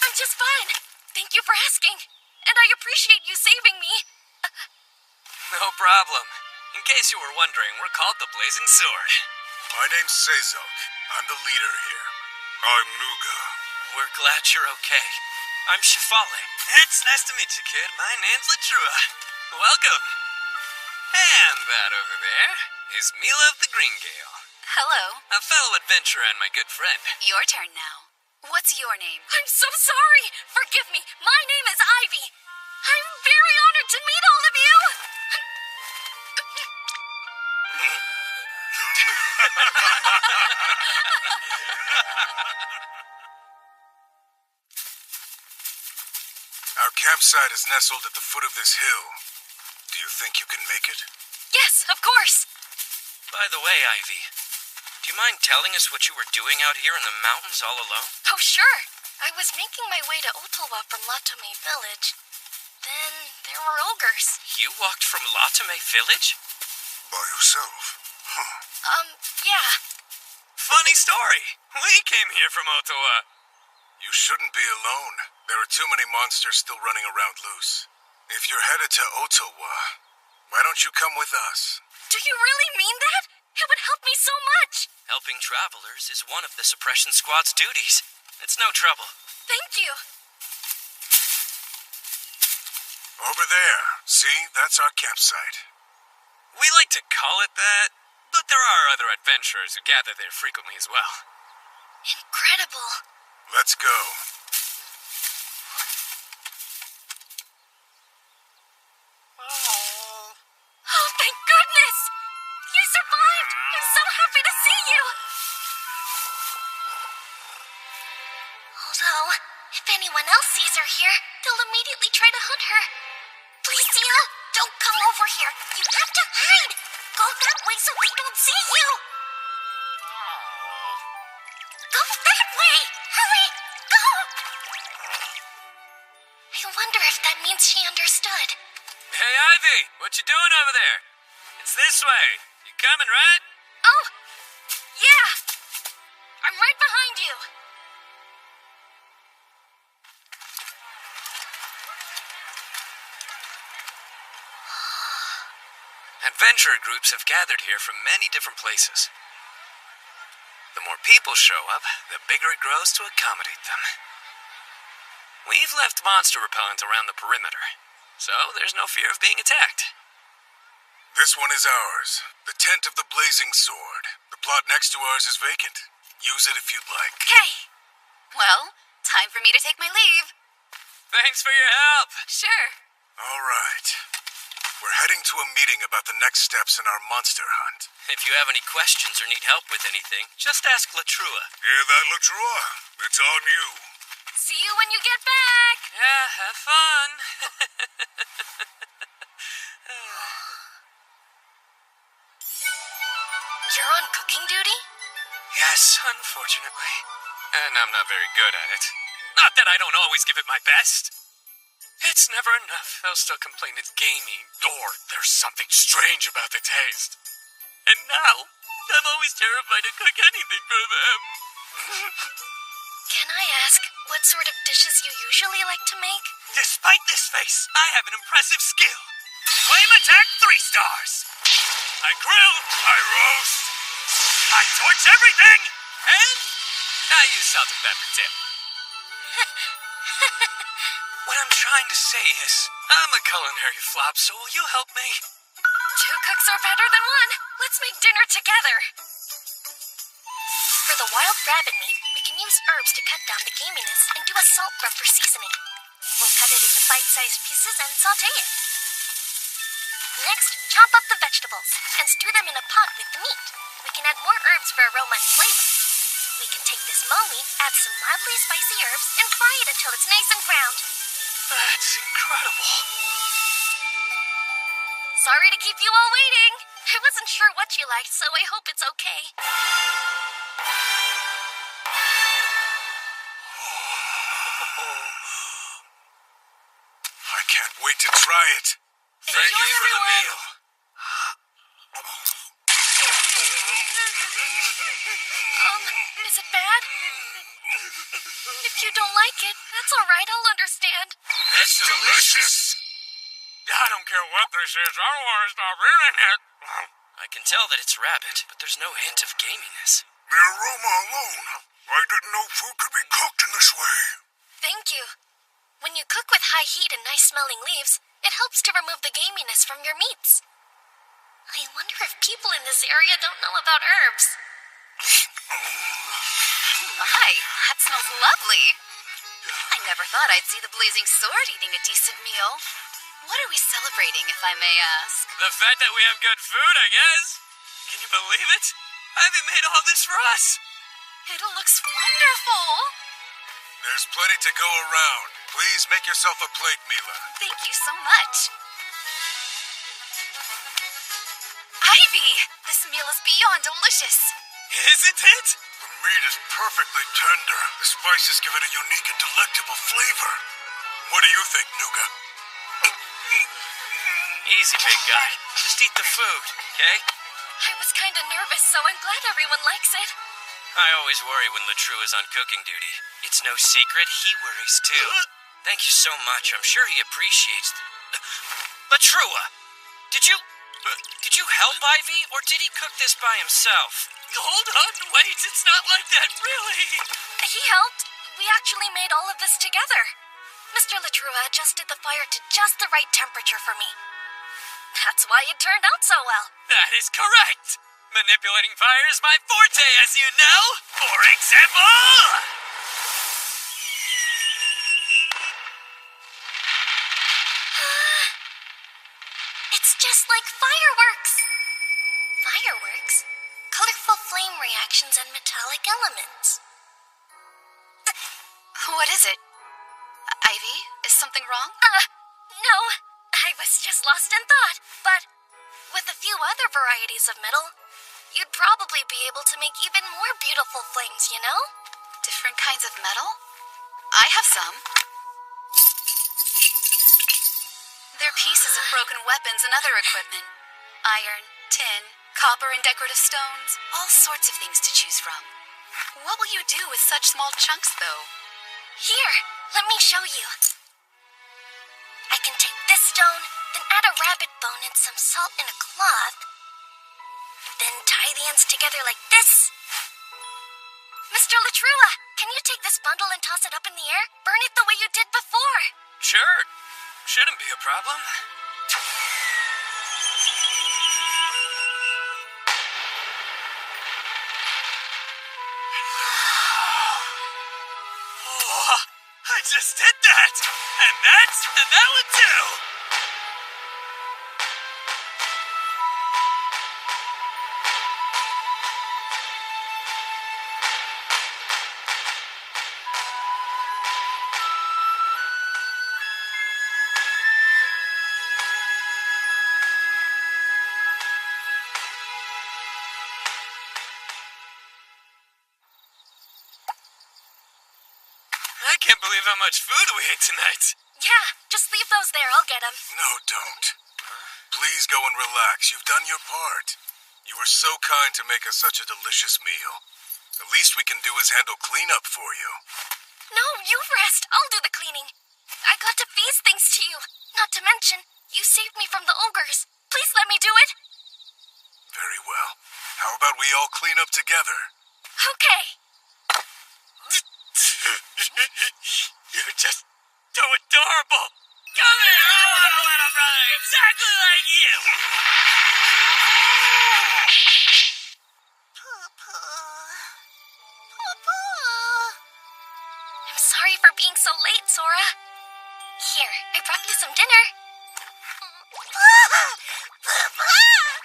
B: I'm just fine. Thank you for asking. And I appreciate you saving me.
F: No problem. In case you were wondering, we're called the Blazing Sword.
A: My name's Sezok. I'm the leader here. I'm Nuga.
F: We're glad you're okay. I'm Shifale. It's nice to meet you, kid. My name's Latrua. Welcome. And that over there is Mila of the Green Gale.
E: Hello.
F: A fellow adventurer and my good friend.
E: Your turn now. What's your name?
B: I'm so sorry. Forgive me. My name is Ivy. I'm very honored to meet all of you.
A: Our campsite is nestled at the foot of this hill. Do you think you can make it?
B: Yes, of course.
F: By the way, Ivy, do you mind telling us what you were doing out here in the mountains all alone?
B: Oh, sure. I was making my way to Ottawa from Latome Village. Then there were ogres.
F: You walked from Latome Village?
A: By yourself? Huh.
B: Yeah.
F: Funny story. We came here from Ottawa.
A: You shouldn't be alone. There are too many monsters still running around loose. If you're headed to Ottawa, why don't you come with us?
B: Do you really mean that? It would help me so much.
F: Helping travelers is one of the suppression squad's duties. It's no trouble.
B: Thank you.
A: Over there. See, that's our campsite.
F: We like to call it that, but there are other adventurers who gather there frequently as well.
B: Incredible.
A: Let's go.
B: Oh, thank goodness! You survived! I'm so happy to see you! Although, if anyone else sees her here, they'll immediately try to hunt her. Please, Seal, don't come over here. You have to hide. Go that way so they don't see you. Go that way. Hurry, go. I wonder if that means she understood.
F: Hey, Ivy, what you doing over there? It's this way. You coming, right?
B: Oh, yeah. I'm right behind you.
F: Adventure groups have gathered here from many different places. The more people show up, the bigger it grows to accommodate them. We've left monster repellent around the perimeter, so there's no fear of being attacked.
A: This one is ours. The tent of the Blazing Sword. The plot next to ours is vacant. Use it if you'd like.
E: Okay. Well, Time for me to take my leave.
F: Thanks for your help.
E: Sure.
L: All right. We're heading to a meeting about the next steps in our monster hunt.
F: If you have any questions or need help with anything, just ask Latrua.
L: Hear that, Latrua? It's on you.
B: See you when you get back.
F: Yeah, have fun.
B: You're on cooking duty?
F: Yes, unfortunately. And I'm not very good at it. Not that I don't always give it my best. It's never enough. They'll still complain it's gamey, or there's something strange about the taste. And now, I'm always terrified to cook anything for them.
B: Can I ask what sort of dishes you usually like to make?
F: Despite this face, I have an impressive skill. Flame attack 3 stars. I grill, I roast, I torch everything, and I use salt and pepper too. What I'm trying to say is, I'm a culinary flop, so will you help me?
B: 2 cooks are better than 1. Let's make dinner together. For the wild rabbit meat, we can use herbs to cut down the gaminess and do a salt rub for seasoning. We'll cut it into bite-sized pieces and saute it. Next, chop up the vegetables and stew them in a pot with the meat. We can add more herbs for aroma and flavor. We can take this mo meat, add some mildly spicy herbs, and fry it until it's nice and browned.
F: That's incredible.
B: Sorry to keep you all waiting. I wasn't sure what you liked, so I hope it's okay.
L: I can't wait to try it.
F: Thank you for the meal.
B: Is it bad? If you don't like it, that's all right. I'll understand.
F: It's delicious. I don't care what this is. I don't want to stop eating it. I can tell that it's rabbit, but there's no hint of gaminess.
L: The aroma alone. I didn't know food could be cooked in this way.
B: Thank you. When you cook with high heat and nice-smelling leaves, it helps to remove the gaminess from your meats. I wonder if people in this area don't know about herbs.
E: My, that smells lovely. I never thought I'd see the blazing sword eating a decent meal. What are we celebrating, if I may ask?
F: The fact that we have good food, I guess. Can you believe it? Ivy made all this for us.
E: It looks wonderful.
L: There's plenty to go around. Please make yourself a plate, Mila.
E: Thank you so much. Ivy, this meal is beyond delicious.
F: Isn't it?
L: The meat is perfectly tender. The spices give it a unique and delectable flavor. What do you think, Nuga?
F: Easy, big guy. Just eat the food, okay?
B: I was kind of nervous, so I'm glad everyone likes it.
F: I always worry when Latrua is on cooking duty. It's no secret, he worries too. Thank you so much. I'm sure he appreciates Latrua! Did you help Ivy, or did he cook this by himself? Hold on, wait, it's not like that, really.
B: He helped. We actually made all of this together. Mr. Latrua adjusted the fire to just the right temperature for me. That's why it turned out so well.
F: That is correct. Manipulating fire is my forte, as you know. For example...
B: It's just like fireworks. Fireworks? Colorful flame reactions and metallic elements.
E: What is it? Ivy, is something wrong?
B: No. I was just lost in thought. But with a few other varieties of metal, you'd probably be able to make even more beautiful flames, you know?
E: Different kinds of metal? I have some. They're pieces of broken weapons and other equipment. Iron, tin, copper, and decorative stones. All sorts of things to choose from. What will you do with such small chunks, though?
B: Here, let me show you. I can take this stone, then add a rabbit bone and some salt in a cloth. Then tie the ends together like this. Mr. Latrua, can you take this bundle and toss it up in the air? Burn it the way you did before.
F: Sure. Shouldn't be a problem. can't believe how much food we ate tonight.
B: Yeah, just leave those there. I'll get them.
A: No, don't. Please go and relax. You've done your part. You were so kind to make us such a delicious meal. The least we can do is handle cleanup for you.
B: No, you rest. I'll do the cleaning. I got to feast thanks to you. Not to mention, you saved me from the ogres. Please let me do it.
A: Very well. How about we all clean up together?
B: Okay.
F: You're just so adorable. Come here, I want a little brother exactly like you.
B: I'm sorry for being so late, Sora. Here, I brought you some dinner.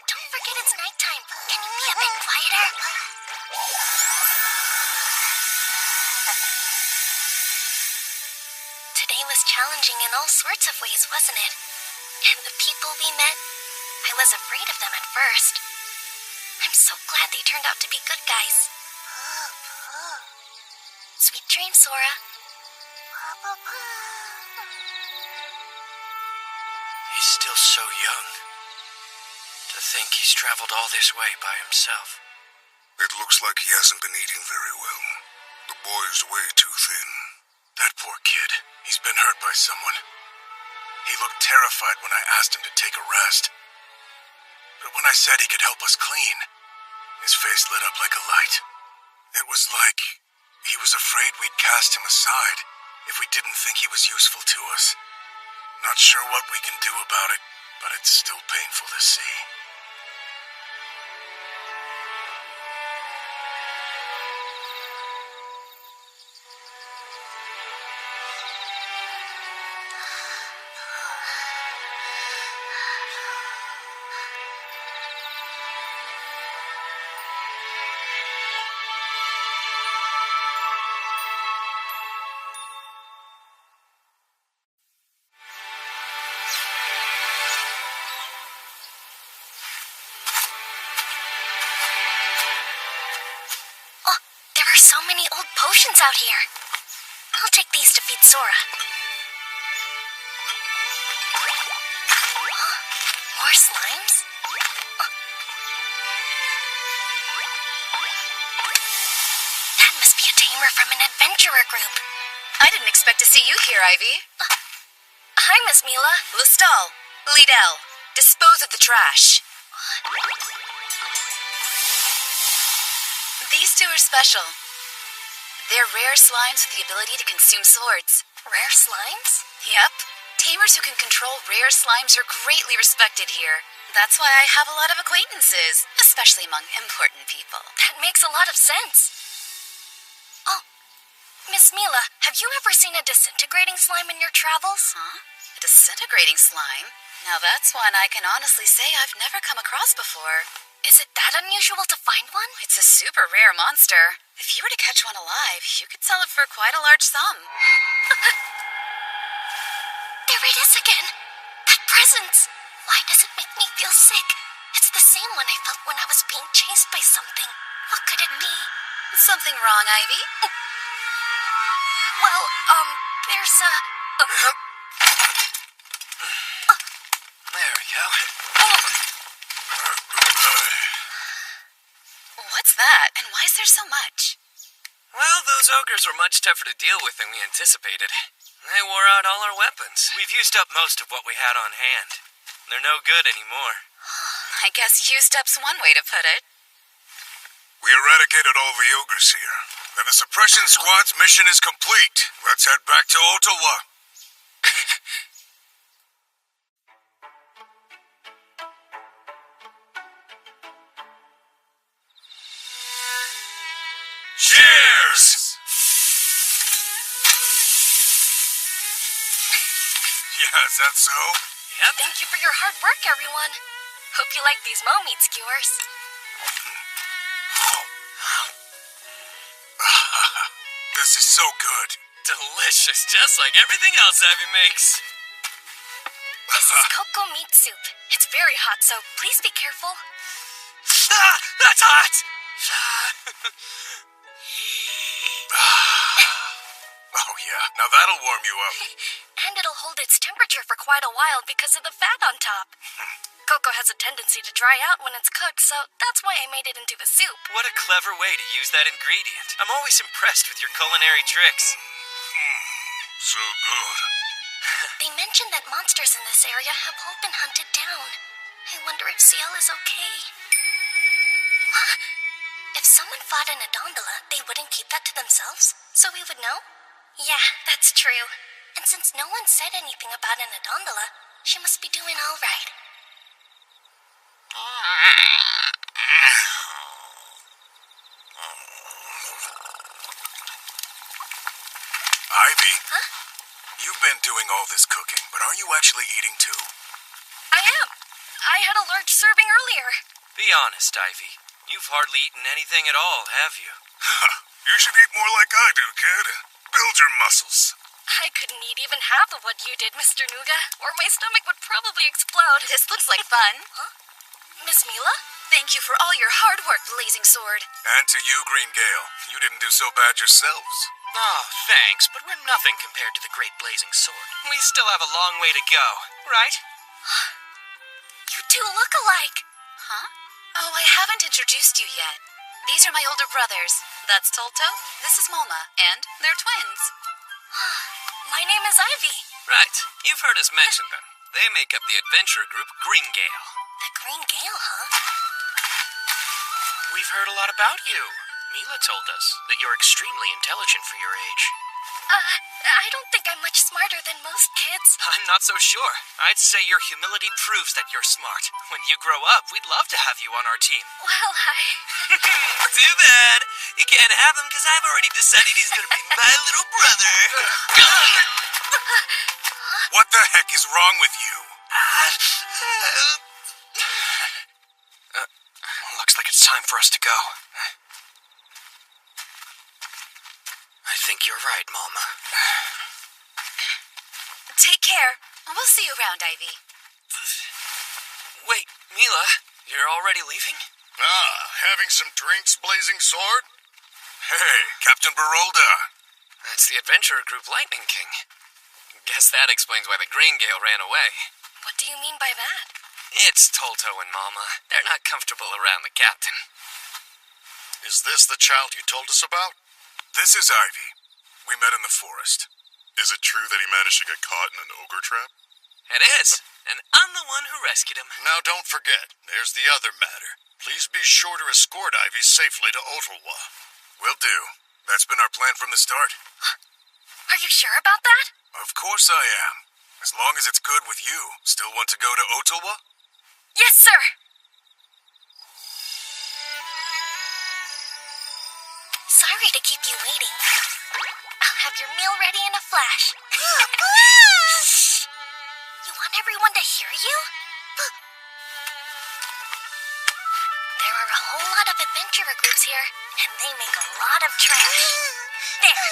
B: Don't forget it's nighttime. Can you be a bit quieter? Today was challenging in all sorts of ways, wasn't it? And the people we met, I was afraid of them at first. I'm so glad they turned out to be good guys. Sweet dreams, Sora.
F: He's still so young. To think he's traveled all this way by himself.
A: It looks like he hasn't been eating very well. The boy is way too thin. That poor kid. He's been hurt by someone. He looked terrified when I asked him to take a rest. But when I said he could help us clean, his face lit up like a light. It was like he was afraid we'd cast him aside if we didn't think he was useful to us. Not sure what we can do about it, but it's still painful to see.
B: So many old potions out here. I'll take these to feed Sora. More slimes? That must be a tamer from an adventurer group.
E: I didn't expect to see you here, Ivy.
B: Hi, Miss Mila.
E: Lustal, Liddell, dispose of the trash. These two are special. They're rare slimes with the ability to consume swords.
B: Rare slimes?
E: Yep. Tamers who can control rare slimes are greatly respected here. That's why I have a lot of acquaintances, especially among important people.
B: That makes a lot of sense. Oh, Miss Mila, have you ever seen a disintegrating slime in your travels?
E: Huh? A disintegrating slime? Now that's one I can honestly say I've never come across before.
B: Is it that unusual to find one?
E: It's a super rare monster. If you were to catch one alive, you could sell it for quite a large sum.
B: There it is again. That presence. Why does it make me feel sick? It's the same one I felt when I was being chased by something. What could it be?
E: Something wrong, Ivy?
B: Well, there's a...
F: There we go.
E: What's that? And why is there so much?
F: Well, those ogres were much tougher to deal with than we anticipated. They wore out all our weapons. We've used up most of what we had on hand. They're no good anymore.
E: I guess used up's one way to put it.
A: We eradicated all the ogres here. Then the suppression squad's mission is complete. Let's head back to Ottawa. Cheers! Yeah, is that so?
F: Yep.
B: Thank you for your hard work, everyone. Hope you like these meat skewers.
A: This is so good.
F: Delicious, just like everything else Ivy makes.
B: This is cocoa meat soup. It's very hot, so please be careful.
F: Ah, that's hot!
A: Oh yeah, now that'll warm you up.
B: And it'll hold its temperature for quite a while because of the fat on top. Cocoa has a tendency to dry out when it's cooked, so that's why I made it into a soup.
N: What a clever way to use that ingredient. I'm always impressed with your culinary tricks.
A: So good.
B: They mentioned that monsters in this area have all been hunted down. I wonder if Ciel is okay. Huh? If someone fought in a dondola, they wouldn't keep that to themselves, so we would know? Yeah, that's true. And since no one said anything about an Adondola, she must be doing all right.
A: Ivy?
B: Huh?
A: You've been doing all this cooking, but are you actually eating too?
B: I am. I had a large serving earlier.
N: Be honest, Ivy. You've hardly eaten anything at all, have you?
A: You should eat more like I do, kid. Build your muscles.
B: I couldn't eat even half of what you did, Mr. Nuga, or my stomach would probably explode.
E: This looks like fun.
B: Huh? Miss Mila?
E: Thank you for all your hard work, Blazing Sword.
A: And to you, Green Gale. You didn't do so bad yourselves.
F: Oh, thanks, but we're nothing compared to the Great Blazing Sword. We still have a long way to go, right?
B: You two look alike.
E: Huh? Oh, I haven't introduced you yet. These are my older brothers. That's Tolto, this is Molma, and they're twins.
B: My name is Ivy.
N: Right. You've heard us mention them. They make up the adventure group Green Gale.
B: The Green Gale, huh?
F: We've heard a lot about you. Mila told us that you're extremely intelligent for your age.
B: I don't think I'm much smarter than most kids.
N: I'm not so sure. I'd say your humility proves that you're smart. When you grow up, we'd love to have you on our team.
B: Well,
N: Too bad. You can't have him because I've already decided he's going to be my little brother.
A: What the heck is wrong with you?
F: Looks like it's time for us to go. I think you're right, Mama.
E: Take care. We'll see you around, Ivy.
N: Wait, Mila, you're already leaving?
A: Having some drinks, Blazing Sword? Hey, Captain Barolda.
N: That's the adventurer group Lightning King. Guess that explains why the Green Gale ran away.
B: what do you mean by that?
N: It's Tolto and Mama. They're not comfortable around the captain.
A: Is this the child you told us about? This is Ivy. We met in the forest. Is it true that he managed to get caught in an ogre trap?
N: It is, and I'm the one who rescued him.
A: Now don't forget, there's the other matter. Please be sure to escort Ivy safely to Otelwa. Will do. That's been our plan from the start.
B: Are you sure about that?
A: Of course I am. As long as it's good with you. Still want to go to Otelwa?
B: Yes, sir. Sorry to keep you waiting. I'll have your meal ready in a flash. Shh. You want everyone to hear you? There are a whole lot of adventurer groups here, and they make a lot of trash. There.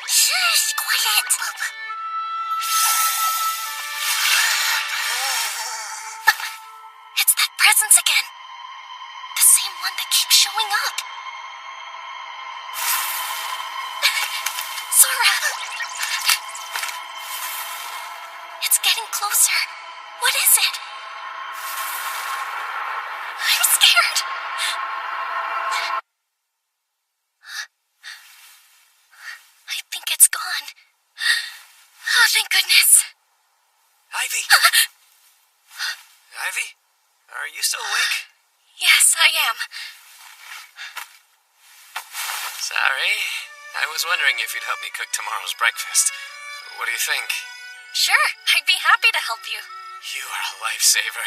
B: Shh, quiet. It's that presence again. The same one that keeps showing up. Sora! It's getting closer. What is it? I'm scared. I think it's gone. Oh, thank goodness.
N: Ivy! Ivy? Are you still awake?
B: Yes, I am.
N: Sorry. I was wondering if you'd help me cook tomorrow's breakfast. What do you think?
B: Sure, I'd be happy to help you.
N: You are a lifesaver.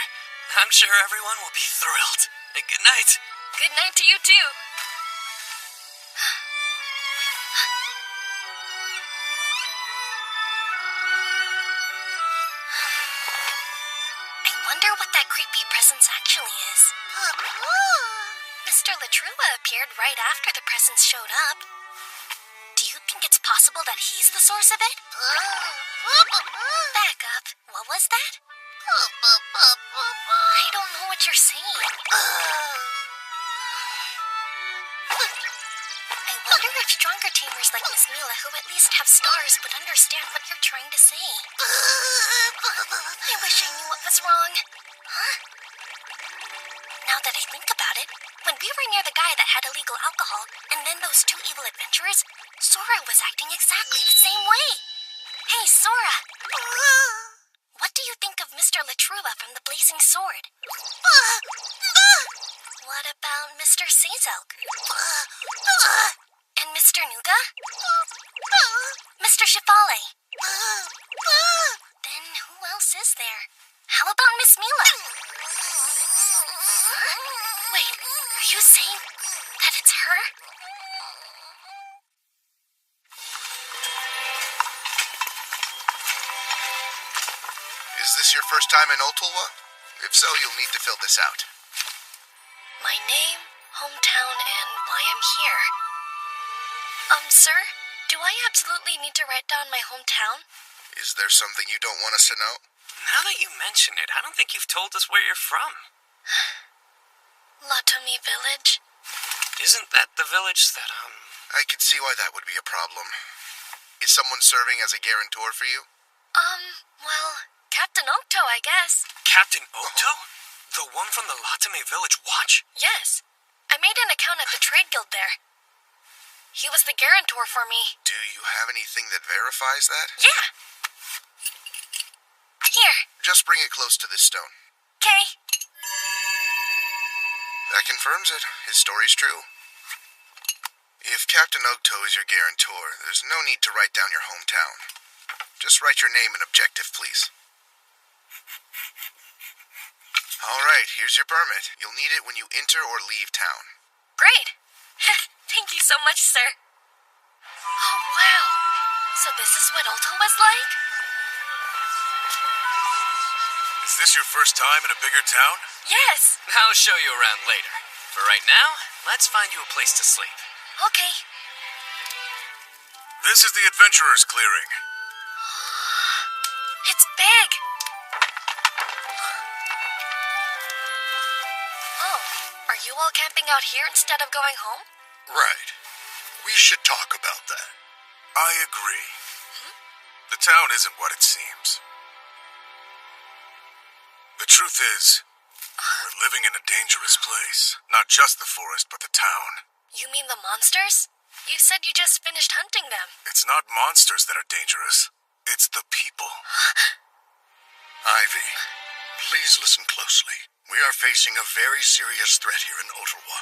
N: I'm sure everyone will be thrilled. Good night.
B: Good night to you, too. I wonder what that creepy presence actually is. Mr. Latrua appeared right after the presence showed up. Do you think it's possible that he's the source of it? Back up. What was that? I don't know what you're saying. I wonder with stronger tamers like Miss Mila who at least have stars would understand what you're trying to say. I wish I knew what was wrong. Huh? Now that I think about it, when we were near the guy that had illegal alcohol, and then those two evil adventurers, Sora was acting exactly the same way. Hey, Sora! What do you think of Mr. Latrula from the Blazing Sword? What about Mr. Sazilk? And Mr. Nuga? Mr. Shifale? Then who else is there? How about Miss Mila? Wait, are you saying that it's her?
L: Is this your first time in Otulwa? If so, you'll need to fill this out.
B: My name, hometown, and why I'm here. Sir, do I absolutely need to write down my hometown?
L: Is there something you don't want us to know?
N: Now that you mention it, I don't think you've told us where you're from.
B: Latomi Village.
N: Isn't that the village that,
L: I could see why that would be a problem. Is someone serving as a guarantor for you?
B: Well, Captain Okto, I guess.
N: Captain Okto? The one from the Latame Village Watch?
B: Yes. I made an account at the trade guild there. He was the guarantor for me.
L: Do you have anything that verifies that?
B: Yeah. Here.
L: Just bring it close to this stone.
B: Okay.
L: That confirms it. His story's true. If Captain Okto is your guarantor, there's no need to write down your hometown. Just write your name and objective, please. All right, here's your permit. You'll need it when you enter or leave town.
B: Great. Thank you so much, sir. Oh, wow. So this is what Ulta was like?
C: Is this your first time in a bigger town?
B: Yes.
N: I'll show you around later. For right now, let's find you a place to sleep.
B: Okay.
C: This is the Adventurers' Clearing.
B: It's big. Oh, are you all camping out here instead of going home?
A: Right. We should talk about that.
C: I agree. The town isn't what it seems. The truth is, we're living in a dangerous place. Not just the forest, but the town.
B: You mean the monsters? You said you just finished hunting them.
C: It's not monsters that are dangerous. It's the people.
A: Ivy, please listen closely. We are facing a very serious threat here in Ottawa.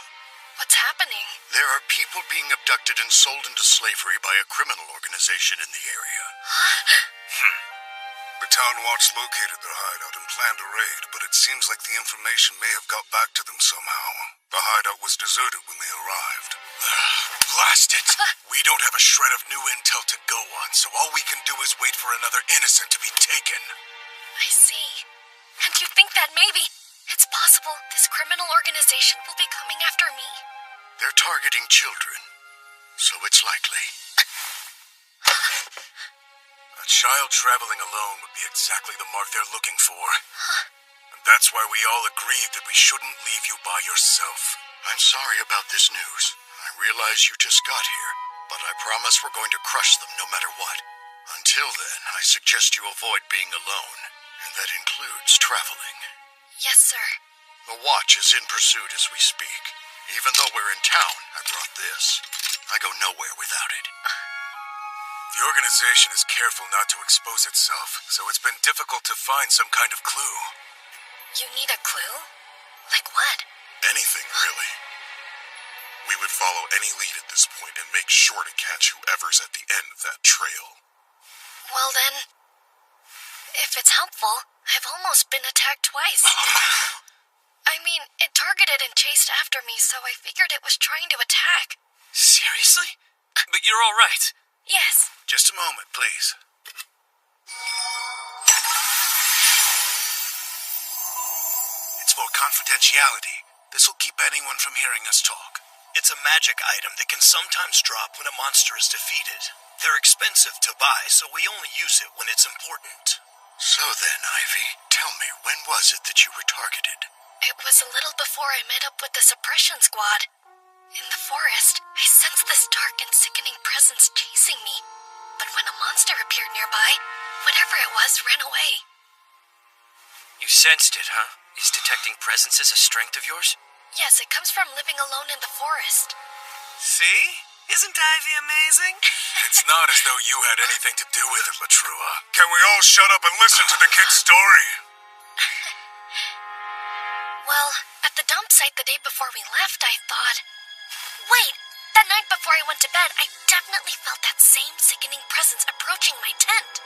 B: What's happening?
A: There are people being abducted and sold into slavery by a criminal organization in the area.
C: The town watch located their hideout and planned a raid, but it seems like the information may have got back to them somehow. The hideout was deserted when they arrived. Blast it! We don't have a shred of new intel to go on, so all we can do is wait for another innocent to be taken.
B: I see. And you think that maybe it's possible this criminal organization will be coming after me?
A: They're targeting children, so it's likely.
C: A child traveling alone would be exactly the mark they're looking for. And that's why we all agreed that we shouldn't leave you by yourself.
A: I'm sorry about this news. I realize you just got here, but I promise we're going to crush them no matter what. Until then, I suggest you avoid being alone, and that includes traveling.
B: Yes, sir.
A: The watch is in pursuit as we speak. Even though we're in town, I brought this. I go nowhere without it.
C: The organization is careful not to expose itself, so it's been difficult to find some kind of clue.
B: You need a clue? Like what?
C: Anything, really. We would follow any lead at this point and make sure to catch whoever's at the end of that trail.
B: Well then, if it's helpful, I've almost been attacked twice. I mean, it targeted and chased after me, so I figured it was trying to attack.
N: Seriously? But you're all right.
B: Yes.
C: Just a moment, please. It's for confidentiality. This'll keep anyone from hearing us talk.
K: It's a magic item that can sometimes drop when a monster is defeated. They're expensive to buy, so we only use it when it's important.
A: So then, Ivy, tell me, when was it that you were targeted?
B: It was a little before I met up with the suppression squad. In the forest, I sensed this dark and sickening presence chasing me. But when a monster appeared nearby, whatever it was ran away.
F: You sensed it, huh? Is detecting presences a strength of yours?
B: Yes, it comes from living alone in the forest.
F: See? Isn't Ivy amazing?
C: It's not as though you had anything to do with it, Latrua. Can we all shut up and listen to the kid's story?
B: Well, at the dump site the day before we left, I thought... Wait! That night before I went to bed, I definitely felt that same sickening presence approaching my tent.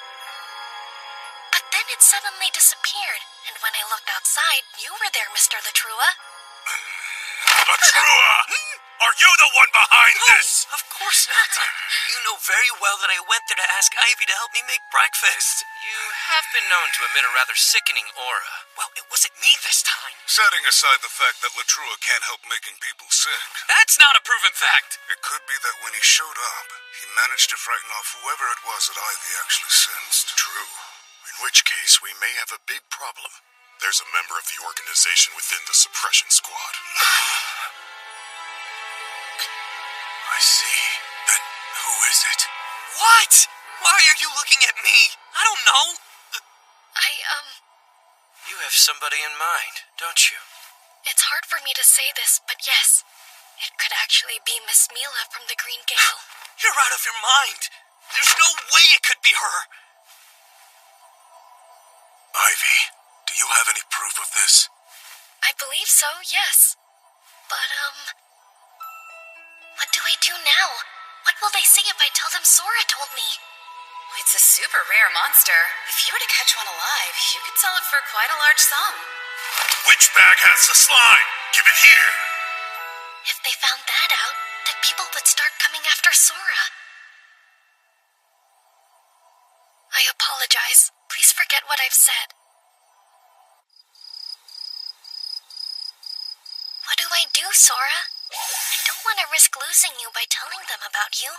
B: But then it suddenly disappeared, and when I looked outside, you were there, Mr. Latrua.
C: Latrua! Are you the one behind this?
F: Of course not. You know very well that I went there to ask Ivy to help me make breakfast. You have been known to emit a rather sickening aura. Well, it wasn't me this time.
C: Setting aside the fact that Latrua can't help making people sick.
F: That's not a proven fact.
C: It could be that when he showed up, he managed to frighten off whoever it was that Ivy actually sensed. True. In which case, we may have a big problem. There's a member of the organization within the suppression squad. I see. Then who is it?
F: What? Why are you looking at me? I don't know. You have somebody in mind, don't you?
B: It's hard for me to say this, but yes. It could actually be Miss Mila from the Green Gale.
F: You're out of your mind. There's no way it could be her.
C: Ivy, do you have any proof of this?
B: I believe so, yes. But, what do I do now? What will they say if I tell them Sora told me?
E: It's a super rare monster. If you were to catch one alive, you could sell it for quite a large sum.
C: Which bag has the slime? Give it here.
B: If they found that out, then people would start coming after Sora. I apologize. Please forget what I've said. What do I do, Sora? I don't want to risk losing you by telling them about you.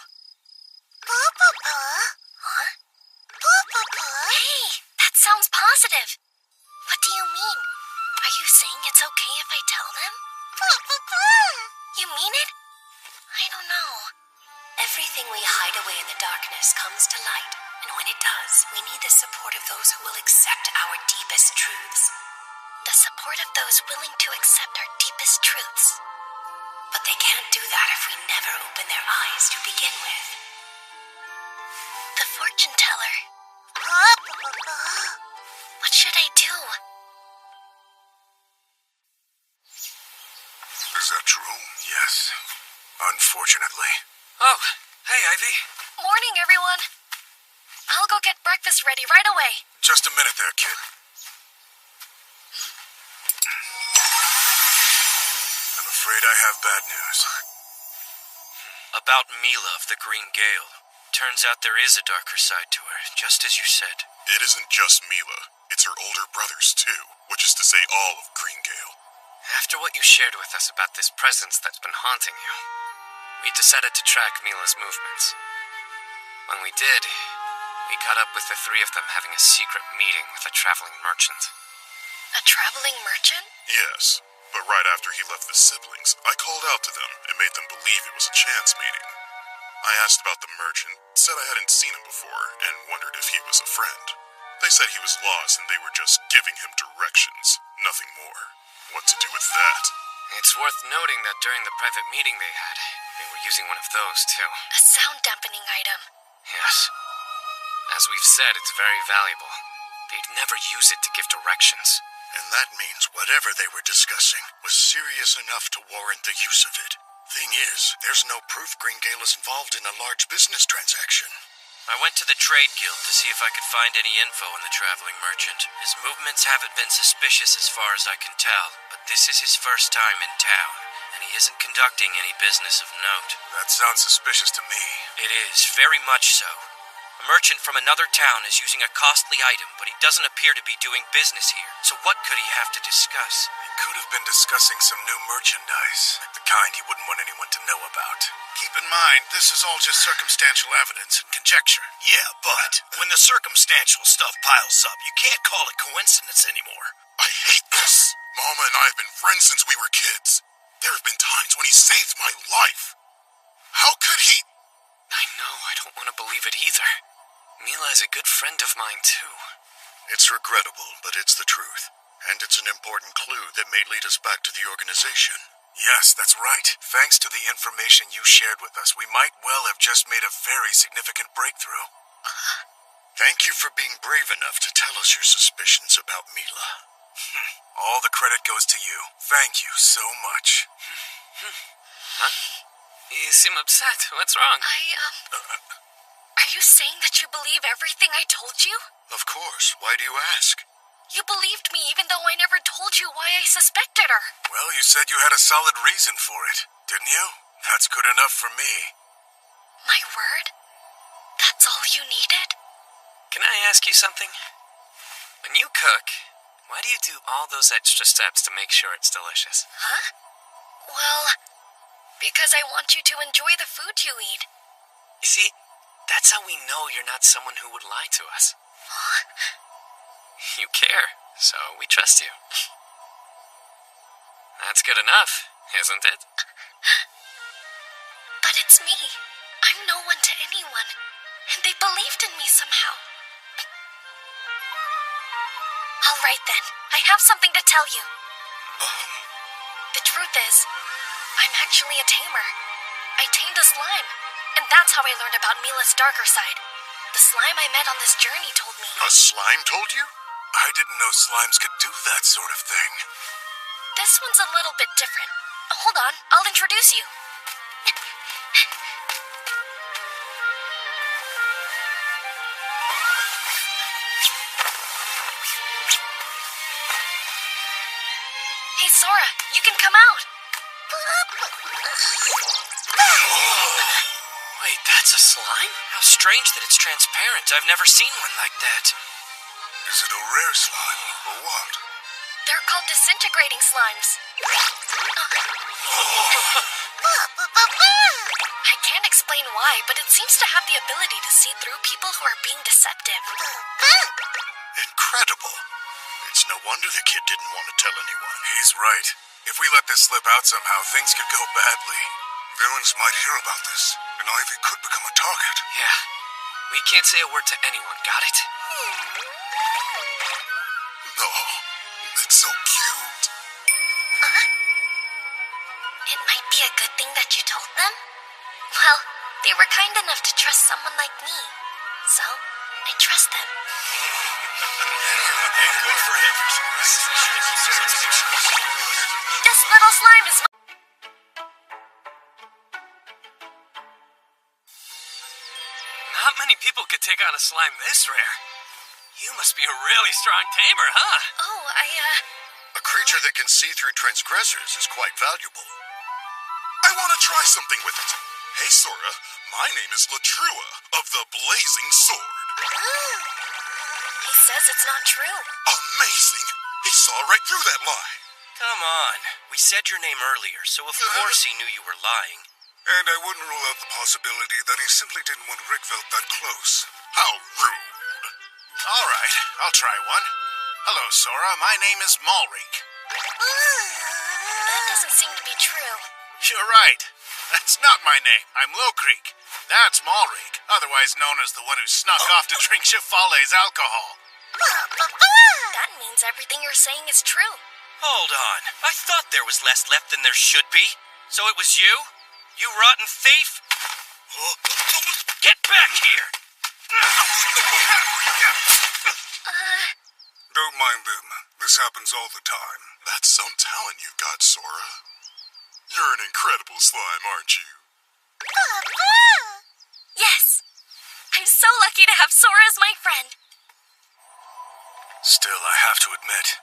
B: Huh? Hey, that sounds positive. What do you mean? Are you saying it's okay if I tell them? You mean it? I don't know.
G: Everything we hide away in the darkness comes to light, and when it does, we need the support of those who will accept our deepest truths.
B: The support of those willing to accept our deepest truths.
G: But they can't do that if we never open their eyes to begin with.
B: The fortune teller. What should I do?
C: Is that true? Yes. Unfortunately.
F: Oh, hey, Ivy.
B: Morning, everyone. I'll go get breakfast ready right away.
C: Just a minute there, kid. I'm afraid I have bad news.
F: About Mila of the Green Gale. Turns out there is a darker side to her, just as you said.
C: It isn't just Mila. It's her older brothers, too. Which is to say all of Green Gale.
N: After what you shared with us about this presence that's been haunting you, we decided to track Mila's movements. When we did, we caught up with the three of them having a secret meeting with a traveling merchant.
B: A traveling merchant?
C: Yes, but right after he left the siblings, I called out to them and made them believe it was a chance meeting. I asked about the merchant, said I hadn't seen him before, and wondered if he was a friend. They said he was lost and they were just giving him directions, nothing more. What to do with that?
N: It's worth noting that during the private meeting they had, they were using one of those, too.
B: A sound dampening item.
N: Yes. As we've said, it's very valuable. They'd never use it to give directions.
C: And that means whatever they were discussing was serious enough to warrant the use of it. Thing is, there's no proof Green Gale is involved in a large business transaction.
F: I went to the trade guild to see if I could find any info on the traveling merchant. His movements haven't been suspicious as far as I can tell, but this is his first time in town, and he isn't conducting any business of note.
C: That sounds suspicious to me.
F: It is, very much so. A merchant from another town is using a costly item, but he doesn't appear to be doing business here. So what could he have to discuss?
C: He could have been discussing some new merchandise, the kind he wouldn't want anyone to know about. Keep in mind, this is all just circumstantial evidence and conjecture.
K: Yeah, but when the circumstantial stuff piles up, you can't call it coincidence anymore.
C: I hate this. Mama and I have been friends since we were kids.
L: There have been times when he saved my life. How could he?
N: I know, I don't want to believe it either. Mila is a good friend of mine, too.
D: It's regrettable, but it's the truth. And it's an important clue that may lead us back to the organization.
L: Yes, that's right. Thanks to the information you shared with us, we might well have just made a very significant breakthrough.
D: Thank you for being brave enough to tell us your suspicions about Mila.
L: All the credit goes to you. Thank you so much.
N: Huh? You seem upset. What's wrong?
B: Are you saying that you believe everything I told you?
D: Of course. Why do you ask?
B: You believed me even though I never told you why I suspected her.
L: Well, you said you had a solid reason for it, didn't you? That's good enough for me.
B: My word? That's all you needed?
N: Can I ask you something? When you cook, why do you do all those extra steps to make sure it's delicious?
B: Huh? Well, because I want you to enjoy the food you eat.
N: You see, that's how we know you're not someone who would lie to us.
B: Huh?
N: You care, so we trust you. That's good enough, isn't it?
B: But it's me. I'm no one to anyone, and they believed in me somehow. All right then, I have something to tell you. The truth is, I'm actually a tamer. I tamed a slime, and that's how I learned about Mila's darker side. The slime I met on this journey told me.
D: A slime told you?
L: I didn't know slimes could do that sort of thing.
B: This one's a little bit different. Hold on, I'll introduce you. Hey, Sora, you can come out.
N: Wait, that's a slime? How strange that it's transparent. I've never seen one like that.
L: Is it a rare slime, or what?
B: They're called disintegrating slimes. I can't explain why, but it seems to have the ability to see through people who are being deceptive.
D: Incredible. It's no wonder the kid didn't want to tell anyone.
L: He's right. If we let this slip out somehow, things could go badly. Villains might hear about this, and Ivy could become a target.
N: Yeah. We can't say a word to anyone, got it?
L: Oh, it's so cute.
B: It might be a good thing that you told them. Well, they were kind enough to trust someone like me. So, I trust them.
L: Good for him.
B: This little slime is
N: Not many people could take on a slime this rare. You must be a really strong tamer, huh?
B: Oh,
D: A creature that can see through transgressors is quite valuable.
L: I want to try something with it. Hey, Sora, my name is Latrua of the Blazing Sword.
B: He says it's not true.
L: Amazing! He saw right through that lie.
F: Come on. We said your name earlier, so of course he knew you were lying.
L: And I wouldn't rule out the possibility that he simply didn't want Rickveld that close. How rude.
I: All right, I'll try one. Hello, Sora. My name is Malrik.
B: That doesn't seem to be true.
I: You're right. That's not my name. I'm Low Creek. That's Malrik, otherwise known as the one who snuck off to drink Chifale's alcohol.
B: That means everything you're saying is true.
F: Hold on. I thought there was less left than there should be. So it was you? You rotten thief? Get back here!
L: Don't mind them. This happens all the time. That's some talent you've got, Sora. You're an incredible slime, aren't you?
B: Yes. I'm so lucky to have Sora as my friend.
L: Still, I have to admit,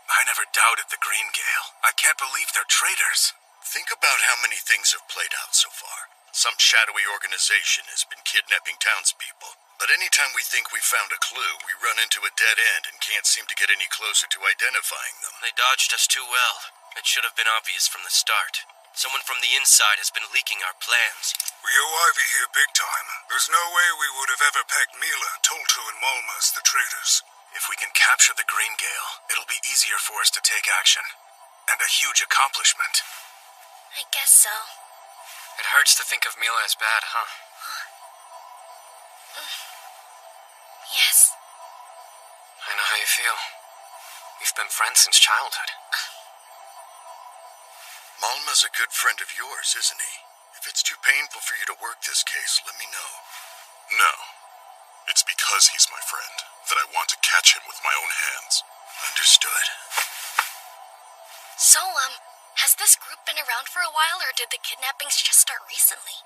L: I never doubted the Green Gale. I can't believe they're traitors.
D: Think about how many things have played out so far. Some shadowy organization has been kidnapping townspeople. But anytime we think we found a clue, we run into a dead end and can't seem to get any closer to identifying them.
F: They dodged us too well. It should have been obvious from the start. Someone from the inside has been leaking our plans.
L: We owe Ivy here big time. There's no way we would have ever pegged Mila, Tolto, and Malma as the traitors. If we can capture the Green Gale, it'll be easier for us to take action. And a huge accomplishment.
B: I guess so.
N: It hurts to think of Mila as bad, huh?
B: Yes.
N: I know how you feel. We've been friends since childhood.
D: Malma's a good friend of yours, isn't he? If it's too painful for you to work this case, let me know.
A: No. It's because he's my friend that I want to catch him with my own hands.
D: Understood.
B: So, has this group been around for a while, or did the kidnappings just start recently?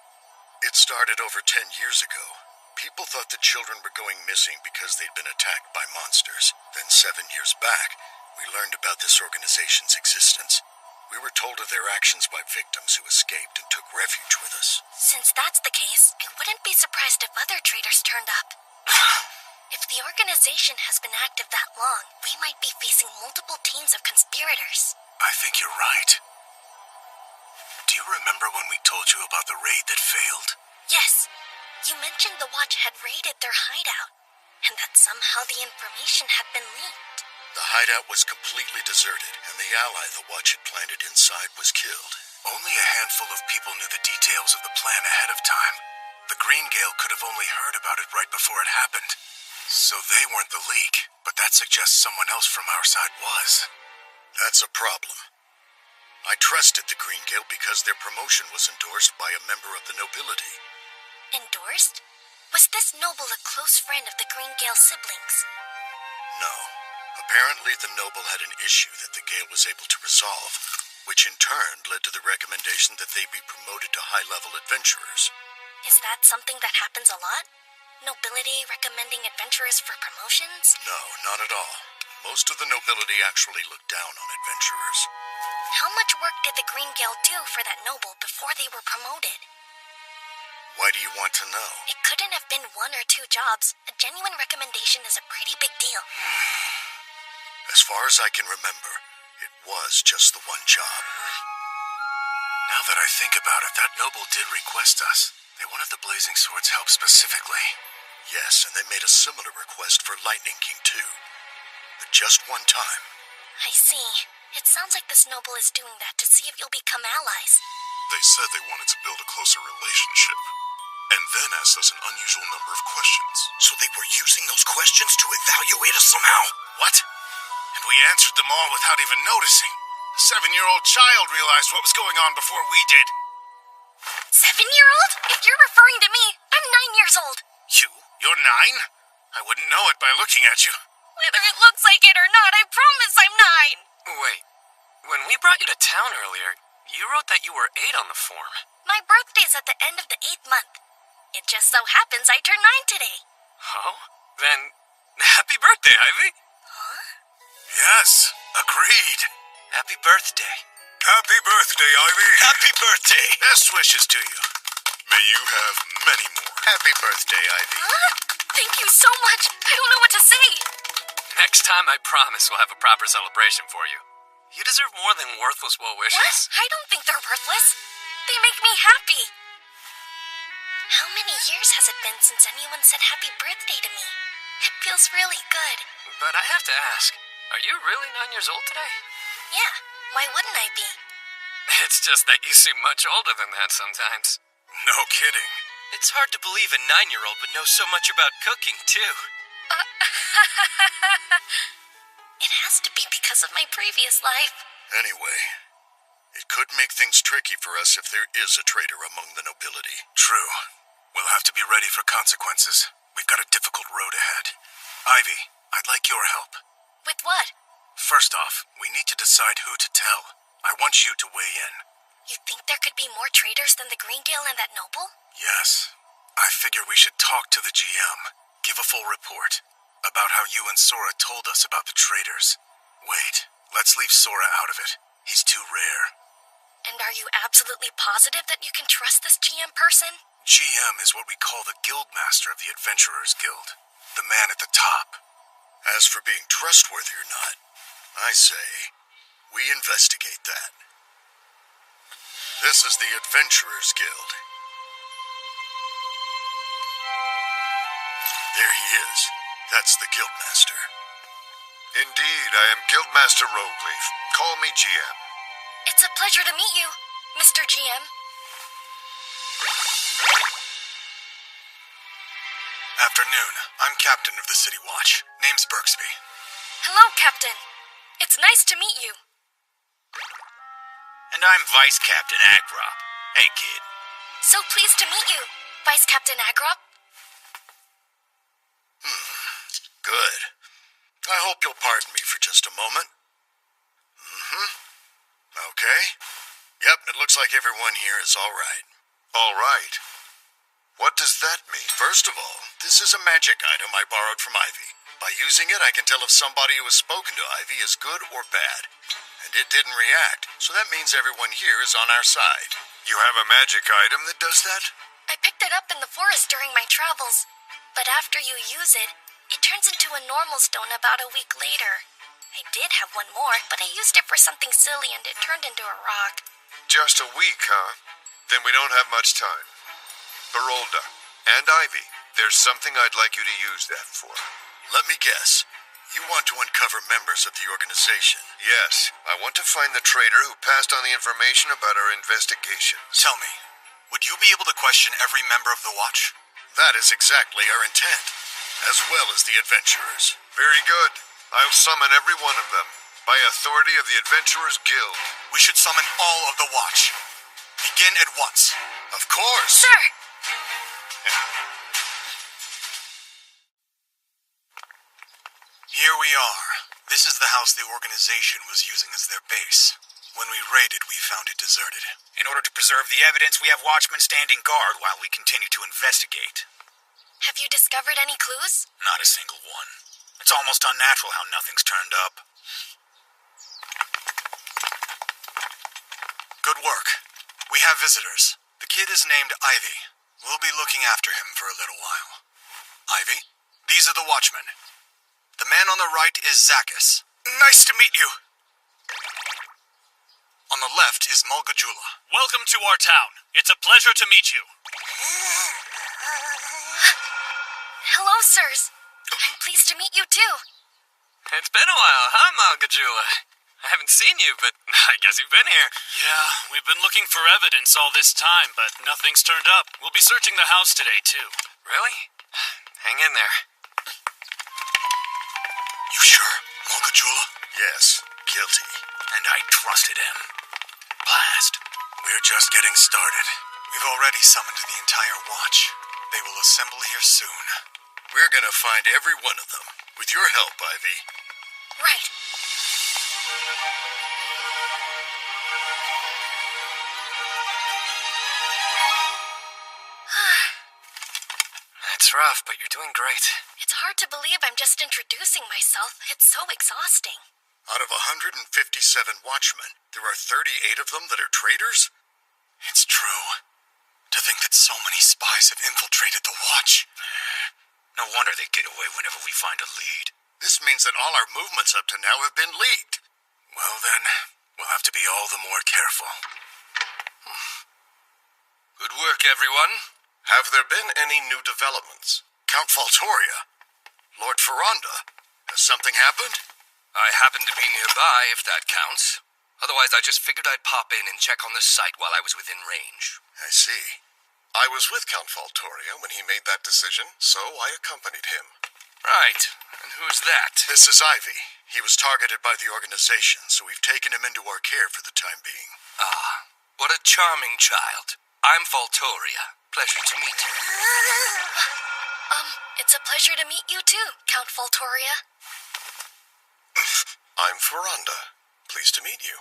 D: It started over 10 years ago. People thought the children were going missing because they'd been attacked by monsters. Then 7 years back, we learned about this organization's existence. We were told of their actions by victims who escaped and took refuge with us.
B: Since that's the case, I wouldn't be surprised if other traitors turned up. If the organization has been active that long, we might be facing multiple teams of conspirators.
A: I think you're right. Do you remember when we told you about the raid that failed?
B: Yes. You mentioned the Watch had raided their hideout, and that somehow the information had been leaked.
D: The hideout was completely deserted, and the ally the Watch had planted inside was killed.
A: Only a handful of people knew the details of the plan ahead of time. The Green Gale could have only heard about it right before it happened. So they weren't the leak, but that suggests someone else from our side was.
D: That's a problem. I trusted the Green Gale because their promotion was endorsed by a member of the nobility.
B: Endorsed? Was this noble a close friend of the Green Gale siblings?
D: No. Apparently the noble had an issue that the Gale was able to resolve, which in turn led to the recommendation that they be promoted to high-level adventurers.
B: Is that something that happens a lot? Nobility recommending adventurers for promotions?
D: No, not at all. Most of the nobility actually look down on adventurers.
B: How much work did the Green Gale do for that noble before they were promoted?
D: Why do you want to know?
B: It couldn't have been 1 or 2 jobs. A genuine recommendation is a pretty big deal.
D: As far as I can remember, it was just the one job.
A: Now that I think about it, that noble did request us. They wanted the Blazing Swords help specifically.
D: Yes, and they made a similar request for Lightning King too. But just one time.
B: I see. It sounds like this noble is doing that to see if you'll become allies.
A: They said they wanted to build a closer relationship, and then asked us an unusual number of questions.
D: So they were using those questions to evaluate us somehow?
L: What? And we answered them all without even noticing. A 7-year-old child realized what was going on before we did.
B: 7-year-old? If you're referring to me, I'm 9 years old.
L: You're 9? I wouldn't know it by looking at you.
B: Whether it looks like it or not, I promise I'm 9.
N: Wait, when we brought you to town earlier, you wrote that you were 8 on the form.
B: My birthday's at the end of the 8th month. It just so happens I turned 9 today.
N: Oh? Then, happy birthday, Ivy.
B: Huh?
A: Yes, agreed.
F: Happy birthday.
A: Happy birthday, Ivy.
F: Happy birthday.
L: Best wishes to you.
A: May you have many more.
D: Happy birthday, Ivy.
B: Huh? Thank you so much. I don't know what to say.
N: Next time, I promise we'll have a proper celebration for you. You deserve more than worthless well wishes.
B: What? I don't think they're worthless. They make me happy. How many years has it been since anyone said happy birthday to me? It feels really good.
N: But I have to ask, are you really 9 years old today?
B: Yeah, why wouldn't I be?
N: It's just that you seem much older than that sometimes.
A: No kidding.
F: It's hard to believe a 9-year-old would know so much about cooking, too.
B: It has to be because of my previous life.
D: Anyway, it could make things tricky for us if there is a traitor among the nobility.
A: True. We'll have to be ready for consequences. We've got a difficult road ahead. Ivy, I'd like your help.
B: With what?
A: First off, we need to decide who to tell. I want you to weigh in.
B: You think there could be more traitors than the Green Gale and that noble?
A: Yes. I figure we should talk to the GM. Give a full report about how you and Sora told us about the traitors. Wait, let's leave Sora out of it. He's too rare.
B: And are you absolutely positive that you can trust this GM person?
A: GM is what we call the Guildmaster of the Adventurers Guild. The man at the top.
D: As for being trustworthy or not, I say, we investigate that. This is the Adventurers Guild. There he is. That's the Guildmaster.
O: Indeed, I am Guildmaster Rogleaf. Call me GM.
B: It's a pleasure to meet you. Mr. GM?
O: Afternoon. I'm captain of the City Watch. Name's Berksby.
B: Hello, Captain. It's nice to meet you.
I: And I'm Vice Captain Agrop. Hey, kid.
B: So pleased to meet you, Vice Captain Agrop.
D: Good. I hope you'll pardon me for just a moment. Okay. Yep, it looks like everyone here is all right. All right? What does that mean? First of all, this is a magic item I borrowed from Ivy. By using it, I can tell if somebody who has spoken to Ivy is good or bad. And it didn't react, so that means everyone here is on our side. You have a magic item that does that?
B: I picked it up in the forest during my travels, but after you use it, it turns into a normal stone about a week later. I did have one more, but I used it for something silly and it turned into a rock.
P: Just a week, huh? Then we don't have much time. Berolda and Ivy, there's something I'd like you to use that for.
D: Let me guess. You want to uncover members of the organization?
P: Yes, I want to find the traitor who passed on the information about our investigations.
O: Tell me, would you be able to question every member of the Watch?
D: That is exactly our intent, as well as the adventurers.
P: Very good. I'll summon every one of them, by authority of the Adventurers Guild.
O: We should summon all of the Watch. Begin at once.
D: Of course.
B: Sir!
O: Here we are. This is the house the organization was using as their base. When we raided, we found it deserted.
I: In order to preserve the evidence, we have watchmen standing guard while we continue to investigate.
B: Have you discovered any clues?
I: Not a single one. It's almost unnatural how nothing's turned up.
O: Good work. We have visitors. The kid is named Ivy. We'll be looking after him for a little while. Ivy, these are the watchmen. The man on the right is Zakis.
I: Nice to meet you.
O: On the left is Mulgajula.
F: Welcome to our town. It's a pleasure to meet you.
B: Hello, sirs. I'm pleased to meet you, too.
N: It's been a while, huh, Malgajula? I haven't seen you, but I guess you've been here.
F: Yeah, we've been looking for evidence all this time, but nothing's turned up. We'll be searching the house today, too.
N: Really? Hang in there.
O: You sure, Mulgajula?
D: Yes, guilty.
I: And I trusted him. Blast.
O: We're just getting started. We've already summoned the entire Watch. They will assemble here soon.
D: We're gonna find every one of them. With your help, Ivy.
B: Right.
N: That's rough, but you're doing great.
B: It's hard to believe I'm just introducing myself. It's so exhausting.
D: Out of 157 watchmen, there are 38 of them that are traitors?
O: It's true. To think that so many spies have infiltrated the Watch.
I: No wonder they get away whenever we find a lead.
D: This means that all our movements up to now have been leaked.
O: Well then, we'll have to be all the more careful.
P: Good work, everyone. Have there been any new developments?
D: Count Faltoria. Lord Ferranda. Has something happened?
N: I happened to be nearby, if that counts. Otherwise, I just figured I'd pop in and check on the site while I was within range.
D: I see.
P: I was with Count Faltoria when he made that decision, so I accompanied him.
N: Right. And who's that?
D: This is Ivy. He was targeted by the organization, so we've taken him into our care for the time being.
N: Ah, what a charming child. I'm Faltoria. Pleasure to meet you.
B: It's a pleasure to meet you too, Count Faltoria.
P: I'm Ferranda. Pleased to meet you.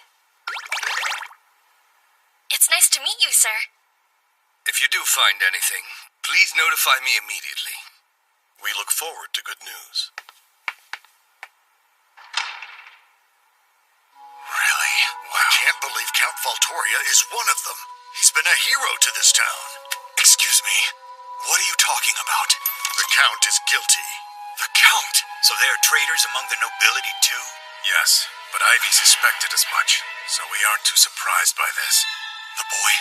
B: It's nice to meet you, sir.
N: If you do find anything, please notify me immediately.
P: We look forward to good news.
O: Really?
D: Wow. I can't believe Count Faltoria is one of them. He's been a hero to this town.
O: Excuse me, what are you talking about?
D: The Count is guilty.
O: The Count?
I: So there are traitors among the nobility, too?
O: Yes, but Ivy suspected as much, so we aren't too surprised by this. The boy?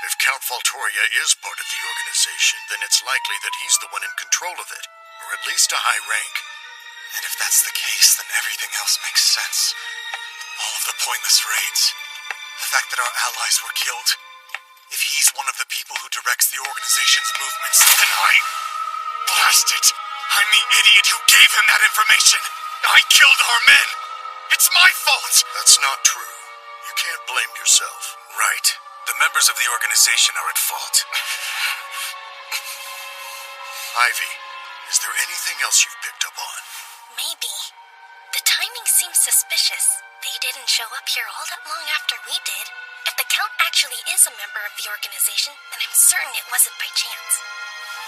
D: If Count Faltoria is part of the organization, then it's likely that he's the one in control of it, or at least a high rank.
O: And if that's the case, then everything else makes sense. All of the pointless raids, the fact that our allies were killed. If he's one of the people who directs the organization's movements, then blast it! I'm the idiot who gave him that information! I killed our men! It's my fault!
P: That's not true. You can't blame yourself.
O: Right. The members of the organization are at fault. Ivy, is there anything else you've picked up on?
B: Maybe. The timing seems suspicious. They didn't show up here all that long after we did. If the Count actually is a member of the organization, then I'm certain it wasn't by chance.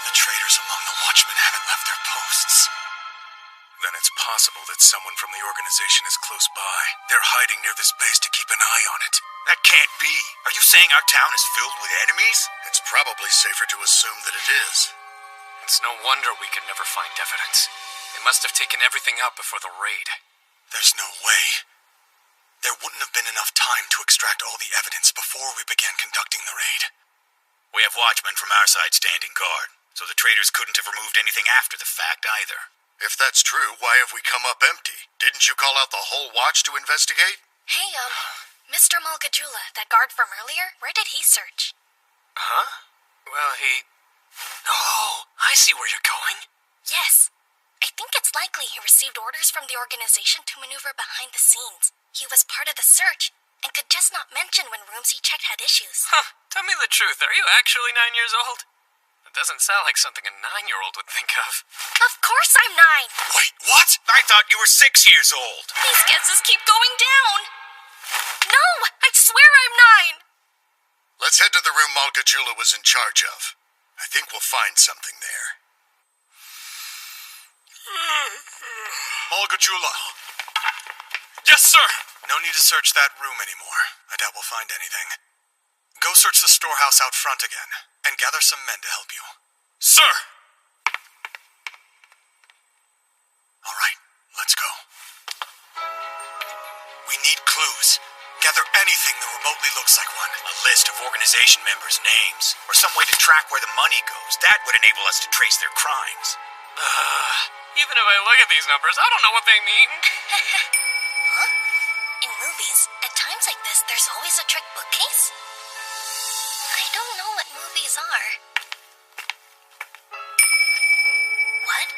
O: The traitors among the Watchmen haven't left their posts. Then it's possible that someone from the organization is close by. They're hiding near this base to keep an eye on it.
D: That can't be. Are you saying our town is filled with enemies?
P: It's probably safer to assume that it is.
N: It's no wonder we could never find evidence. They must have taken everything out before the raid.
O: There's no way. There wouldn't have been enough time to extract all the evidence before we began conducting the raid.
D: We have watchmen from our side standing guard, so the traitors couldn't have removed anything after the fact either.
P: If that's true, why have we come up empty? Didn't you call out the whole watch to investigate?
B: Hey, Mr. Malgajula, that guard from earlier, where did he search?
N: Huh? Well, Oh, I see where you're going.
B: Yes. I think it's likely he received orders from the organization to maneuver behind the scenes. He was part of the search, and could just not mention when rooms he checked had issues.
N: Huh, tell me the truth, are you actually 9 years old? It doesn't sound like something a 9-year-old would think of.
B: Of course I'm 9!
D: Wait, what? I thought you were 6 years old.
B: These guesses keep going down! No! I swear I'm 9!
P: Let's head to the room Malgajula was in charge of. I think we'll find something there.
O: Malgajula! Yes, sir! No need to search that room anymore. I doubt we'll find anything. Go search the storehouse out front again, and gather some men to help you. Sir! All right, let's go. We need clues. Gather anything that remotely looks like one.
D: A list of organization members' names, or some way to track where the money goes. That would enable us to trace their crimes.
N: Even if I look at these numbers, I don't know what they mean.
B: Huh? In movies, at times like this, there's always a trick bookcase? I don't know what movies are. What?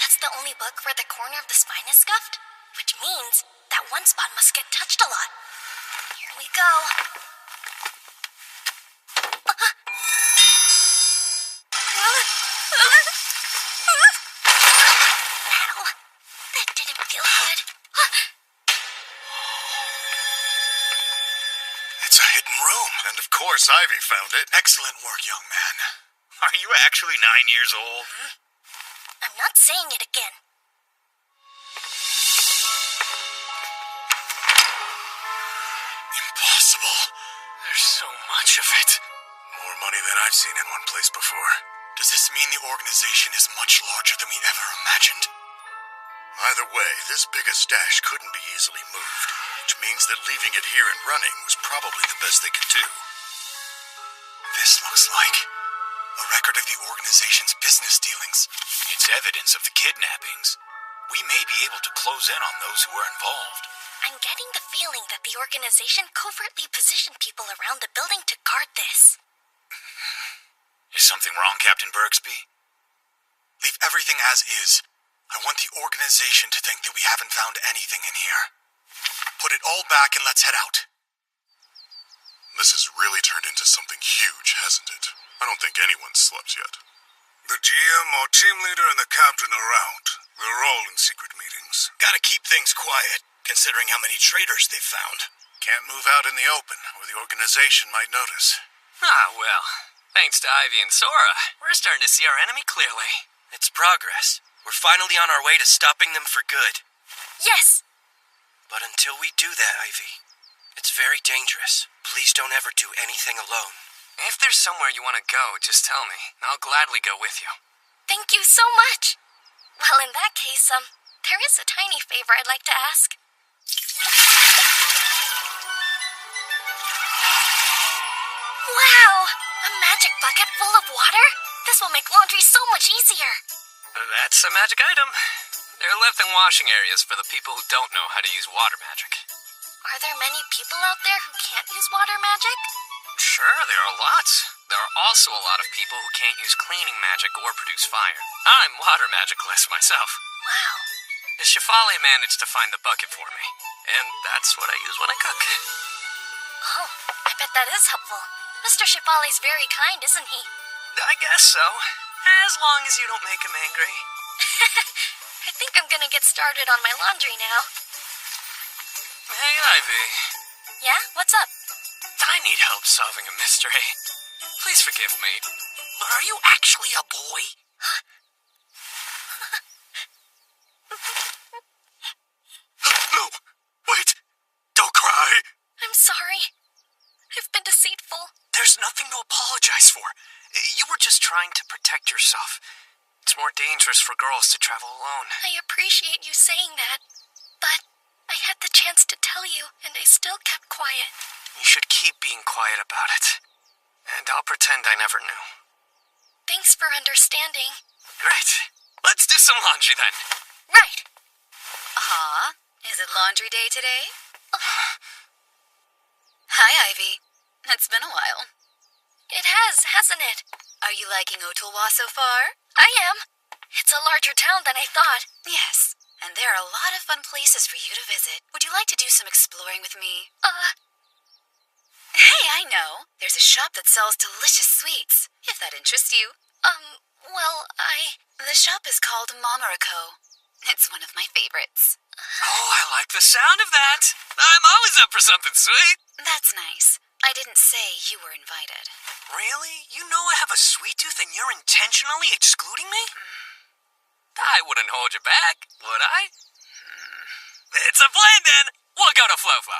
B: That's the only book where the corner of the spine is scuffed? Which means that one spot must get touched a lot. Here we go. Ow. That didn't feel good.
O: It's a hidden room.
P: And of course Ivy found it.
O: Excellent work, young man.
D: Are you actually 9 years old?
B: I'm not saying it again.
O: Impossible.
N: There's so much of it.
O: More money than I've seen in one place before. Does this mean the organization is much larger than we ever imagined?
P: Either way, this big a stash couldn't be easily moved, which means that leaving it here and running was probably the best they could do.
O: This looks like a record of the organization's business dealings.
D: It's evidence of the kidnappings. We may be able to close in on those who were involved.
B: I'm getting the feeling that the organization covertly positioned people around the building to guard this.
D: Is something wrong, Captain Bergsby?
O: Leave everything as is. I want the organization to think that we haven't found anything in here. Put it all back and let's head out.
P: This has really turned into something huge, hasn't it? I don't think anyone's slept yet.
L: The GM or team leader and the captain are out. They're all in secret meetings.
D: Gotta keep things quiet, considering how many traitors they've found.
P: Can't move out in the open, or the organization might notice.
N: Ah, well. Thanks to Ivy and Sora, we're starting to see our enemy clearly.
F: It's progress. We're finally on our way to stopping them for good.
B: Yes!
F: But until we do that, Ivy, it's very dangerous. Please don't ever do anything alone.
N: If there's somewhere you want to go, just tell me. I'll gladly go with you.
B: Thank you so much! Well, in that case, there is a tiny favor I'd like to ask. Wow! A magic bucket full of water? This will make laundry so much easier.
N: That's a magic item. They're left in washing areas for the people who don't know how to use water magic.
B: Are there many people out there who can't use water magic?
N: Sure, there are lots. There are also a lot of people who can't use cleaning magic or produce fire. I'm water magicless myself.
B: Wow.
N: The Shefali managed to find the bucket for me, and that's what I use when I cook.
B: Oh, I bet that is helpful. Mr. Shefali's very kind, isn't he?
N: I guess so. As long as you don't make him angry.
B: I think I'm gonna get started on my laundry now.
N: Hey, Ivy.
B: Yeah? What's up?
N: I need help solving a mystery. Please forgive me, but are you actually a boy?
O: No! Wait! Don't cry!
B: I'm sorry. I've been deceitful.
N: There's nothing to apologize for. You were just trying to protect yourself. It's more dangerous for girls to travel alone.
B: I appreciate you saying that, but I had the chance to tell you, and I still kept quiet.
N: You should keep being quiet about it. And I'll pretend I never knew.
B: Thanks for understanding.
N: Great. Let's do some laundry then.
B: Right.
E: Is it laundry day today? Hi, Ivy. It's been a while.
B: It has, hasn't it?
E: Are you liking Ottawa so far?
B: I am. It's a larger town than I thought.
E: Yes, and there are a lot of fun places for you to visit. Would you like to do some exploring with me? Hey, I know. There's a shop that sells delicious sweets, if that interests you.
B: Well,
E: The shop is called Momoriko. It's one of my favorites.
N: Oh, I like the sound of that. I'm always up for something sweet.
E: That's nice. I didn't say you were invited.
N: Really? You know I have a sweet tooth and you're intentionally excluding me? I wouldn't hold you back, would I? It's a plan then. We'll go to Flo-Flo.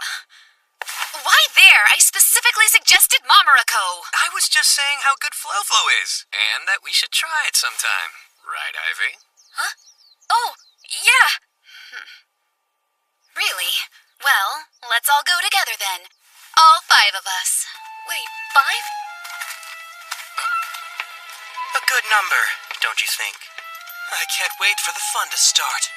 E: Why there? I specifically suggested Momoriko.
N: I was just saying how good Flo-Flo is, and that we should try it sometime. Right, Ivy?
B: Huh? Oh, yeah.
E: Really? Well, let's all go together then. All 5 of us.
B: Wait, 5?
F: A good number, don't you think? I can't wait for the fun to start.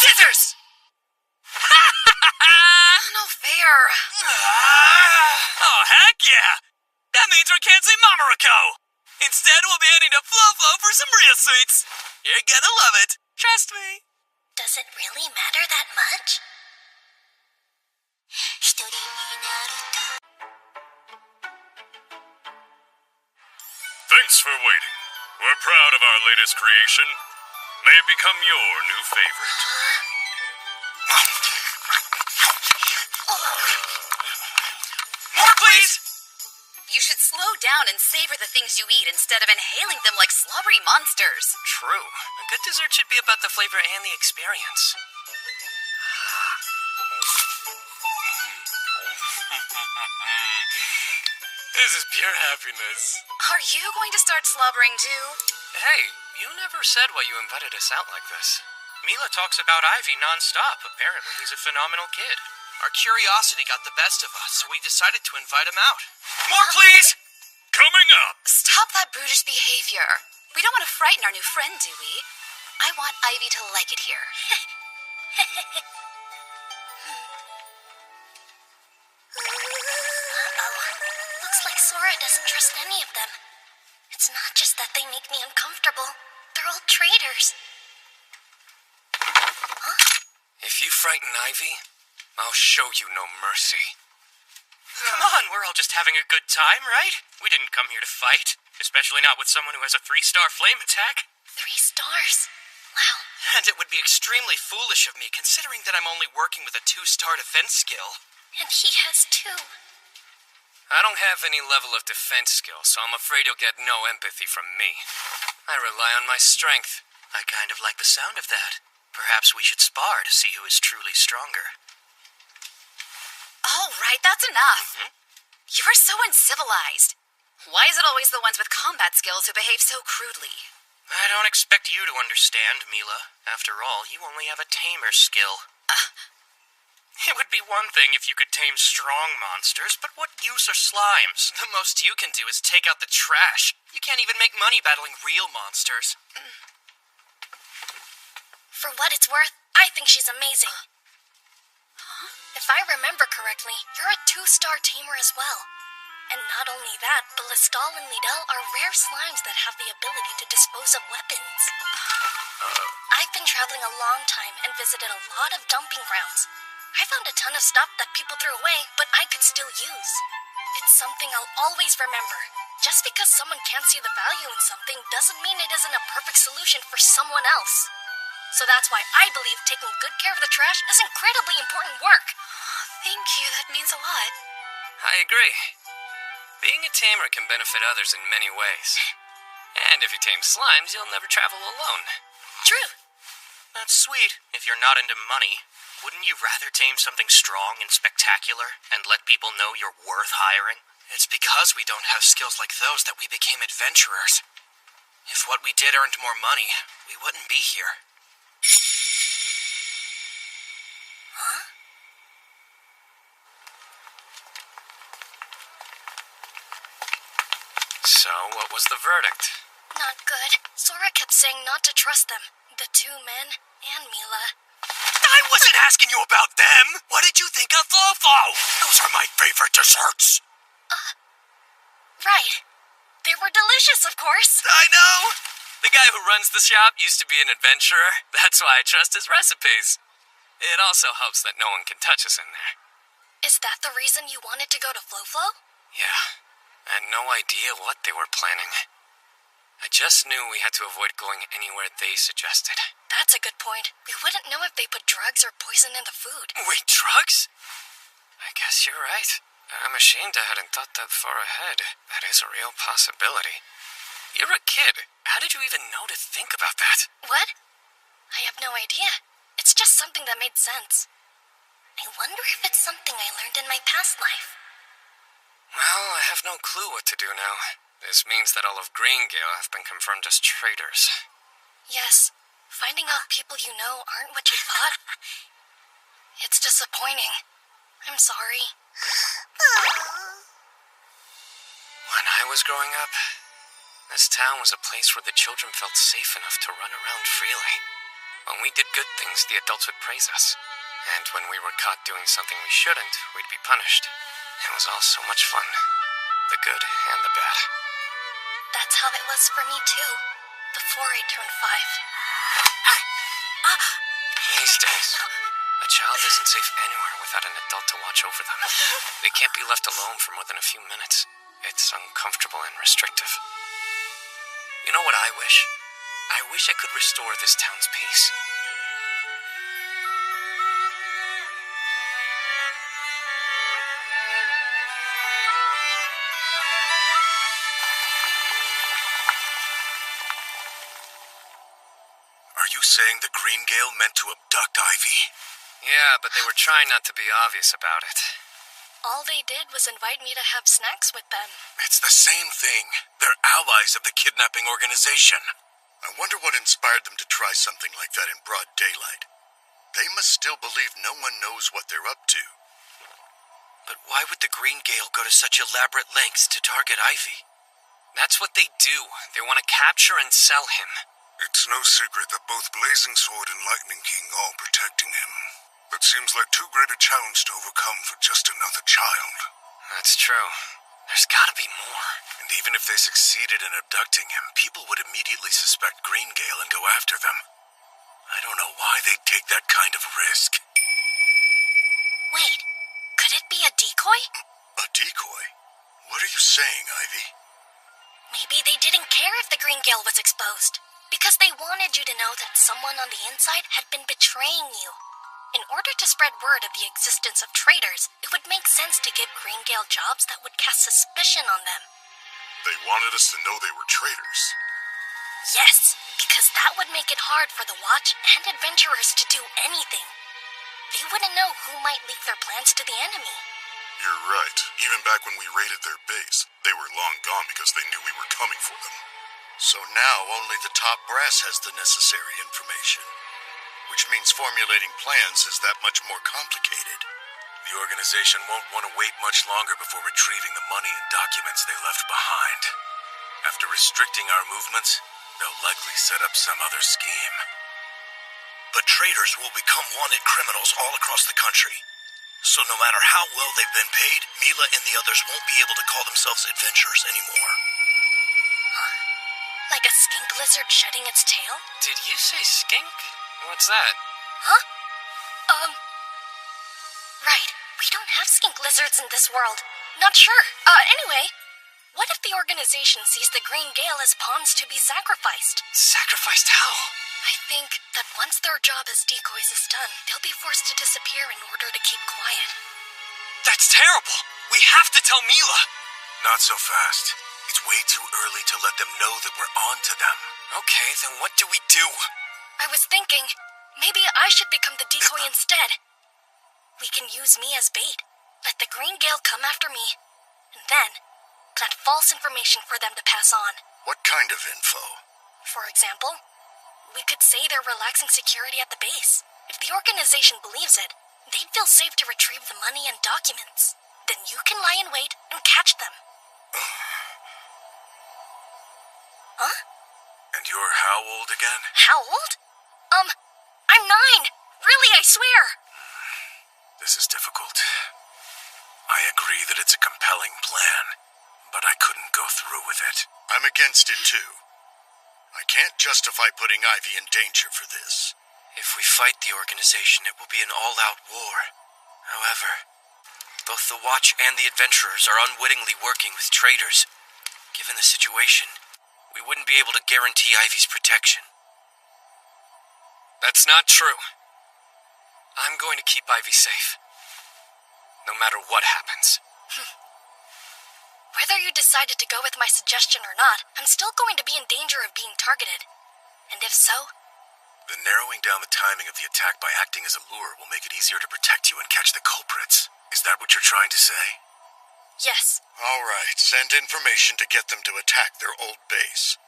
E: Scissors! No fair.
F: Oh, heck yeah! That means we're canceling Momoriko! Instead, we'll be heading to Flo-Flo for some real sweets. You're gonna love it. Trust me.
B: Does it really matter that much?
C: Thanks for waiting. We're proud of our latest creation. May it become your new favorite.
E: More, please! You should slow down and savor the things you eat instead of inhaling them like slobbery monsters.
N: True. A good dessert should be about the flavor and the experience. This is pure happiness.
E: Are you going to start slobbering too?
N: Hey, you never said why you invited us out like this.
F: Mila talks about Ivy nonstop. Apparently, he's a phenomenal kid. Our curiosity got the best of us, so we decided to invite him out. More, please!
C: Coming up!
E: Stop that brutish behavior. We don't want to frighten our new friend, do we? I want Ivy to like it here.
B: Looks like Sora doesn't trust any of them. It's not just that they make me uncomfortable. They're all traitors.
N: If you frighten Ivy, I'll show you no mercy.
F: Come on, we're all just having a good time, right? We didn't come here to fight. Especially not with someone who has a 3-star flame attack.
B: 3 stars? Wow.
F: And it would be extremely foolish of me, considering that I'm only working with a 2-star defense skill.
B: And he has 2.
N: I don't have any level of defense skill, so I'm afraid you'll get no empathy from me. I rely on my strength.
F: I kind of like the sound of that. Perhaps we should spar to see who is truly stronger.
E: All right, that's enough. You are so uncivilized. Why is it always the ones with combat skills who behave so crudely?
F: I don't expect you to understand, Mila. After all, you only have a tamer skill. It would be one thing if you could tame strong monsters, but what use are slimes? The most you can do is take out the trash. You can't even make money battling real monsters.
B: For what it's worth, I think she's amazing. If I remember correctly, you're a 2-star tamer as well. And not only that, Ballistal and Lidl are rare slimes that have the ability to dispose of weapons. I've been traveling a long time and visited a lot of dumping grounds. I found a ton of stuff that people threw away, but I could still use. It's something I'll always remember. Just because someone can't see the value in something doesn't mean it isn't a perfect solution for someone else. So that's why I believe taking good care of the trash is incredibly important work.
E: Thank you, that means a lot.
N: I agree. Being a tamer can benefit others in many ways. And if you tame slimes, you'll never travel alone.
B: True.
F: That's sweet. If you're not into money, wouldn't you rather tame something strong and spectacular and let people know you're worth hiring? It's because we don't have skills like those that we became adventurers. If what we did earned more money, we wouldn't be here.
B: Huh?
N: So, what was the verdict?
B: Not good. Sora kept saying not to trust them. The 2 men and Mila.
F: I wasn't asking you about them! What did you think of Flo-Flo? Those are my favorite desserts!
B: Right. They were delicious, of course.
F: I know!
N: The guy who runs the shop used to be an adventurer. That's why I trust his recipes. It also helps that no one can touch us in there.
B: Is that the reason you wanted to go to Flo-Flo?
N: Yeah. I had no idea what they were planning. I just knew we had to avoid going anywhere they suggested.
B: That's a good point. We wouldn't know if they put drugs or poison in the food.
N: Wait, drugs? I guess you're right. I'm ashamed I hadn't thought that far ahead. That is a real possibility. You're a kid. How did you even know to think about that?
B: What? I have no idea. It's just something that made sense. I wonder if it's something I learned in my past life.
N: Well, I have no clue what to do now. This means that all of Greengale have been confirmed as traitors.
B: Yes. Finding out people you know aren't what you thought. It's disappointing. I'm sorry.
N: When I was growing up, this town was a place where the children felt safe enough to run around freely. When we did good things, the adults would praise us. And when we were caught doing something we shouldn't, we'd be punished. It was all so much fun. The good and the bad.
B: That's how it was for me, too. Before I turned 5.
N: These days, a child isn't safe anywhere without an adult to watch over them. They can't be left alone for more than a few minutes. It's uncomfortable and restrictive. You know what I wish? I wish I could restore this town's peace.
A: Are you saying the Green Gale meant to abduct Ivy?
N: Yeah, but they were trying not to be obvious about it.
B: All they did was invite me to have snacks with them.
A: It's the same thing. They're allies of the kidnapping organization.
D: I wonder what inspired them to try something like that in broad daylight. They must still believe no one knows what they're up to.
F: But why would the Green Gale go to such elaborate lengths to target Ivy?
N: That's what they do. They want to capture and sell him.
P: It's no secret that both Blazing Sword and Lightning King are protecting him. That seems like too great a challenge to overcome for just another child.
N: That's true. There's gotta be more.
A: And even if they succeeded in abducting him, people would immediately suspect Green Gale and go after them. I don't know why they'd take that kind of risk.
B: Wait, could it be a decoy?
D: A decoy? What are you saying, Ivy?
B: Maybe they didn't care if the Green Gale was exposed, because they wanted you to know that someone on the inside had been betraying you. In order to spread word of the existence of traitors, it would make sense to give Green Gale jobs that would cast suspicion on them.
P: They wanted us to know they were traitors.
B: Yes, because that would make it hard for the Watch and adventurers to do anything. They wouldn't know who might leak their plans to the enemy.
P: You're right. Even back when we raided their base, they were long gone because they knew we were coming for them.
D: So now only the top brass has the necessary information. Which means formulating plans is that much more complicated.
A: The organization won't want to wait much longer before retrieving the money and documents they left behind. After restricting our movements, they'll likely set up some other scheme.
K: But traitors will become wanted criminals all across the country. So no matter how well they've been paid, Mila and the others won't be able to call themselves adventurers anymore.
B: Huh? Like a skink lizard shedding its tail?
N: Did you say skink? What's that?
B: Huh? Right. We don't have skink lizards in this world. Not sure. Anyway, what if the organization sees the Green Gale as pawns to be sacrificed?
N: Sacrificed how?
B: I think that once their job as decoys is done, they'll be forced to disappear in order to keep quiet.
N: That's terrible! We have to tell Mila!
A: Not so fast. It's way too early to let them know that we're on to them.
N: Okay, then what do we do?
B: I was thinking, maybe I should become the decoy instead. We can use me as bait, let the Green Gale come after me, and then plant false information for them to pass on.
D: What kind of info?
B: For example, we could say they're relaxing security at the base. If the organization believes it, they'd feel safe to retrieve the money and documents. Then you can lie in wait and catch them. Huh?
A: And you're how old again?
B: How old? I'm 9. Really, I swear.
A: This is difficult. I agree that it's a compelling plan, but I couldn't go through with it.
D: I'm against it too. I can't justify putting Ivy in danger for this.
F: If we fight the organization, it will be an all-out war. However, both the Watch and the Adventurers are unwittingly working with traitors. Given the situation, we wouldn't be able to guarantee Ivy's protection.
N: That's not true. I'm going to keep Ivy safe. No matter what happens.
B: Whether you decided to go with my suggestion or not, I'm still going to be in danger of being targeted. And if so...
A: Then narrowing down the timing of the attack by acting as a lure will make it easier to protect you and catch the culprits. Is that what you're trying to say?
B: Yes.
D: All right, send information to get them to attack their old base.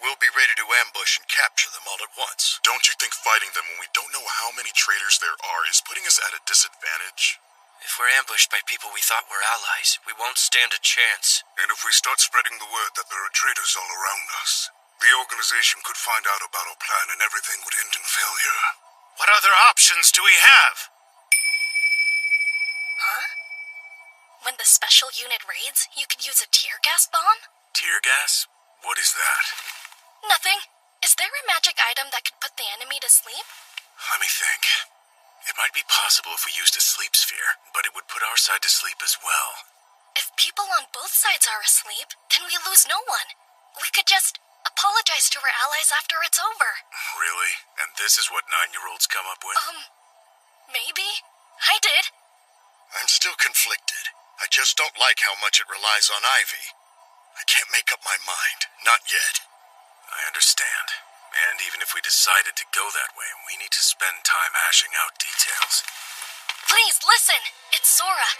D: We'll be ready to ambush and capture them all at once.
P: Don't you think fighting them when we don't know how many traitors there are is putting us at a disadvantage?
F: If we're ambushed by people we thought were allies, we won't stand a chance.
P: And if we start spreading the word that there are traitors all around us, the organization could find out about our plan and everything would end in failure.
K: What other options do we have?
B: Huh? When the special unit raids, you could use a tear gas bomb?
A: Tear gas? What is that?
B: Nothing. Is there a magic item that could put the enemy to sleep?
A: Let me think. It might be possible if we used a sleep sphere, but it would put our side to sleep as well.
B: If people on both sides are asleep, then we lose no one. We could just apologize to her allies after it's over.
K: Really? And this is what 9-year-olds come up with?
B: Maybe. I did.
O: I'm still conflicted. I just don't like how much it relies on Ivy. I can't make up my mind. Not yet.
K: I understand. And even if we decided to go that way, we need to spend time hashing out details.
B: Please, listen. It's Sora.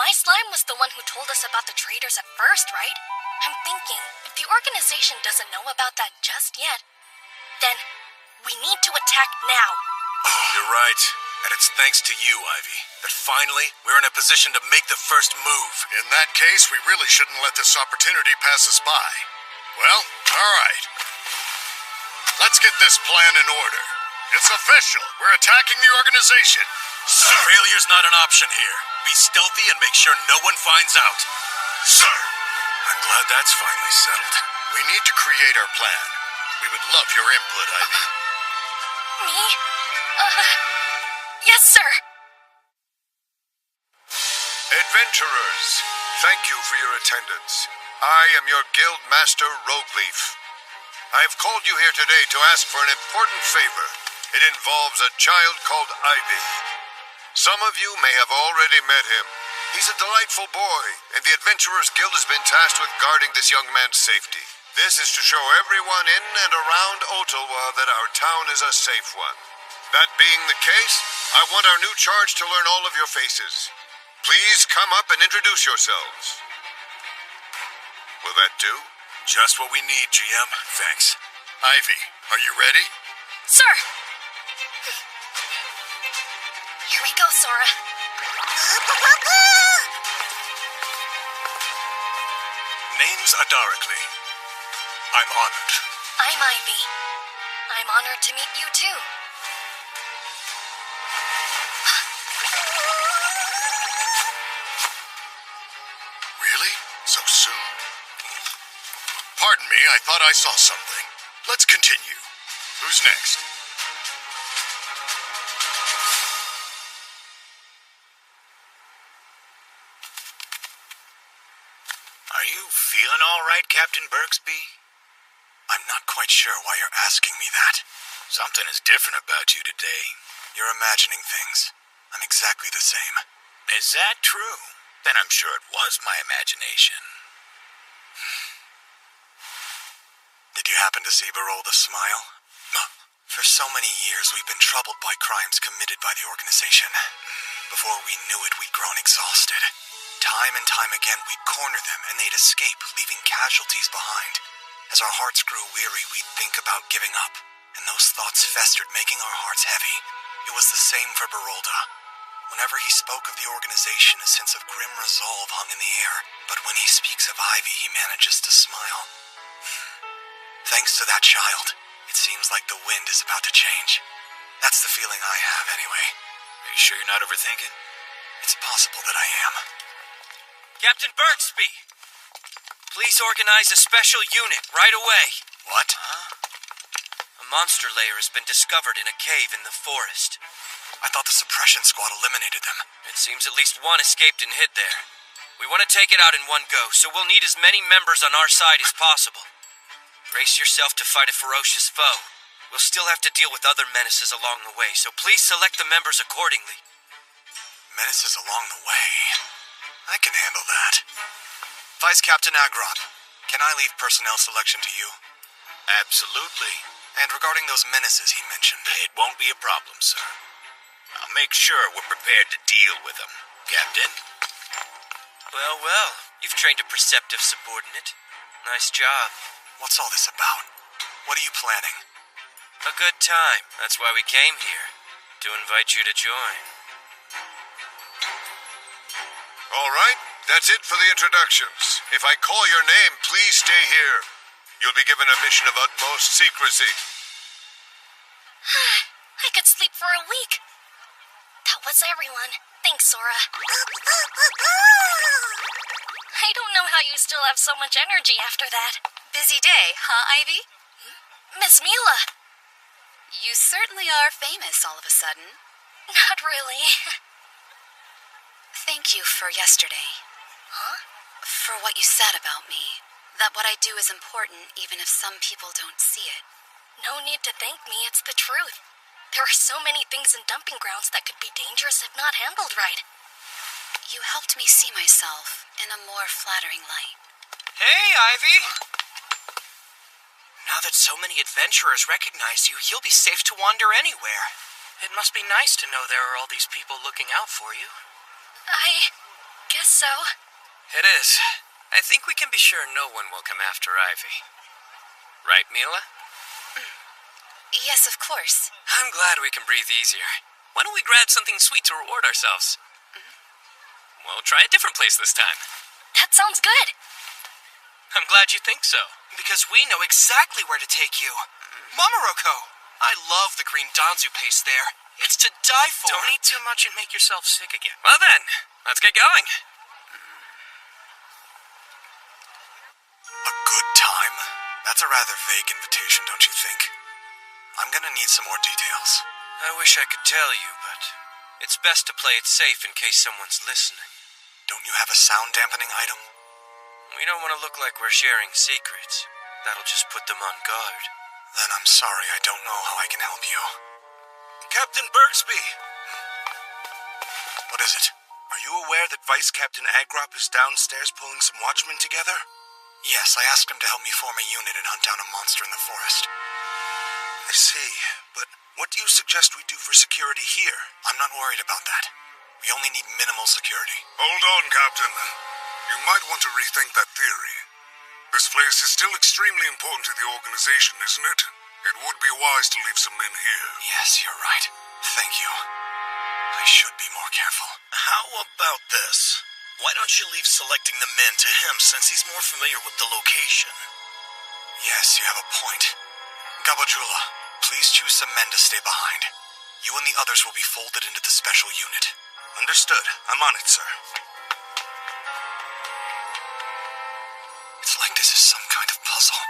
B: My slime was the one who told us about the traitors at first, right? I'm thinking, if the organization doesn't know about that just yet, then we need to attack now.
K: You're right. And it's thanks to you, Ivy, that finally we're in a position to make the first move.
O: In that case, we really shouldn't let this opportunity pass us by. Well, all right. Let's get this plan in order. It's official. We're attacking the organization.
K: Sir! Failure's not an option here. Be stealthy and make sure no one finds out.
O: Sir!
K: I'm glad that's finally settled.
O: We need to create our plan. We would love your input, Ivy.
B: Me? Yes, sir.
P: Adventurers, thank you for your attendance. I am your guild master, Rogueleaf. I have called you here today to ask for an important favor. It involves a child called Ivy. Some of you may have already met him. He's a delightful boy, and the Adventurers Guild has been tasked with guarding this young man's safety. This is to show everyone in and around Ottawa that our town is a safe one. That being the case, I want our new charge to learn all of your faces. Please come up and introduce yourselves. Will that do?
K: Just what we need, GM. Thanks.
O: Ivy, are you ready?
B: Sir! Here we go, Sora.
K: Name's Adarically. I'm honored.
B: I'm Ivy. I'm honored to meet you, too.
O: Really? So soon? Pardon me, I thought I saw something. Let's continue. Who's next?
K: Are you feeling all right, Captain Bergsby? I'm not quite sure why you're asking me that. Something is different about you today. You're imagining things. I'm exactly the same. Is that true? Then I'm sure it was my imagination. Did you happen to see Barolda smile? For so many years, we've been troubled by crimes committed by the organization. Before we knew it, we'd grown exhausted. Time and time again, we'd corner them and they'd escape, leaving casualties behind. As our hearts grew weary, we'd think about giving up, and those thoughts festered, making our hearts heavy. It was the same for Barolda. Whenever he spoke of the organization, a sense of grim resolve hung in the air, but when he speaks of Ivy, he manages to smile. Thanks to that child, it seems like the wind is about to change. That's the feeling I have, anyway. Are you sure you're not overthinking? It's possible that I am.
F: Captain Bergsby! Please organize a special unit right away.
K: What?
F: A monster lair has been discovered in a cave in the forest.
K: I thought the suppression squad eliminated them.
F: It seems at least one escaped and hid there. We want to take it out in one go, so we'll need as many members on our side as possible. Brace yourself to fight a ferocious foe. We'll still have to deal with other menaces along the way, so please select the members accordingly.
K: Menaces along the way? I can handle that. Vice Captain Agrot, can I leave personnel selection to you? Absolutely. And regarding those menaces he mentioned... It won't be a problem, sir. I'll make sure we're prepared to deal with them, Captain.
F: Well, well, you've trained a perceptive subordinate. Nice job.
K: What's all this about? What are you planning?
F: A good time. That's why we came here. To invite you to join.
P: All right, that's it for the introductions. If I call your name, please stay here. You'll be given a mission of utmost secrecy.
B: I could sleep for a week. That was everyone. Thanks, Sora. I don't know how you still have so much energy after that.
E: Busy day, huh, Ivy?
B: Miss Mila.
E: You certainly are famous all of a sudden.
B: Not really.
E: Thank you for yesterday.
B: Huh?
E: For what you said about me. that what I do is important even if some people don't see it.
B: No need to thank me, it's the truth. There are so many things in dumping grounds that could be dangerous if not handled right.
E: You helped me see myself in a more flattering light.
F: Hey, Ivy! Now that so many adventurers recognize you, you'll be safe to wander anywhere. It must be nice to know there are all these people looking out for you.
B: I guess so.
N: It is. I think we can be sure no one will come after Ivy. Right, Mila?
E: Yes, of course.
N: I'm glad we can breathe easier. Why don't we grab something sweet to reward ourselves? We'll try a different place this time.
B: That sounds good.
F: I'm glad you think so, because we know exactly where to take you. Momoroko! I love the green danzu paste there. It's to die for. Don't eat too much and make yourself sick again.
N: Well then, let's get going.
K: A good time? That's a rather vague invitation, don't you think? I'm gonna need some more details.
F: I wish I could tell you, but it's best to play it safe in case someone's listening.
K: Don't you have a sound dampening item?
F: We don't want to look like we're sharing secrets. That'll just put them on guard.
K: Then I'm sorry, I don't know how I can help you.
I: Captain Birksby!
K: What is it?
I: Are you aware that Vice Captain Agrop is downstairs pulling some watchmen together?
K: Yes, I asked him to help me form a unit and hunt down a monster in the forest.
I: I see, but what do you suggest we do for security here?
K: I'm not worried about that. We only need minimal security.
P: Hold on, Captain. You might want to rethink that theory. This place is still extremely important to the organization, isn't it? It would be wise to leave some men here.
K: Yes, you're right. Thank you. I should be more careful.
A: How about this? Why don't you leave selecting the men to him since he's more familiar with the location?
K: Yes, you have a point. Gabajula, please choose some men to stay behind. You and the others will be folded into the special unit.
I: Understood. I'm on it, sir.
K: It's like this is some kind of puzzle,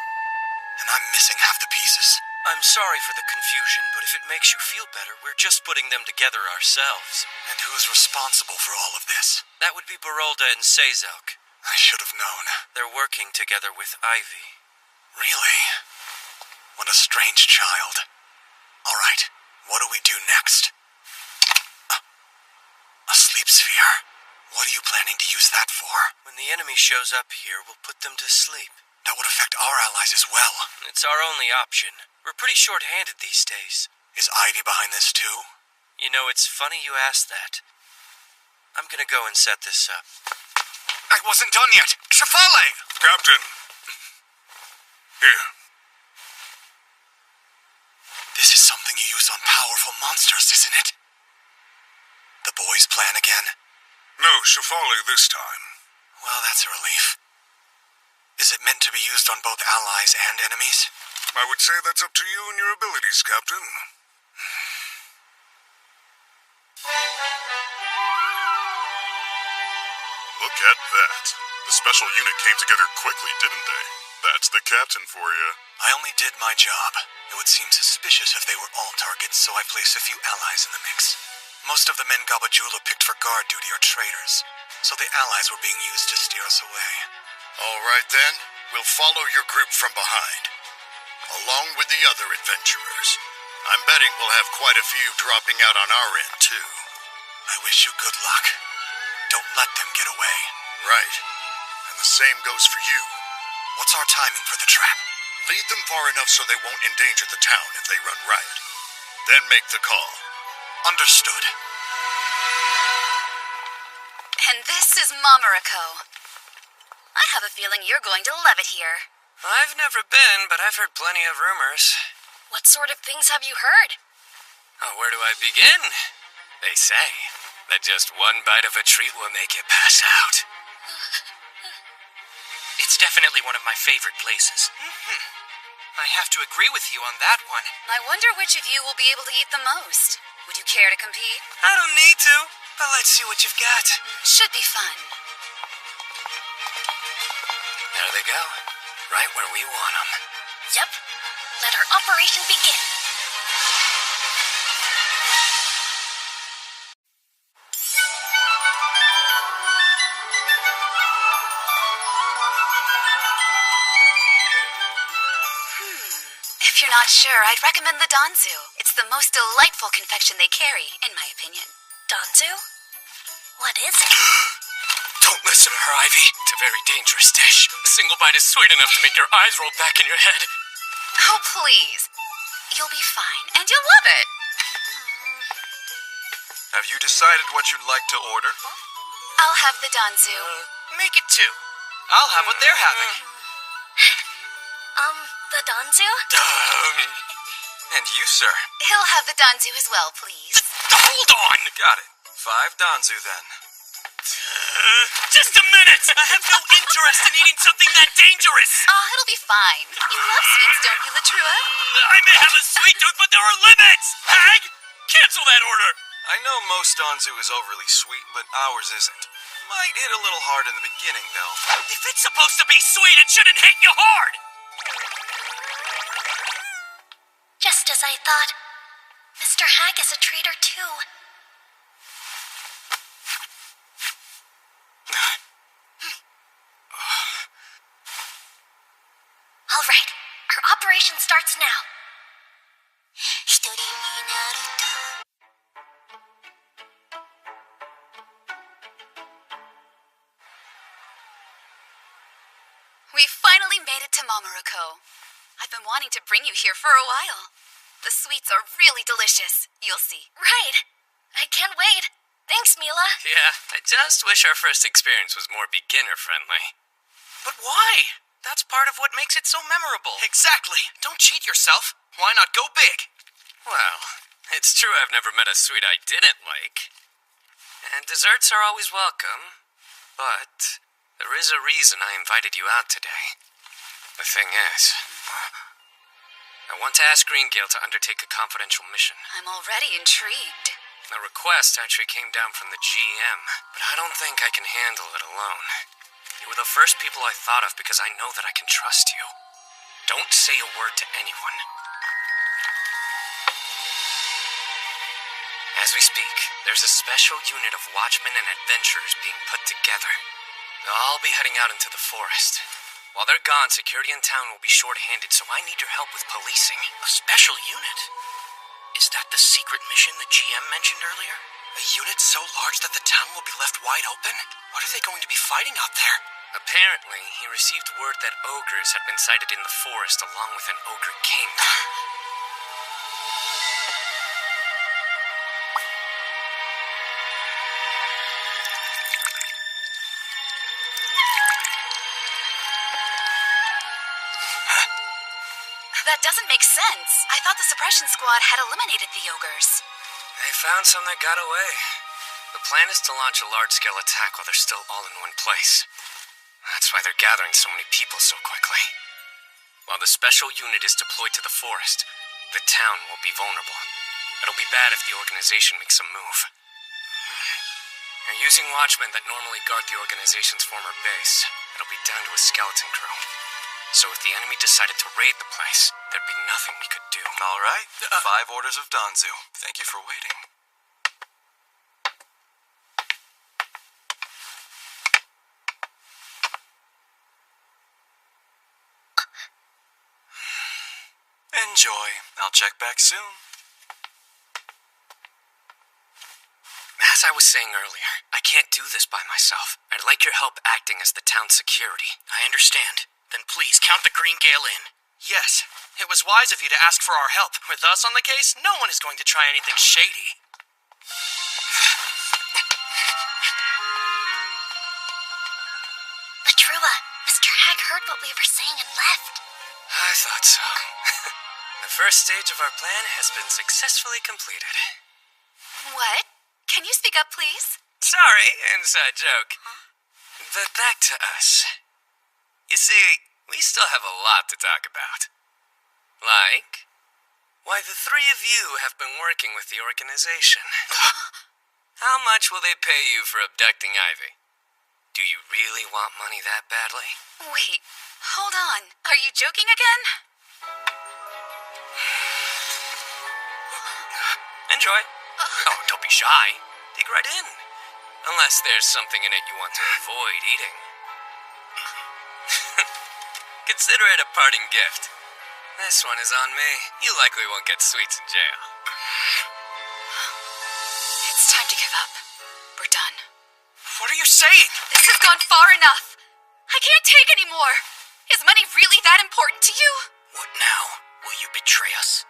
K: and I'm missing half the pieces.
F: I'm sorry for the confusion, but if it makes you feel better, we're just putting them together ourselves.
K: And who's responsible for all of this?
F: That would be Barolda and Sazok.
K: I should have known.
F: They're working together with Ivy.
K: Really? What a strange child. All right, what do we do next? A sleep sphere? What are you planning to use that for?
F: When the enemy shows up here, we'll put them to sleep.
K: That would affect our allies as well.
F: It's our only option. We're pretty short-handed these days.
K: Is Ivy behind this too?
F: You know, it's funny you asked that. I'm gonna go and set this up.
K: I wasn't done yet! Shafale!
P: Captain! Here.
K: This is something you use on powerful monsters, isn't it? The boys' plan again?
P: No, Shafale this time.
K: Well, that's a relief. Is it meant to be used on both allies and enemies?
P: I would say that's up to you and your abilities, Captain.
Q: Look at that. The special unit came together quickly, didn't they? That's the captain for you.
K: I only did my job. It would seem suspicious if they were all targets, so I placed a few allies in the mix. Most of the men Gabajula picked for guard duty are traitors, so the allies were being used to steer us away.
P: All right then, we'll follow your group from behind, along with the other adventurers. I'm betting we'll have quite a few dropping out on our end, too.
K: I wish you good luck. Don't let them get away.
P: Right. And the same goes for you.
K: What's our timing for the trap?
P: Lead them far enough so they won't endanger the town if they run riot. Then make the call.
K: Understood.
E: And this is Momoroko. I have a feeling you're going to love it here.
N: I've never been, but I've heard plenty of rumors.
B: What sort of things have you heard?
N: Oh, where do I begin? They say that just one bite of a treat will make you pass out.
F: It's definitely one of my favorite places. I have to agree with you on that one.
E: I wonder which of you will be able to eat the most. Would you care to compete?
F: I don't need to, but let's see what you've got.
E: Should be fun.
N: There they go. Right where we want them.
B: Yep. Let our operation begin.
E: If you're not sure, I'd recommend the Danzu. It's the most delightful confection they carry, in my opinion.
B: Danzu? What is it?
F: Don't listen to her, Ivy. It's a very dangerous dish. A single bite is sweet enough to make your eyes roll back in your head.
E: Oh, please. You'll be fine, and you'll love it.
D: Have you decided what you'd like to order?
E: I'll have the Danzu.
F: Make it two. I'll have what they're having.
B: The Danzu?
K: And you, sir?
E: He'll have the Danzu as well, please.
F: Hold on!
K: Got it. 5 danzu, then.
F: Just a minute! I have no interest in eating something that dangerous!
E: Oh, it'll be fine. You love sweets, don't you, Latrua?
F: I may have a sweet tooth, but there are limits! Hag! Cancel that order!
K: I know most danzu is overly sweet, but ours isn't. Might hit a little hard in the beginning, though.
F: If it's supposed to be sweet, it shouldn't hit you hard!
B: Just as I thought. Mr. Hag is a traitor, too. All right, our operation starts now.
E: We finally made it to Mamarako. I've been wanting to bring you here for a while. The sweets are really delicious. You'll see.
B: Right. I can't wait. Thanks, Mila.
N: Yeah, I just wish our first experience was more beginner-friendly.
F: But why? That's part of what makes it so memorable. Exactly. Don't cheat yourself. Why not go big?
N: Well, it's true I've never met a sweet I didn't like. And desserts are always welcome. But there is a reason I invited you out today. The thing is, I want to ask Greengale to undertake a confidential mission.
E: I'm already intrigued.
N: The request actually came down from the GM, but I don't think I can handle it alone. You were the first people I thought of because I know that I can trust you. Don't say a word to anyone. As we speak, there's a special unit of watchmen and adventurers being put together. They'll all be heading out into the forest. While they're gone, security in town will be short-handed, so I need your help with policing.
F: A special unit? Is that the secret mission the GM mentioned earlier? A unit so large that the town will be left wide open? What are they going to be fighting out there?
N: Apparently, he received word that ogres had been sighted in the forest along with an ogre king.
E: That doesn't make sense. I thought the suppression squad had eliminated the ogres.
N: They found some that got away. The plan is to launch a large-scale attack while they're still all in one place. That's why they're gathering so many people so quickly. While the special unit is deployed to the forest, the town will be vulnerable. It'll be bad if the organization makes a move. They're using watchmen that normally guard the organization's former base. It'll be down to a skeleton crew. So if the enemy decided to raid the place, there'd be nothing we could do.
K: All right. 5 orders of danzu. Thank you for waiting. Enjoy. I'll check back soon.
N: As I was saying earlier, I can't do this by myself. I'd like your help acting as the town's security.
F: I understand. Then please count the Greengale in. Yes, it was wise of you to ask for our help. With us on the case, no one is going to try anything shady.
B: Latrua, Mr. Hag heard what we were saying and left.
N: I thought so. The first stage of our plan has been successfully completed.
E: What? Can you speak up, please?
N: Sorry, inside joke. But back to us. You see, we still have a lot to talk about. Like, why the 3 of you have been working with the organization. How much will they pay you for abducting Ivy? Do you really want money that badly?
E: Wait, hold on. Are you joking again?
N: Enjoy. Oh, don't be shy. Dig right in. Unless there's something in it you want to avoid eating. Consider it a parting gift. This one is on me. You likely won't get sweets in jail.
E: It's time to give up. We're done.
F: What are you saying?
E: This has gone far enough. I can't take any more. Is money really that important to you?
F: What now? Will you betray us?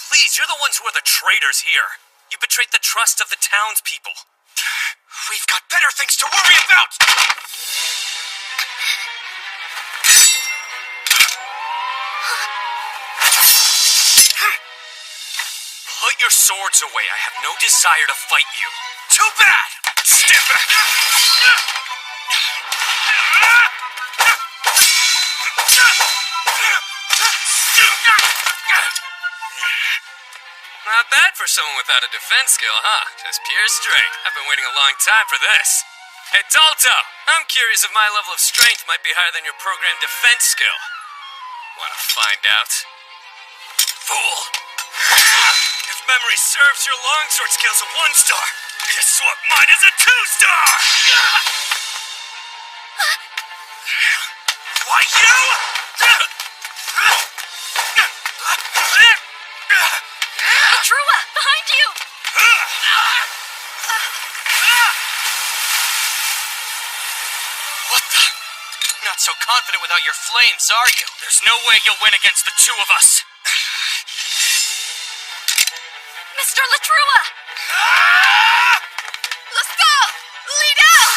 F: Please, you're the ones who are the traitors here. You betrayed the trust of the townspeople. We've got better things to worry about! Put your swords away. I have no desire to fight you. Too bad! Stand back!
N: Not bad for someone without a defense skill, huh? Just pure strength. I've been waiting a long time for this. Hey, Dalto! I'm curious if my level of strength might be higher than your programmed defense skill. Wanna find out? Fool! If memory serves, your longsword skill's a 1-star. You swap mine as a 2-star! Why you?
E: Trua, behind you!
F: What the? Not so confident without your flames, are you? There's no way you'll win against the two of us.
E: Mr. Latrua! Let's go! Lead out!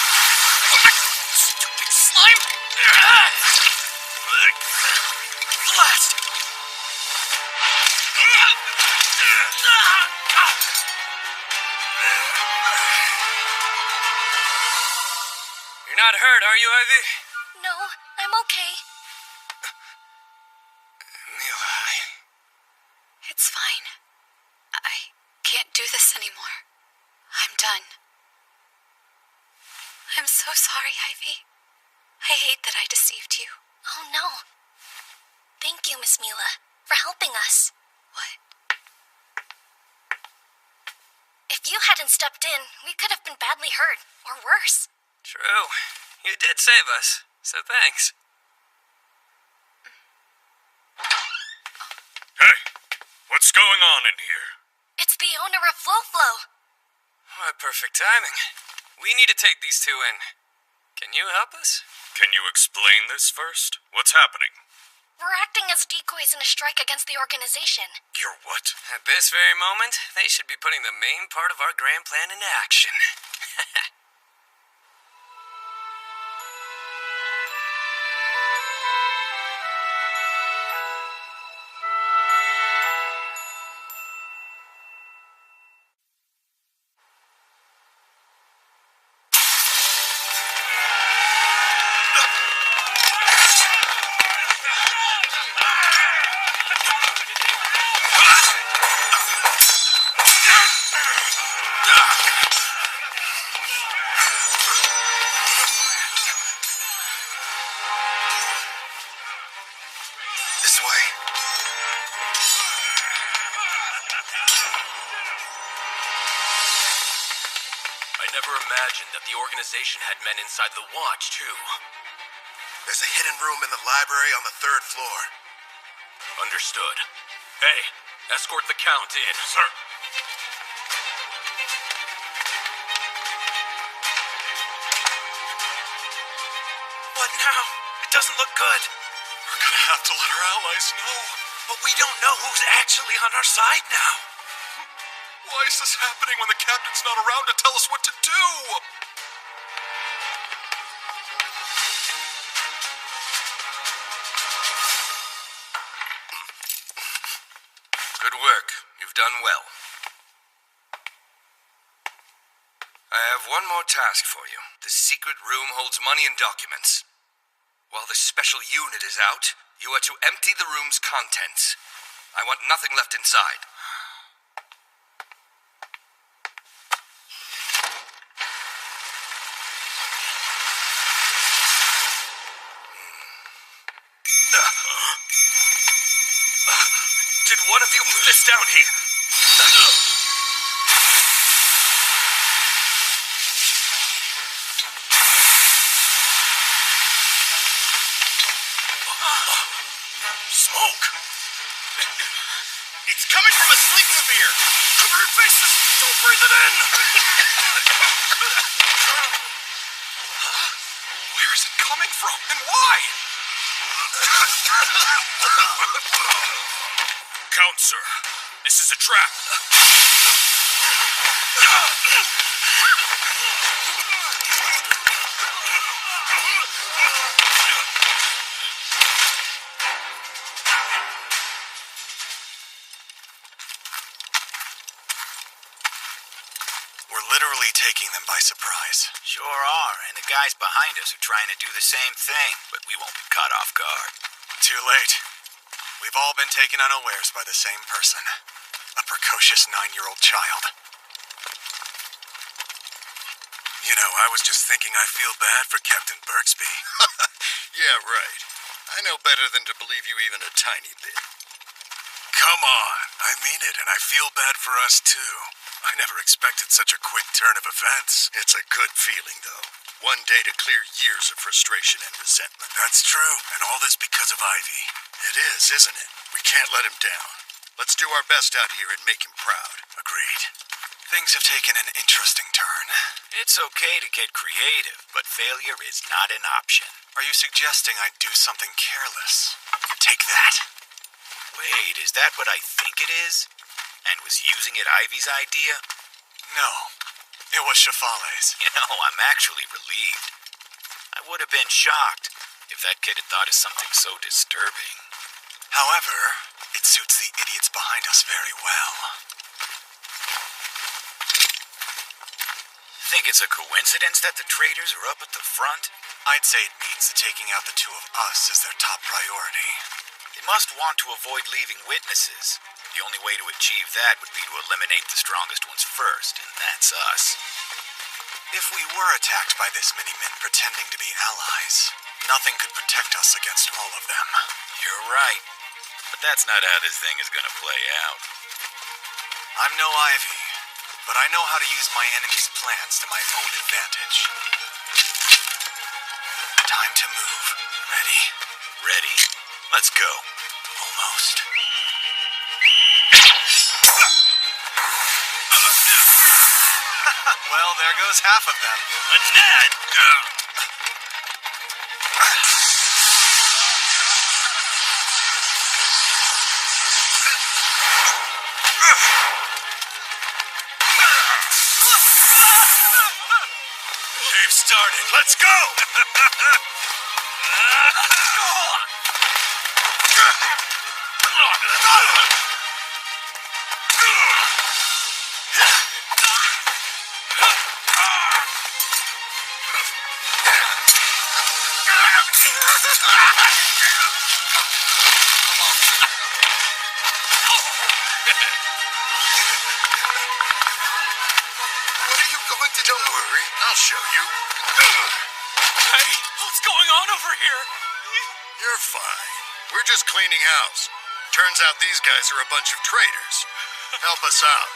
F: Stupid slime! Blast! You're not hurt, are you, Ivy?
B: No, I'm okay.
N: Mila,
E: It's fine. I can't do this anymore. I'm done. I'm so sorry, Ivy. I hate that I deceived you.
B: Oh no. Thank you, Miss Mila, for helping us.
E: What?
B: If you hadn't stepped in, we could have been badly hurt, or worse.
N: True. You did save us, so thanks.
A: Hey, what's going on in here?
B: It's the owner of Flo-Flo.
N: What perfect timing. We need to take these two in. Can you help us?
A: Can you explain this first? What's happening?
B: We're acting as decoys in a strike against the organization.
A: You're what?
N: At this very moment, they should be putting the main part of our grand plan into action.
D: This way.
F: I never imagined that the organization had men inside the watch, too.
L: There's a hidden room in the library on the 3rd floor.
F: Understood. Hey, escort the Count in.
A: Sir.
F: What now? It doesn't look good.
A: We're gonna have to let our allies know.
F: But we don't know who's actually on our side now.
A: Why is this happening when the captain's not around to tell us what to do?
N: Good work. You've done well. I have one more task for you. The secret room holds money and documents. While the special unit is out, you are to empty the room's contents. I want nothing left inside.
F: Did one of you put this down here?
A: Smoke!
L: It's coming from a sleep sphere!
F: Cover your faces! Don't breathe it in!
K: Where is it coming from, and why?
F: Count, sir. This is a trap.
K: We're literally taking them by surprise.
R: Sure are, and the guys behind us are trying to do the same thing, but we won't be caught off guard.
K: Too late. We've all been taken unawares by the same person. A precocious 9-year-old child.
C: You know, I was just thinking I feel bad for Captain Birksby.
P: Yeah, right. I know better than to believe you even a tiny bit.
C: Come on. I mean it, and I feel bad for us, too. I never expected such a quick turn of events.
P: It's a good feeling, though. One day to clear years of frustration and resentment.
C: That's true, and all this because of Ivy.
P: It is, isn't it? We can't let him down. Let's do our best out here and make him proud.
C: Agreed.
K: Things have taken an interesting turn.
R: It's okay to get creative, but failure is not an option.
K: Are you suggesting I do something careless? Take that.
R: Wait, is that what I think it is? And was using it Ivy's idea?
K: No, it was Shafale's.
R: You know, I'm actually relieved. I would have been shocked if that kid had thought of something so disturbing.
K: However, it suits the idiots behind us very well.
R: Think it's a coincidence that the traitors are up at the front?
K: I'd say it means that taking out the two of us is their top priority.
R: They must want to avoid leaving witnesses. The only way to achieve that would be to eliminate the strongest ones first, and that's us.
K: If we were attacked by this many men pretending to be allies, nothing could protect us against all of them.
R: You're right. But that's not how this thing is gonna play out.
K: I'm no Ivy, but I know how to use my enemy's plans to my own advantage. Time to move. Ready?
R: Ready. Let's go.
K: Almost. Well, there goes half of them.
R: What's that?
F: They've started. Let's go!
P: What are you going to do? Don't worry, I'll show you.
F: Hey, what's going on over here?
P: You're fine. We're just cleaning house. Turns out these guys are a bunch of traitors. Help us out.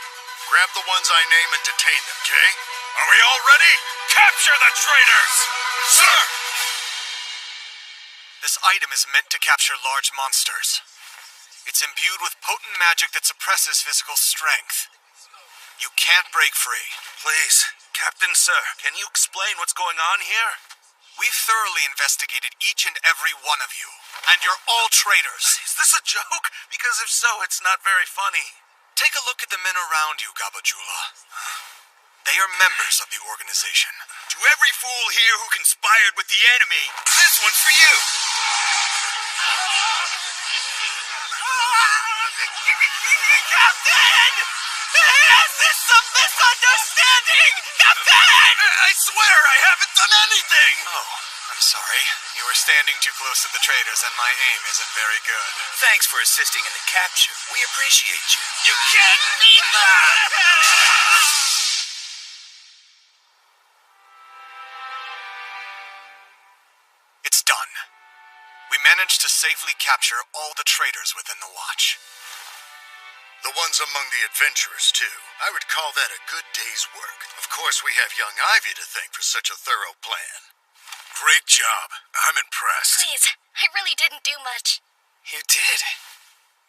P: Grab the ones I name and detain them, okay?
F: Are we all ready? Capture the traitors! Sir!
K: This item is meant to capture large monsters. It's imbued with potent magic that suppresses physical strength. You can't break free.
I: Please, Captain Sir, can you explain what's going on here?
K: We've thoroughly investigated each and every one of you, and you're all traitors.
I: Is this a joke? Because if so, it's not very funny.
K: Take a look at the men around you, Gabajula. They are members of the organization.
R: To every fool here who conspired with the enemy, this one's for you!
F: Captain! Is this some misunderstanding? Captain!
I: I swear I haven't done anything!
K: Oh, I'm sorry. You were standing too close to the traitors and my aim isn't very good.
R: Thanks for assisting in the capture. We appreciate you.
F: You can't mean that!
K: It's done. We managed to safely capture all the traitors within the Watch.
P: The ones among the adventurers, too. I would call that a good day's work. Of course, we have young Ivy to thank for such a thorough plan.
C: Great job. I'm impressed.
B: Please, I really didn't do much.
R: You did.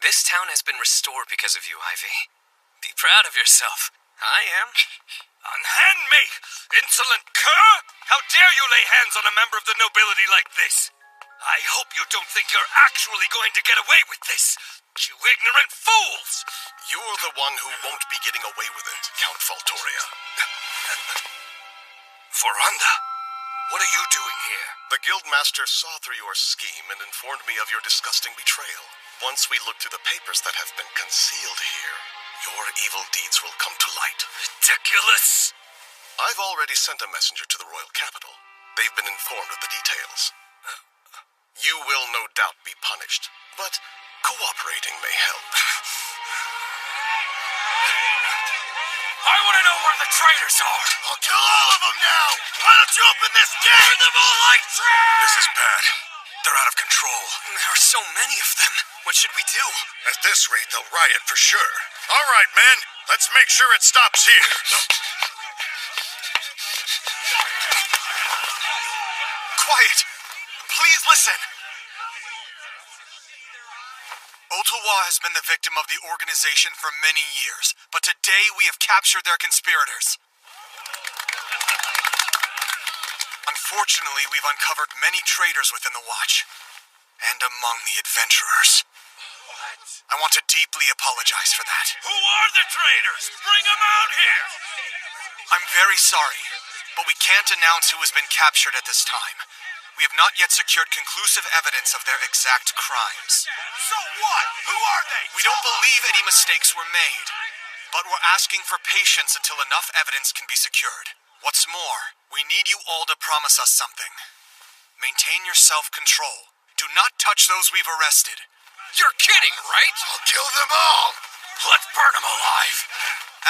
N: This town has been restored because of you, Ivy. Be proud of yourself. I am.
F: Unhand me, insolent cur! How dare you lay hands on a member of the nobility like this? I hope you don't think you're actually going to get away with this, you ignorant fools!
L: You're the one who won't be getting away with it, Count Faltoria.
F: Foranda, what are you doing here?
L: The Guildmaster saw through your scheme and informed me of your disgusting betrayal. Once we look through the papers that have been concealed here, your evil deeds will come to light.
F: Ridiculous!
L: I've already sent a messenger to the royal capital. They've been informed of the details. You will no doubt be punished, but cooperating may help.
F: I want to know where the traitors are!
L: I'll kill all of them now! Why don't you open this gate?
F: Burn them all like trash!
K: This is bad. They're out of control.
N: There are so many of them. What should we do?
P: At this rate, they'll riot for sure. All right, men. Let's make sure it stops here.
K: Quiet! Please listen! Ottawa has been the victim of the organization for many years, but today we have captured their conspirators. Unfortunately, we've uncovered many traitors within the Watch, and among the adventurers. I want to deeply apologize for that.
F: Who are the traitors? Bring them out here!
K: I'm very sorry, but we can't announce who has been captured at this time. We have not yet secured conclusive evidence of their exact crimes.
F: So what? Who are they?
K: We don't believe any mistakes were made, but we're asking for patience until enough evidence can be secured. What's more, we need you all to promise us something. Maintain your self-control. Do not touch those we've arrested.
F: You're kidding, right?
P: I'll kill them all!
F: Let's burn them alive!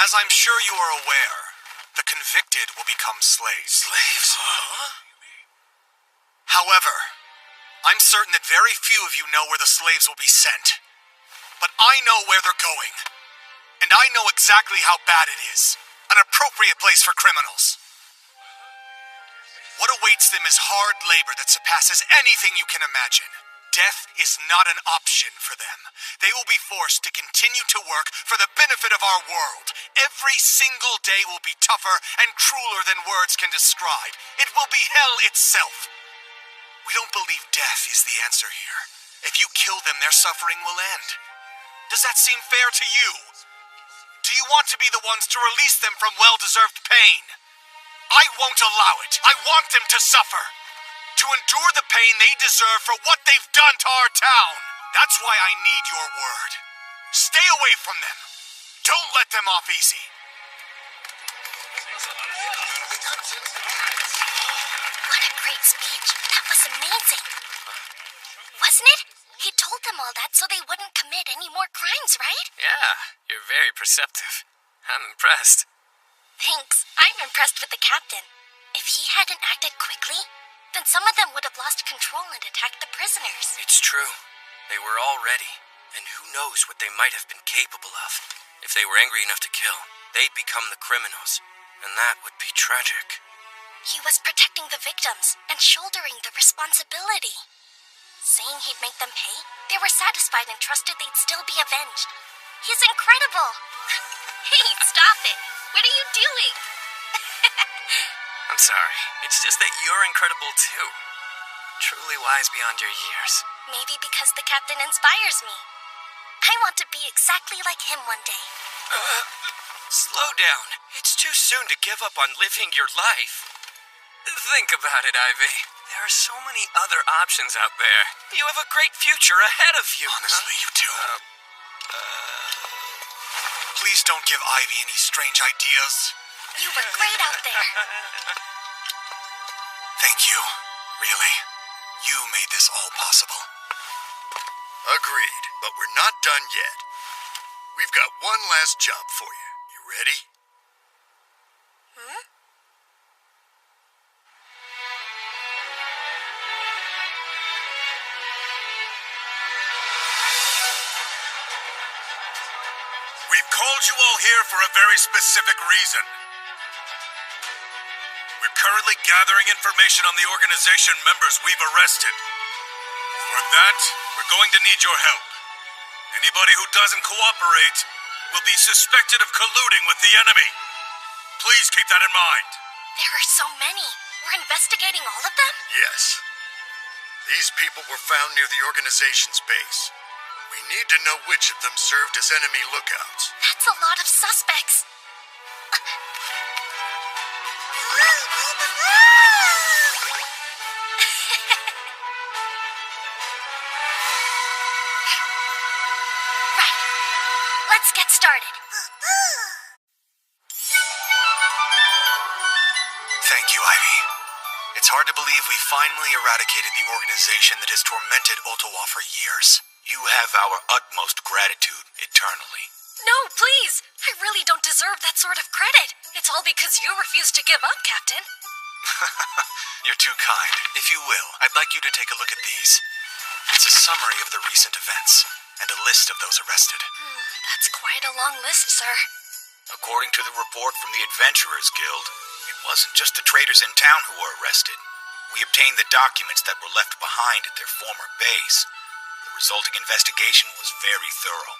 K: As I'm sure you are aware, the convicted will become slaves.
F: Slaves? Huh?
K: However, I'm certain that very few of you know where the slaves will be sent. But I know where they're going. And I know exactly how bad it is. An appropriate place for criminals. What awaits them is hard labor that surpasses anything you can imagine. Death is not an option for them. They will be forced to continue to work for the benefit of our world. Every single day will be tougher and crueler than words can describe. It will be hell itself. We don't believe death is the answer here. If you kill them, their suffering will end. Does that seem fair to you? Do you want to be the ones to release them from well-deserved pain? I won't allow it. I want them to suffer. To endure the pain they deserve for what they've done to our town. That's why I need your word. Stay away from them. Don't let them off easy.
B: What a great speech. That was amazing. Wasn't it? He told them all that so they wouldn't commit any more crimes, right?
N: Yeah, you're very perceptive. I'm impressed.
B: Thanks. I'm impressed with the captain. If he hadn't acted quickly, then some of them would have lost control and attacked the prisoners.
N: It's true. They were all ready. And who knows what they might have been capable of. If they were angry enough to kill, they'd become the criminals. And that would be tragic.
B: He was protecting the victims and shouldering the responsibility. Saying he'd make them pay, they were satisfied and trusted they'd still be avenged. He's incredible! Hey, stop it! What are you doing?
N: I'm sorry. It's just that you're incredible too. Truly wise beyond your years.
B: Maybe because the captain inspires me. I want to be exactly like him one day.
N: Slow down. It's too soon to give up on living your life. Think about it, Ivy. There are so many other options out there. You have a great future ahead of you.
K: Honestly, you do. Please don't give Ivy any strange ideas.
B: You were great out there.
K: Thank you. Really. You made this all possible.
P: Agreed, but we're not done yet. We've got one last job for you. You ready?
A: We've called you all here for a very specific reason. We're currently gathering information on the organization members we've arrested. For that, we're going to need your help. And Anybody who doesn't cooperate will be suspected of colluding with the enemy. Please keep that in mind.
B: There are so many. We're investigating all of them?
P: Yes. These people were found near the organization's base. We need to know which of them served as enemy lookouts.
B: That's a lot of suspects. Right. Let's get started.
K: Thank you, Ivy. It's hard to believe we finally eradicated the organization that has tormented Ottawa for years.
R: You have our utmost gratitude eternally.
E: No, please! I really don't deserve that sort of credit. It's all because you refused to give up, Captain.
K: You're too kind. If you will, I'd like you to take a look at these. It's a summary of the recent events, and a list of those arrested.
E: That's quite a long list, sir.
R: According to the report from the Adventurers Guild, it wasn't just the traders in town who were arrested. We obtained the documents that were left behind at their former base. The resulting investigation was very thorough.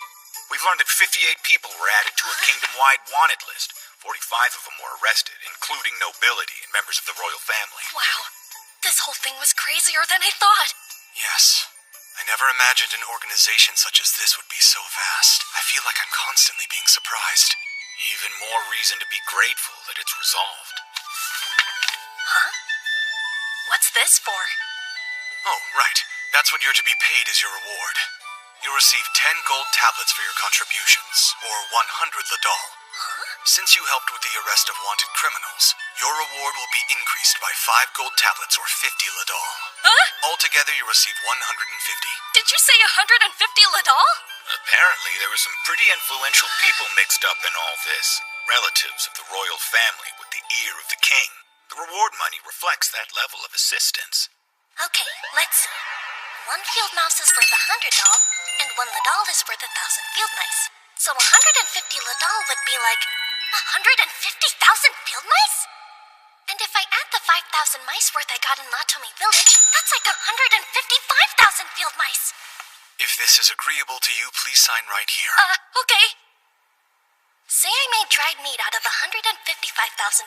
R: We've learned that 58 people were added to a kingdom-wide wanted list. 45 of them were arrested, including nobility and members of the royal family.
E: Wow. This whole thing was crazier than I thought.
K: Yes. I never imagined an organization such as this would be so vast. I feel like I'm constantly being surprised.
R: Even more reason to be grateful that it's resolved.
E: Huh? What's this for?
K: Oh, right. That's what you're to be paid as your reward. You'll receive 10 gold tablets for your contributions, or 100 ladol.
E: Huh?
K: Since you helped with the arrest of wanted criminals, your reward will be increased by 5 gold tablets or 50 ladol.
E: Huh?
K: Altogether, you receive 150.
E: Did you say 150 ladol?
R: Apparently, there were some pretty influential people mixed up in all this. Relatives of the royal family with the ear of the king. The reward money reflects that level of assistance.
B: Okay, let's see. 1 field mouse is worth 100 doll, and 1 ladol is worth 1,000 field mice. So 150 ladol would be like 150,000 field mice? And if I add the 5,000 mice worth I got in Latomi Village, that's like 155,000 field mice.
K: If this is agreeable to you, please sign right here.
B: Okay. Say I made dried meat out of 155,000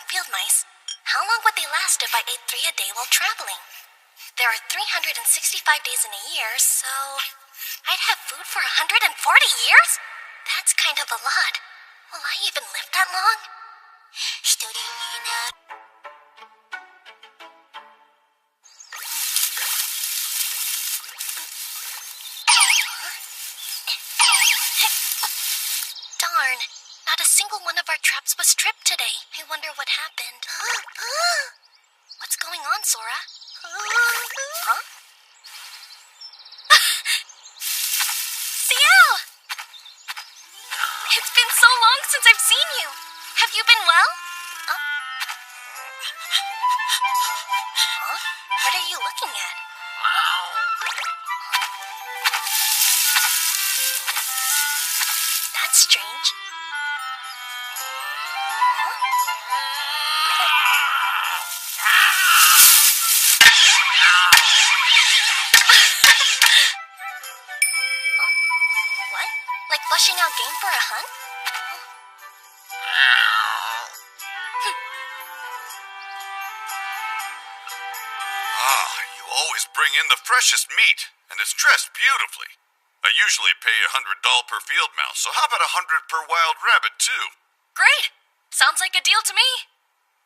B: field mice. How long would they last if I ate 3 a day while traveling? There are 365 days in a year, so I'd have food for 140 years? That's kind of a lot. Will I even live that long? Darn, not a single one of our traps was tripped today. I wonder what happened. What's going on, Sora? Huh? Ciel! It's been so long since I've seen you. Have you been well? Huh? What are you looking at? That's strange. What? Like flushing out game for a hunt?
P: You always bring in the freshest meat, and it's dressed beautifully. I usually pay $100 per field mouse, so how about 100 per wild rabbit, too?
E: Great! Sounds like a deal to me.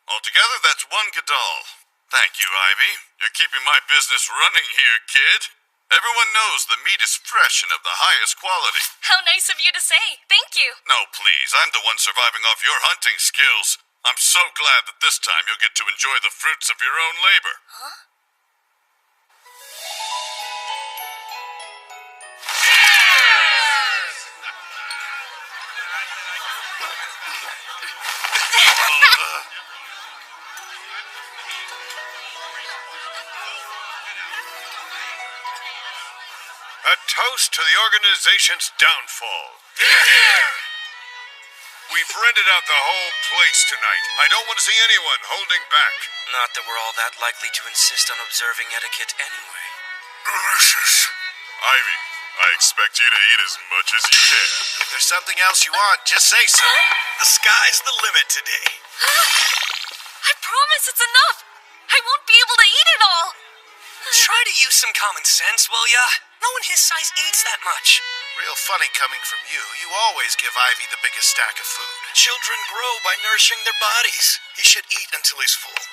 P: Altogether, that's 1 gadol. Thank you, Ivy. You're keeping my business running here, kid. Everyone knows the meat is fresh and of the highest quality.
E: How nice of you to say. Thank you.
P: No, please. I'm the one surviving off your hunting skills. I'm so glad that this time you'll get to enjoy the fruits of your own labor.
B: Huh?
P: A toast to the organization's downfall. We've rented out the whole place tonight. I don't want to see anyone holding back.
N: Not that we're all that likely to insist on observing etiquette anyway.
P: Delicious. Ivy,
Q: I expect you to eat as much as you can.
L: If there's something else you want, just say so.
R: The sky's the limit today.
J: I promise it's enough. I won't be able to eat it all.
F: Try to use some common sense, will ya? No one his size eats that much.
L: Real funny coming from you. You always give Ivy the biggest stack of food.
R: Children grow by nourishing their bodies. He should eat until he's full.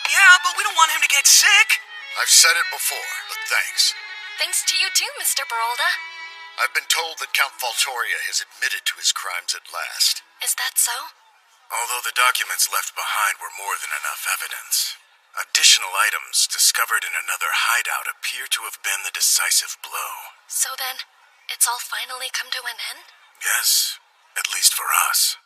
F: Yeah, but we don't want him to get sick.
P: I've said it before, but thanks.
B: Thanks to you too, Mr. Barolda.
P: I've been told that Count Faltoria has admitted to his crimes at last.
B: Is that so?
K: Although the documents left behind were more than enough evidence, additional items discovered in another hideout appear to have been the decisive blow.
B: So then, it's all finally come to an end?
K: Yes, at least for us.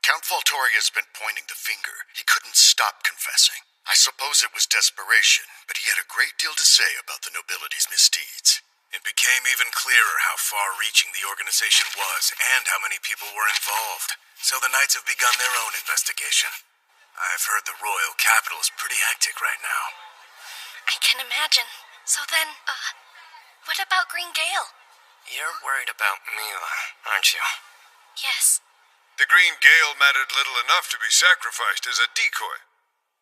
P: Count Faltoria's been pointing the finger. He couldn't stop confessing. I suppose it was desperation, but he had a great deal to say about the nobility's misdeeds.
K: It became even clearer how far-reaching the organization was and how many people were involved. So the Knights have begun their own investigation. I've heard the royal capital is pretty hectic right now.
B: I can imagine. So then, what about Green Gale?
N: You're worried about Mila, aren't you?
B: Yes.
P: The Green Gale mattered little enough to be sacrificed as a decoy.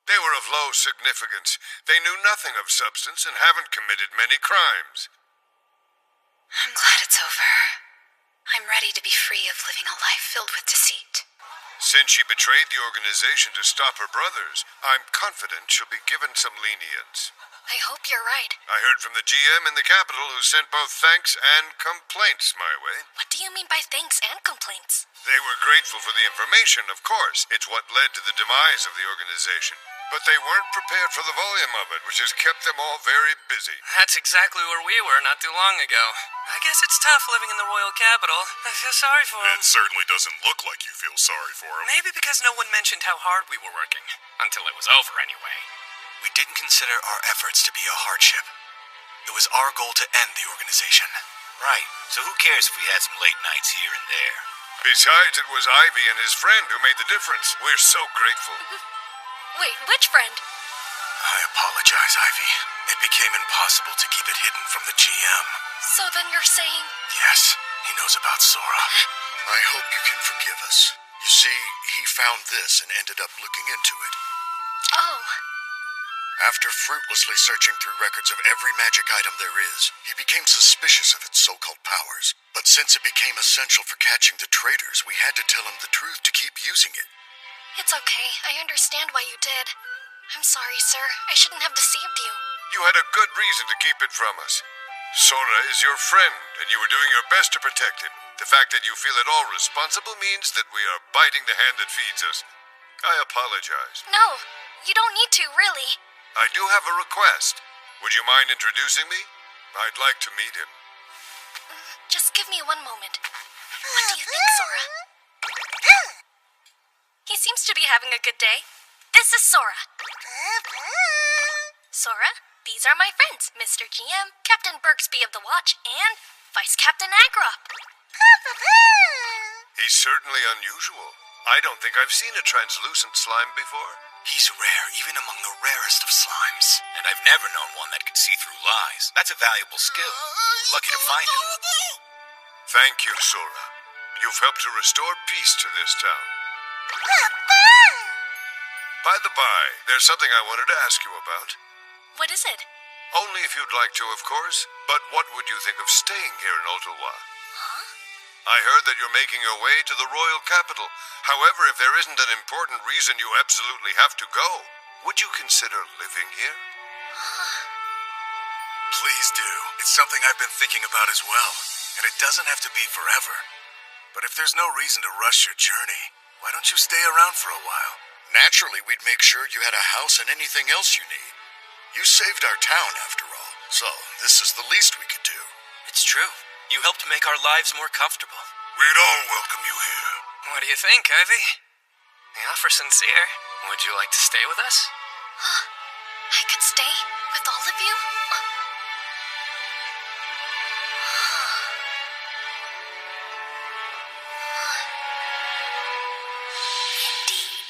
P: They were of low significance. They knew nothing of substance and haven't committed many crimes.
E: I'm glad it's over. I'm ready to be free of living a life filled with deceit.
P: Since she betrayed the organization to stop her brothers, I'm confident she'll be given some lenience.
B: I hope you're right.
P: I heard from the GM in the capital who sent both thanks and complaints my way.
B: What do you mean by thanks and complaints?
P: They were grateful for the information, of course. It's what led to the demise of the organization. But they weren't prepared for the volume of it, which has kept them all very busy.
N: That's exactly where we were not too long ago. I guess it's tough living in the royal capital. I feel sorry for him.
Q: It certainly doesn't look like you feel sorry for him.
N: Maybe because no one mentioned how hard we were working. Until it was over, anyway.
K: We didn't consider our efforts to be a hardship. It was our goal to end the organization.
R: Right. So who cares if we had some late nights here and there?
P: Besides, it was Ivy and his friend who made the difference. We're so grateful.
B: Wait, which friend?
K: I apologize, Ivy. It became impossible to keep it hidden from the GM.
B: So then you're saying...
K: Yes, he knows about Sora.
P: I hope you can forgive us. You see, he found this and ended up looking into it.
B: Oh.
P: After fruitlessly searching through records of every magic item there is, he became suspicious of its so-called powers. But since it became essential for catching the traitors, we had to tell him the truth to keep using it.
B: It's okay. I understand why you did. I'm sorry, sir. I shouldn't have deceived you.
P: You had a good reason to keep it from us. Sora is your friend, and you were doing your best to protect him. The fact that you feel at all responsible means that we are biting the hand that feeds us. I apologize.
B: No, you don't need to, really.
P: I do have a request. Would you mind introducing me? I'd like to meet him.
B: Just give me one moment. What do you think, Sora? He seems to be having a good day. This is Sora. Sora, these are my friends, Mr. GM, Captain Bergsby of the Watch, and Vice Captain Agrop.
P: He's certainly unusual. I don't think I've seen a translucent slime before.
K: He's rare, even among the rarest of slimes.
R: And I've never known one that could see through lies. That's a valuable skill. Lucky to find him.
P: Thank you, Sora. You've helped to restore peace to this town. By the by, there's something I wanted to ask you about.
B: What is it?
P: Only if you'd like to, of course. But what would you think of staying here in Ottawa?
B: Huh?
P: I heard that you're making your way to the royal capital. However, if there isn't an important reason you absolutely have to go, would you consider living here?
K: Please do. It's something I've been thinking about as well. And it doesn't have to be forever. But if there's no reason to rush your journey, why don't you stay around for a while?
P: Naturally, we'd make sure you had a house and anything else you need. You saved our town, after all. So, this is the least we could do.
N: It's true. You helped make our lives more comfortable.
P: We'd all welcome you here.
N: What do you think, Ivy? The offer's sincere. Would you like to stay with us?
B: I could stay with all of you?
G: Indeed.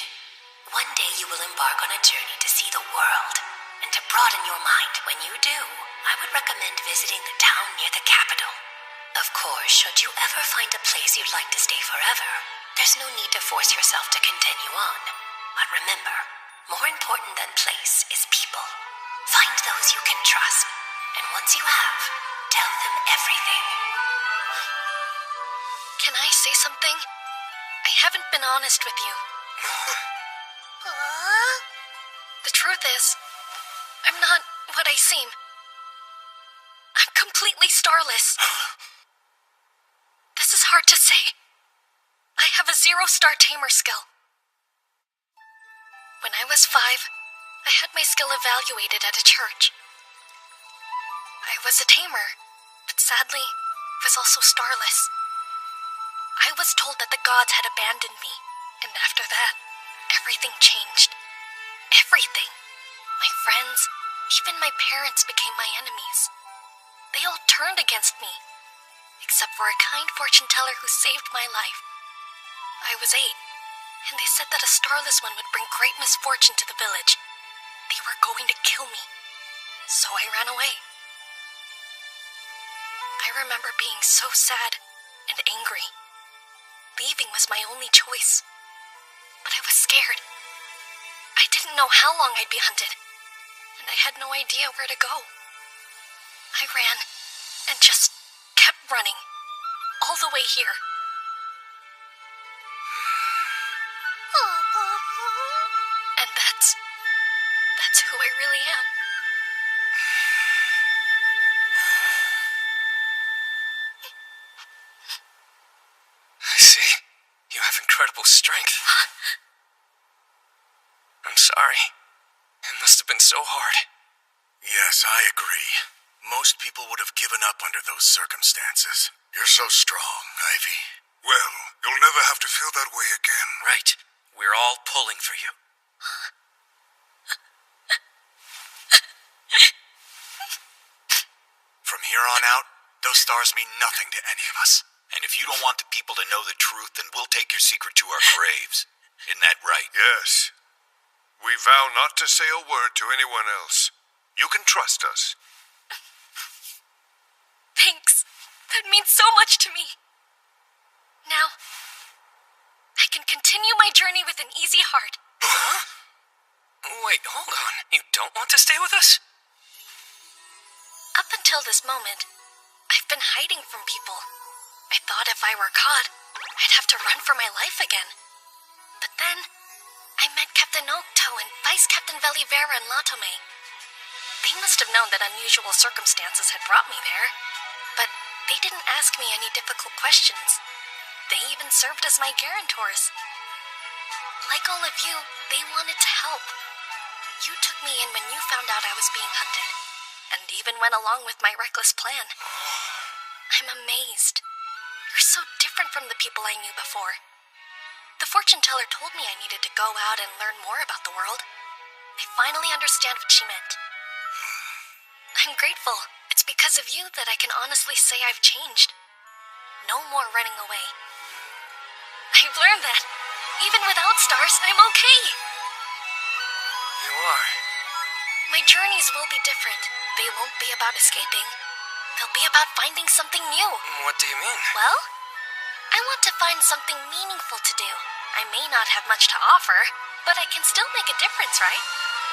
G: One day you will embark on a journey to see the world. And to broaden your mind when you do, I would recommend visiting the town near the capital. course, should you ever find a place you'd like to stay forever, there's no need to force yourself to continue on. But remember, more important than place is people. Find those you can trust, and once you have, tell them everything.
B: Can I say something? I haven't been honest with you. The truth is, I'm not what I seem. I'm completely starless. This is hard to say. I have a 0-star tamer skill. When I was 5, I had my skill evaluated at a church. I was a tamer, but sadly, was also starless. I was told that the gods had abandoned me, and after that, everything changed. Everything. My friends, even my parents became my enemies. They all turned against me, except for a kind fortune teller who saved my life. I was 8, and they said that a starless one would bring great misfortune to the village. They were going to kill me, so I ran away. I remember being so sad and angry. Leaving was my only choice, but I was scared. I didn't know how long I'd be hunted, and I had no idea where to go. I ran and just kept running, all the way here. And that's who I really am.
N: I see. You have incredible strength. I'm sorry. It must have been so hard.
O: Yes, I agree. Most people would have given up under those circumstances.
P: You're so strong, Ivy. Well, you'll never have to feel that way again.
N: Right. We're all pulling for you.
O: From here on out, those stars mean nothing to any of us.
R: And if you don't want the people to know the truth, then we'll take your secret to our graves. Isn't that right?
P: Yes. We vow not to say a word to anyone else. You can trust us.
B: Thanks. That means so much to me. Now, I can continue my journey with an easy heart.
N: Huh? Wait, hold on. You don't want to stay with us?
B: Up until this moment, I've been hiding from people. I thought if I were caught, I'd have to run for my life again. But then, I met Captain Octo and Vice Captain Velivera and Latome. They must have known that unusual circumstances had brought me there, but they didn't ask me any difficult questions. They even served as my guarantors. Like all of you, they wanted to help. You took me in when you found out I was being hunted, and even went along with my reckless plan. I'm amazed. You're so different from the people I knew before. The fortune teller told me I needed to go out and learn more about the world. I finally understand what she meant. I'm grateful. It's because of you that I can honestly say I've changed. No more running away. I've learned that, even without stars, I'm okay.
N: You are.
B: My journeys will be different. They won't be about escaping. They'll be about finding something new.
N: What do you mean?
B: Well, I want to find something meaningful to do. I may not have much to offer, but I can still make a difference, right?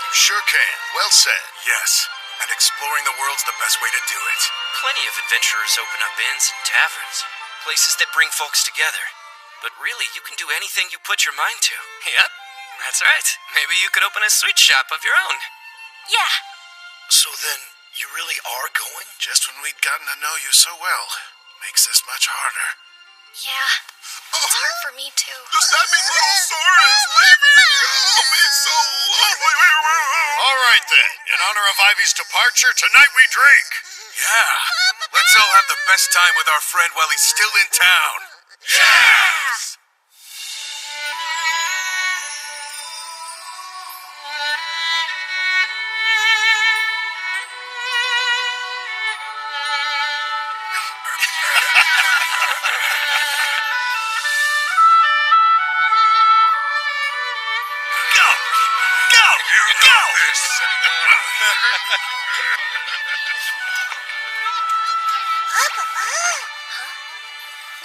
P: You sure can. Well said.
O: Yes, and exploring the world's the best way to do it.
N: Plenty of adventurers open up inns and taverns, places that bring folks together. But really, you can do anything you put your mind to. Yep, that's right. Maybe you could open a sweet shop of your own.
B: Yeah.
P: So then, you really are going? Just when we'd gotten to know you so well. Makes this much harder.
B: Yeah, it's hard for me too.
P: Does that mean little Sora is leaving? I'll be so lonely. All right then. In honor of Ivy's departure, tonight we drink.
O: Yeah. Let's all have the best time with our friend while he's still in town.
P: Yes!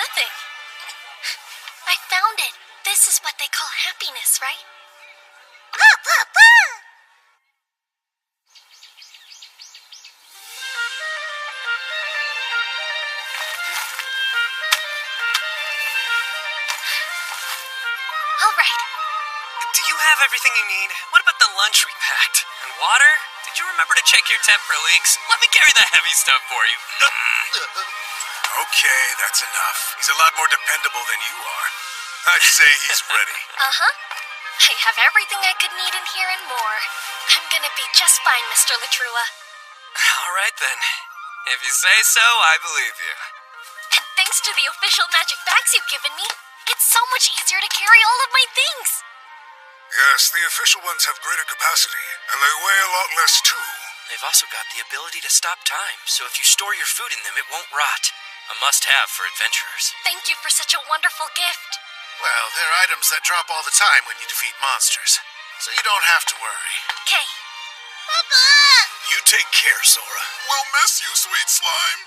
B: nothing. I found it. This is what they call happiness, right? All right.
N: Do you have everything you need? What about the lunch we packed? And water? Did you remember to check your temp for leaks? Let me carry the heavy stuff for you.
O: Okay, that's enough. He's a lot more dependable than you are. I'd say he's ready.
B: Uh-huh. I have everything I could need in here and more. I'm gonna be just fine, Mr. Latrua.
N: All right, then. If you say so, I believe you.
B: And thanks to the official magic bags you've given me, it's so much easier to carry all of my things.
P: Yes, the official ones have greater capacity, and they weigh a lot less too.
N: They've also got the ability to stop time, so if you store your food in them, it won't rot. A must-have for adventurers.
B: Thank you for such a wonderful gift.
L: Well, they're items that drop all the time when you defeat monsters, so you don't have to worry.
B: Okay.
O: You take care, Sora.
P: We'll miss you, sweet slime.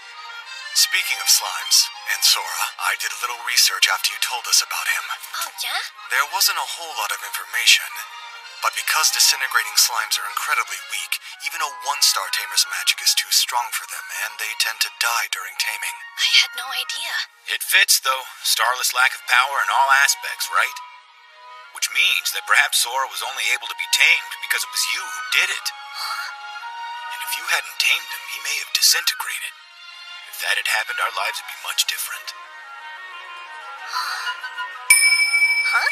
O: Speaking of slimes, and Sora, I did a little research after you told us about him.
B: Oh, yeah?
O: There wasn't a whole lot of information, but because disintegrating slimes are incredibly weak, even a one-star tamer's magic is too strong for them, and they tend to die during taming.
B: I had no idea.
R: It fits, though. Starless lack of power in all aspects, right? Which means that perhaps Sora was only able to be tamed because it was you who did it.
B: Huh?
R: And if you hadn't tamed him, he may have disintegrated. If that had happened, our lives would be much different.
B: Huh?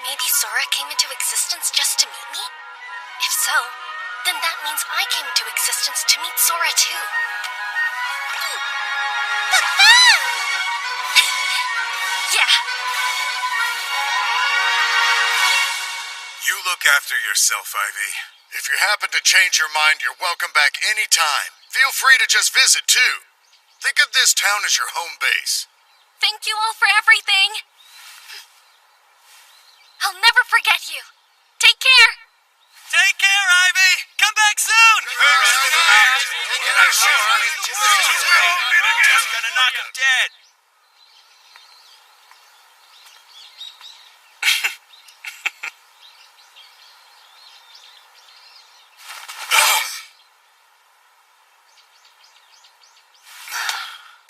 B: Maybe Sora came into existence just to meet me? If so, then that means I came into existence to meet Sora too. Yeah.
L: You look after yourself, Ivy. If you happen to change your mind, you're welcome back anytime. Feel free to just visit, too. Think of this town as your home base.
B: Thank you all for everything. I'll never forget you. Take care.
N: Take care, Ivy! Come back soon!
F: Gonna knock him dead.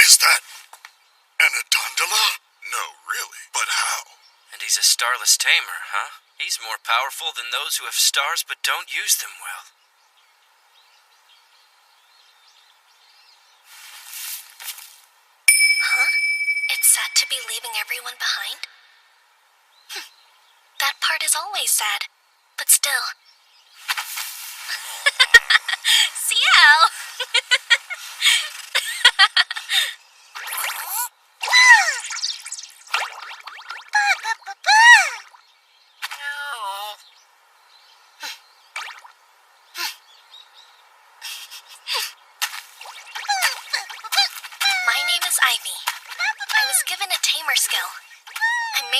P: Is that an Adondola? No, really. But how?
N: And he's a starless tamer, huh? He's more powerful than those who have stars but don't use them well.
B: Huh? It's sad to be leaving everyone behind? That part is always sad, but still. Ciao! My name is Ivy. I was given a tamer skill. I made